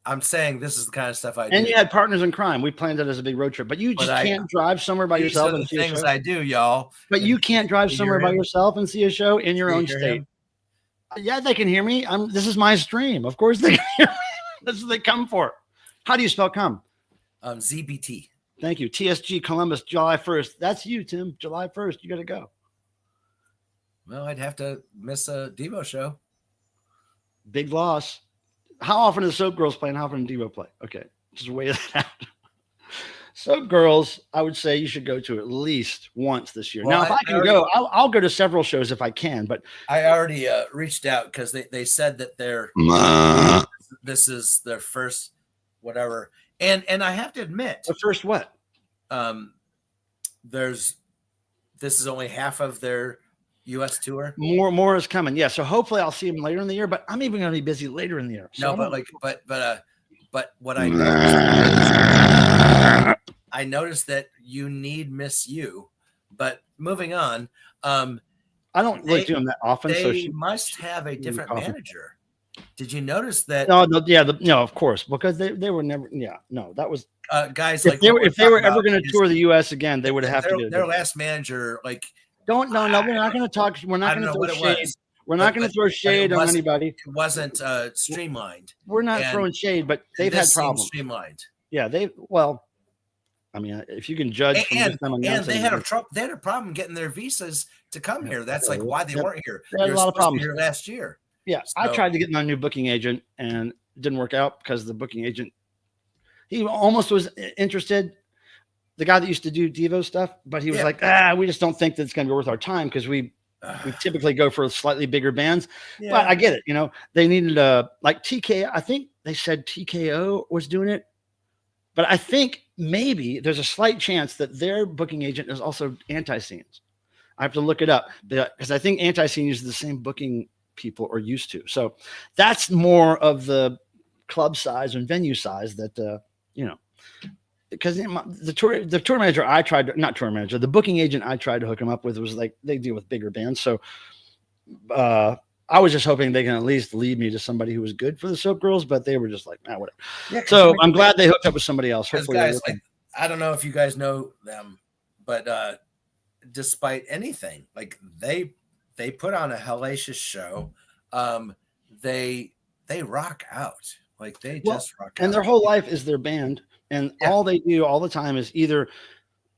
I'm saying this is the kind of stuff I do. And you had partners in crime. We planned it as a big road trip, but you just can't drive somewhere by yourself and see a show. Things I do, y'all. But you can't drive somewhere by yourself and see a show in your own state. Yeah, they can hear me. This is my stream. Of course they can hear me. That's what they come for. How do you spell come? ZBT. Thank you. TSG Columbus, July 1st. That's you, Tim. July 1st. You got to go. Well, I'd have to miss a Devo show. Big loss. How often does Soap Girls play and how often does Devo play? Okay, just weigh that out. Soap Girls, I would say you should go to at least once this year. Well, now, if I can go, I'll go to several shows if I can. But I already reached out because they said that this is their first whatever, and I have to admit, the first what? This is only half of their U.S. tour. More is coming. Yeah, so hopefully I'll see them later in the year. But I'm even going to be busy later in the year. So no, but what I noticed that you need Miss You. But moving on, I don't really do them that often. They must have a different manager. Did you notice that? No, of course, because they were never. Yeah, no, that was guys. If they were ever going to tour the U.S. again, they would have to do their last manager. Like, no, we're not going to talk. We're not going to throw shade. We're not going to throw shade on anybody. It wasn't streamlined. We're not throwing shade, but they've had problems. Streamlined. Yeah, I mean, if you can judge, and they had a problem getting their visas to come here. That's like why they weren't here. They had a lot of problems here last year. Yeah, so I tried to get my new booking agent and it didn't work out because the booking agent, he almost was interested. The guy that used to do Devo stuff, but he was like, we just don't think that it's going to be worth our time because we typically go for slightly bigger bands. Yeah. But I get it. You know, they needed like TKO. I think they said TKO was doing it. But I think maybe there's a slight chance that their booking agent is also Anti-Scenes. I have to look it up because I think Anti-Scene uses the same booking people are used to. So that's more of the club size and venue size that, because the tour manager I tried to, not tour manager, the booking agent I tried to hook him up with was like, they deal with bigger bands. So I was just hoping they can at least lead me to somebody who was good for the Soap Girls, but they were just like, whatever. Yeah, so I'm glad they hooked up with somebody else. Hopefully guys, I don't know if you guys know them, but despite anything, like they put on a hellacious show. They rock out. Like they just rock out. And their whole life is their band. And all they do all the time is either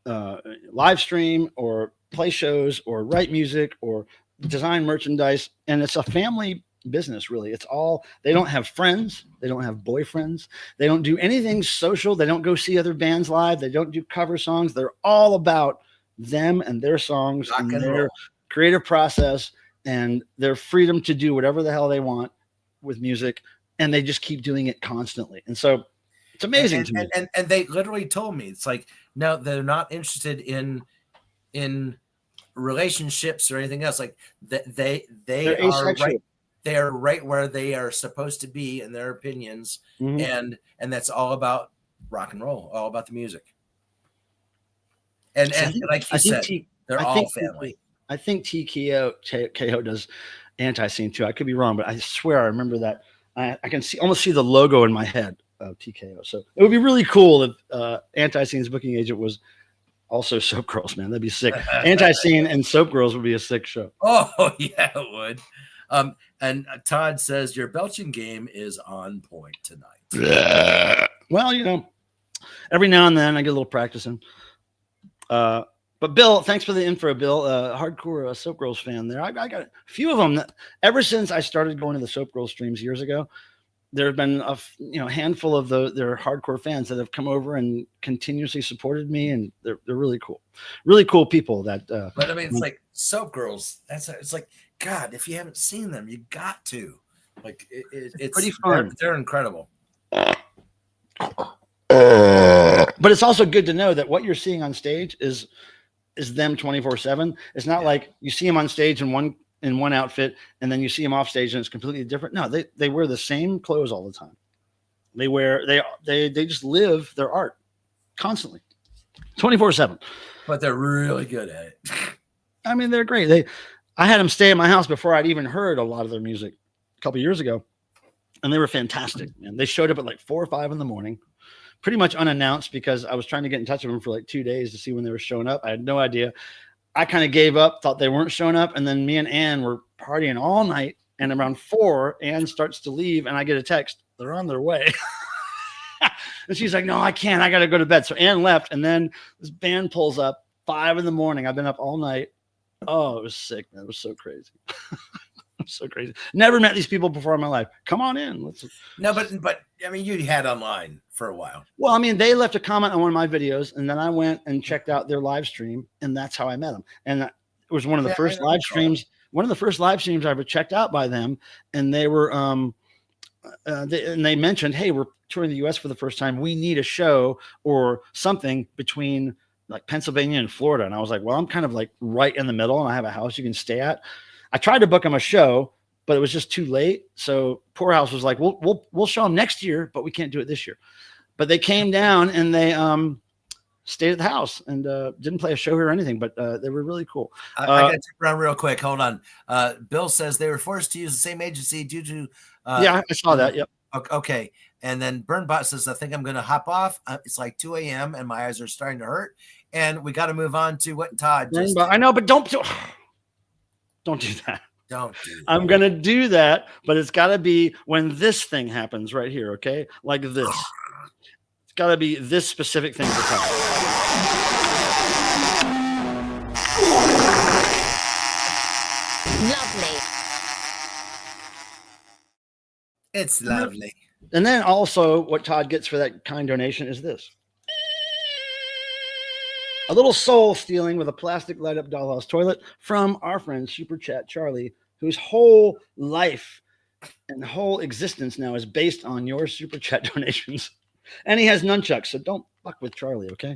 live stream or play shows or write music or design merchandise. And it's a family business, really. It's all, they don't have friends. They don't have boyfriends. They don't do anything social. They don't go see other bands live. They don't do cover songs. They're all about them and their songs and their creative process and their freedom to do whatever the hell they want with music. And they just keep doing it constantly. And so it's amazing to me. And they literally told me, it's like, no, they're not interested in relationships or anything else. Like they are right. They are right where they are supposed to be in their opinions. Mm-hmm. And that's all about rock and roll, all about the music. And like you said, they're all family. I think TKO does Anti-Scene too. I could be wrong, but I swear I remember that. I can almost see the logo in my head of TKO. So it would be really cool if Anti-Scene's booking agent was also Soap Girls, man. That'd be sick. Anti-Scene and Soap Girls would be a sick show. Oh, yeah, it would. And Todd says, your belching game is on point tonight. Well, every now and then I get a little practicing. But Bill, thanks for the info, Bill. Hardcore Soap Girls fan there. I got a few of them that ever since I started going to the Soap Girls streams years ago, there have been a handful of their hardcore fans that have come over and continuously supported me, and they're really cool people. That but I mean, it's like Soap Girls. It's like, God, if you haven't seen them, you got to. Like it's pretty fun. They're incredible. But it's also good to know that what you're seeing on stage is them 24/7. It's not like you see them on stage in one outfit and then you see them off stage and it's completely different. No, they wear the same clothes all the time. They just live their art constantly, 24/7. But they're really good at it. I mean, they're great. I had them stay at my house before I'd even heard a lot of their music a couple years ago, and they were fantastic. And they showed up at like 4 or 5 in the morning, pretty much unannounced, because I was trying to get in touch with them for like 2 days to see when they were showing up. I had no idea. I kind of gave up, thought they weren't showing up, and then me and Ann were partying all night. And around 4, Ann starts to leave, and I get a text, they're on their way. And she's like, no, I can't. I got to go to bed. So Ann left, and then this band pulls up 5 in the morning. I've been up all night. Oh, it was sick, man. It was so crazy. So crazy. Never met these people before in my life. Come on in. No, but I mean, you had online for a while. Well, I mean, they left a comment on one of my videos, and then I went and checked out their live stream, and that's how I met them. And it was one of the first live streams. One of the first live streams I ever checked out by them, and they were they mentioned, hey, we're touring the U.S. for the first time. We need a show or something between like Pennsylvania and Florida. And I was like, well, I'm kind of like right in the middle, and I have a house you can stay at. I tried to book them a show, but it was just too late. So Poorhouse was like, we'll show them next year, but we can't do it this year. But they came down and they stayed at the house and didn't play a show here or anything, but they were really cool. I got to take around real quick. Hold on. Bill says they were forced to use the same agency due to. Yeah, I saw that. Yep. Okay. And then Burnbot says, I think I'm going to hop off. It's like 2 a.m. and my eyes are starting to hurt. And we got to move on to what Todd just. I know, but don't do that. Don't do that. I'm going to do that, but it's got to be when this thing happens right here, okay? Like this. It's got to be this specific thing for Todd. Lovely. It's lovely. And then also what Todd gets for that kind donation is this. A little soul stealing with a plastic light up dollhouse toilet from our friend Super Chat Charlie, whose whole life and whole existence now is based on your Super Chat donations. And he has nunchucks, so don't fuck with Charlie, okay?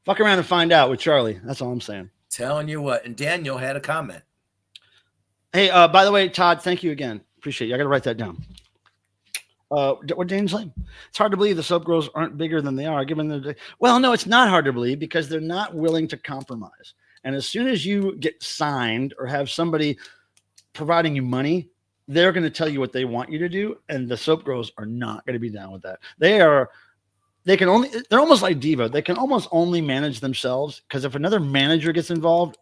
Fuck around and find out with Charlie. That's all I'm saying. Telling you what. And Daniel had a comment. Hey, by the way, Todd, thank you again. Appreciate you. I got to write that down. What Daniel's saying? It's hard to believe the Soap Girls aren't bigger than they are, given the. Well, no, it's not hard to believe because they're not willing to compromise. And as soon as you get signed or have somebody providing you money, they're going to tell you what they want you to do, and the Soap Girls are not going to be down with that. They're almost like DEVO. They can almost only manage themselves because if another manager gets involved,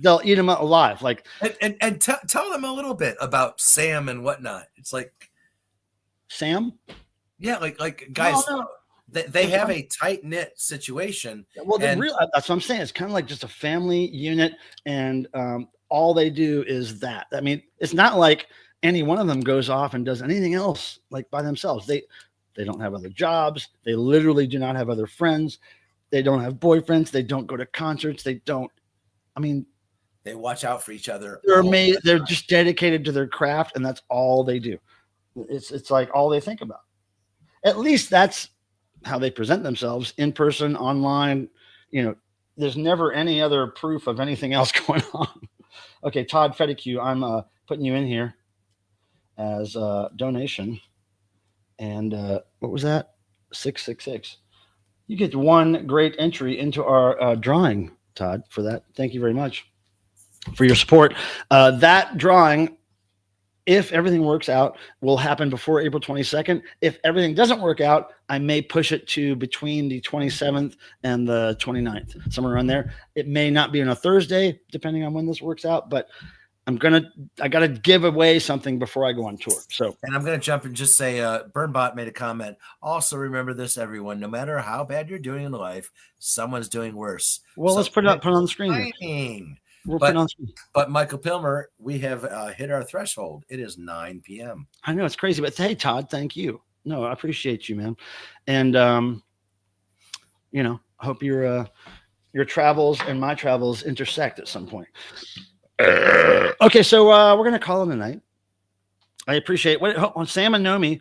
they'll eat them alive. Like and tell them a little bit about Sam and whatnot. It's like. Sam? Yeah, like guys, no. They have a tight knit situation. Well, that's what I'm saying. It's kind of like just a family unit, and all they do is that. I mean, it's not like any one of them goes off and does anything else like by themselves. They don't have other jobs. They literally do not have other friends. They don't have boyfriends. They don't go to concerts. They watch out for each other. They're just dedicated to their craft, and that's all they do. It's like all they think about. At least that's how they present themselves in person, online. You know, there's never any other proof of anything else going on. Okay, Todd Fedicue, I'm putting you in here as a donation. And what was that? 666. You get one great entry into our drawing, Todd, for that. Thank you very much for your support. That drawing, if everything works out, will happen before April 22nd. If everything doesn't work out, I may push it to between the 27th and the 29th, somewhere around there. It may not be on a Thursday, depending on when this works out, but I got to give away something before I go on tour. So, and I'm going to jump and just say, Burnbot made a comment. Also remember this, everyone, no matter how bad you're doing in life, someone's doing worse. Well, let's put it on the screen. We're But- putting on. But Michael Pilmer, we have hit our threshold. It is 9 p.m. I know it's crazy, but hey, Todd, thank you. No, I appreciate you, man. And you know, I hope your travels and my travels intersect at some point. Okay, so we're gonna call it a night. I appreciate what Sam and Nomi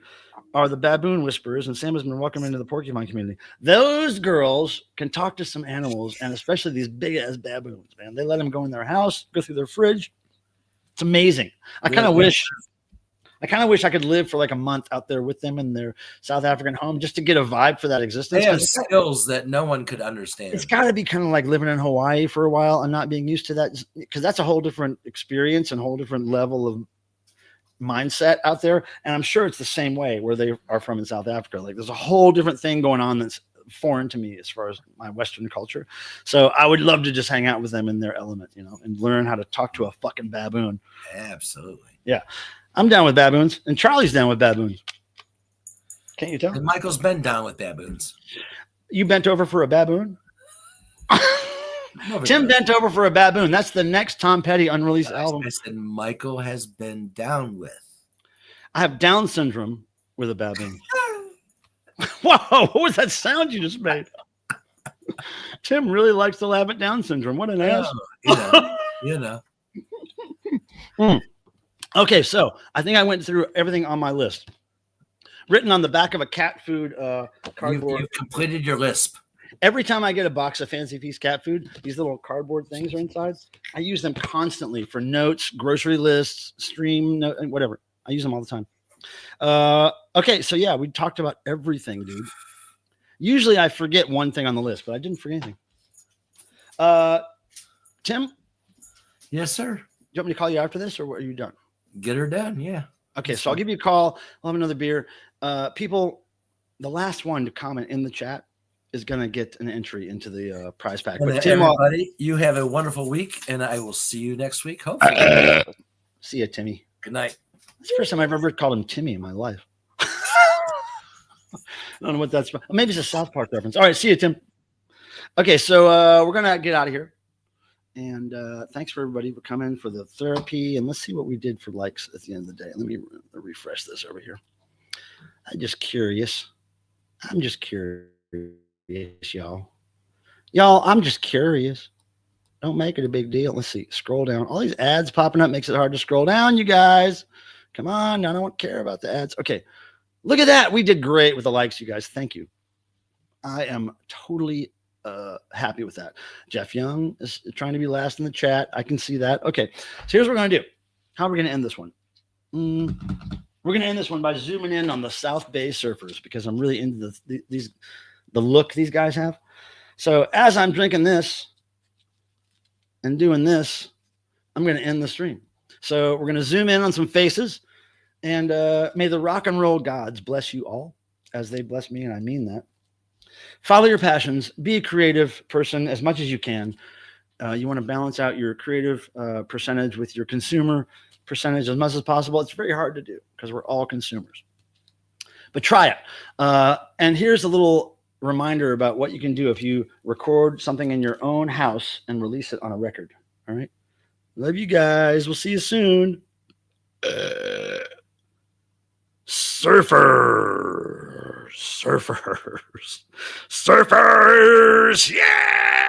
are the baboon whisperers, and Sam has been welcomed into the porcupine community. Those girls can talk to some animals, and especially these big ass baboons, man. They let them go in their house, go through their fridge. It's amazing. I kind of wish I could live for like a month out there with them in their South African home just to get a vibe for that existence. They have skills that no one could understand. It's got to be kind of like living in Hawaii for a while and not being used to that, because that's a whole different experience and a whole different level of mindset out there. And I'm sure it's the same way where they are from in South Africa. Like there's a whole different thing going on that's foreign to me as far as my Western culture. So I would love to just hang out with them in their element, you know, and learn how to talk to a fucking baboon. Absolutely. Yeah. I'm down with baboons, and Charlie's down with baboons. Can't you tell? And Michael's been down with baboons. You bent over for a baboon? Tim bent over for a baboon. That's the next Tom Petty unreleased album. I said Michael has been down with. I have Down syndrome with a baboon. Whoa, what was that sound you just made? Tim really likes to laugh at Down syndrome. What an ass. You know. Okay, so I think I went through everything on my list. Written on the back of a cat food cardboard. You've completed your lisp. Every time I get a box of Fancy Feast cat food, these little cardboard things are inside. I use them constantly for notes, grocery lists, whatever. I use them all the time. Okay, so yeah, we talked about everything, dude. Usually I forget one thing on the list, but I didn't forget anything. Tim? Yes, sir. Do you want me to call you after this, or are you done? Get her done, yeah. Okay, so I'll give you a call. I'll have another beer. People, the last one to comment in the chat is going to get an entry into the prize pack. But Tim, everybody, you have a wonderful week, and I will see you next week, hopefully. See you, Timmy. Good night. It's the first time I've ever called him Timmy in my life. I don't know what that's about. Maybe it's a South Park reference. All right, see you, Tim. Okay, so we're going to get out of here. And thanks for everybody for coming for the therapy. And let's see what we did for likes at the end of the day. Let me refresh this over here. I'm just curious, y'all. I'm just curious. Don't make it a big deal. Let's see. Scroll down. All these ads popping up makes it hard to scroll down, you guys. Come on. I don't care about the ads. Okay. Look at that. We did great with the likes, you guys. Thank you. I am totally happy with that. Jeff Young is trying to be last in the chat. I can see that. Okay. So here's what we're going to do. How are we going to end this one? We're going to end this one by zooming in on the South Bay Surfers, because I'm really into the look these guys have. So as I'm drinking this and doing this, I'm going to end the stream. So we're going to zoom in on some faces, and may the rock and roll gods bless you all as they bless me, and I mean that. Follow your passions. Be a creative person as much as you can. You want to balance out your creative percentage with your consumer percentage as much as possible. It's very hard to do because we're all consumers. But try it. And here's a little reminder about what you can do if you record something in your own house and release it on a record. All right. Love you guys. We'll see you soon. Surfers. Yeah.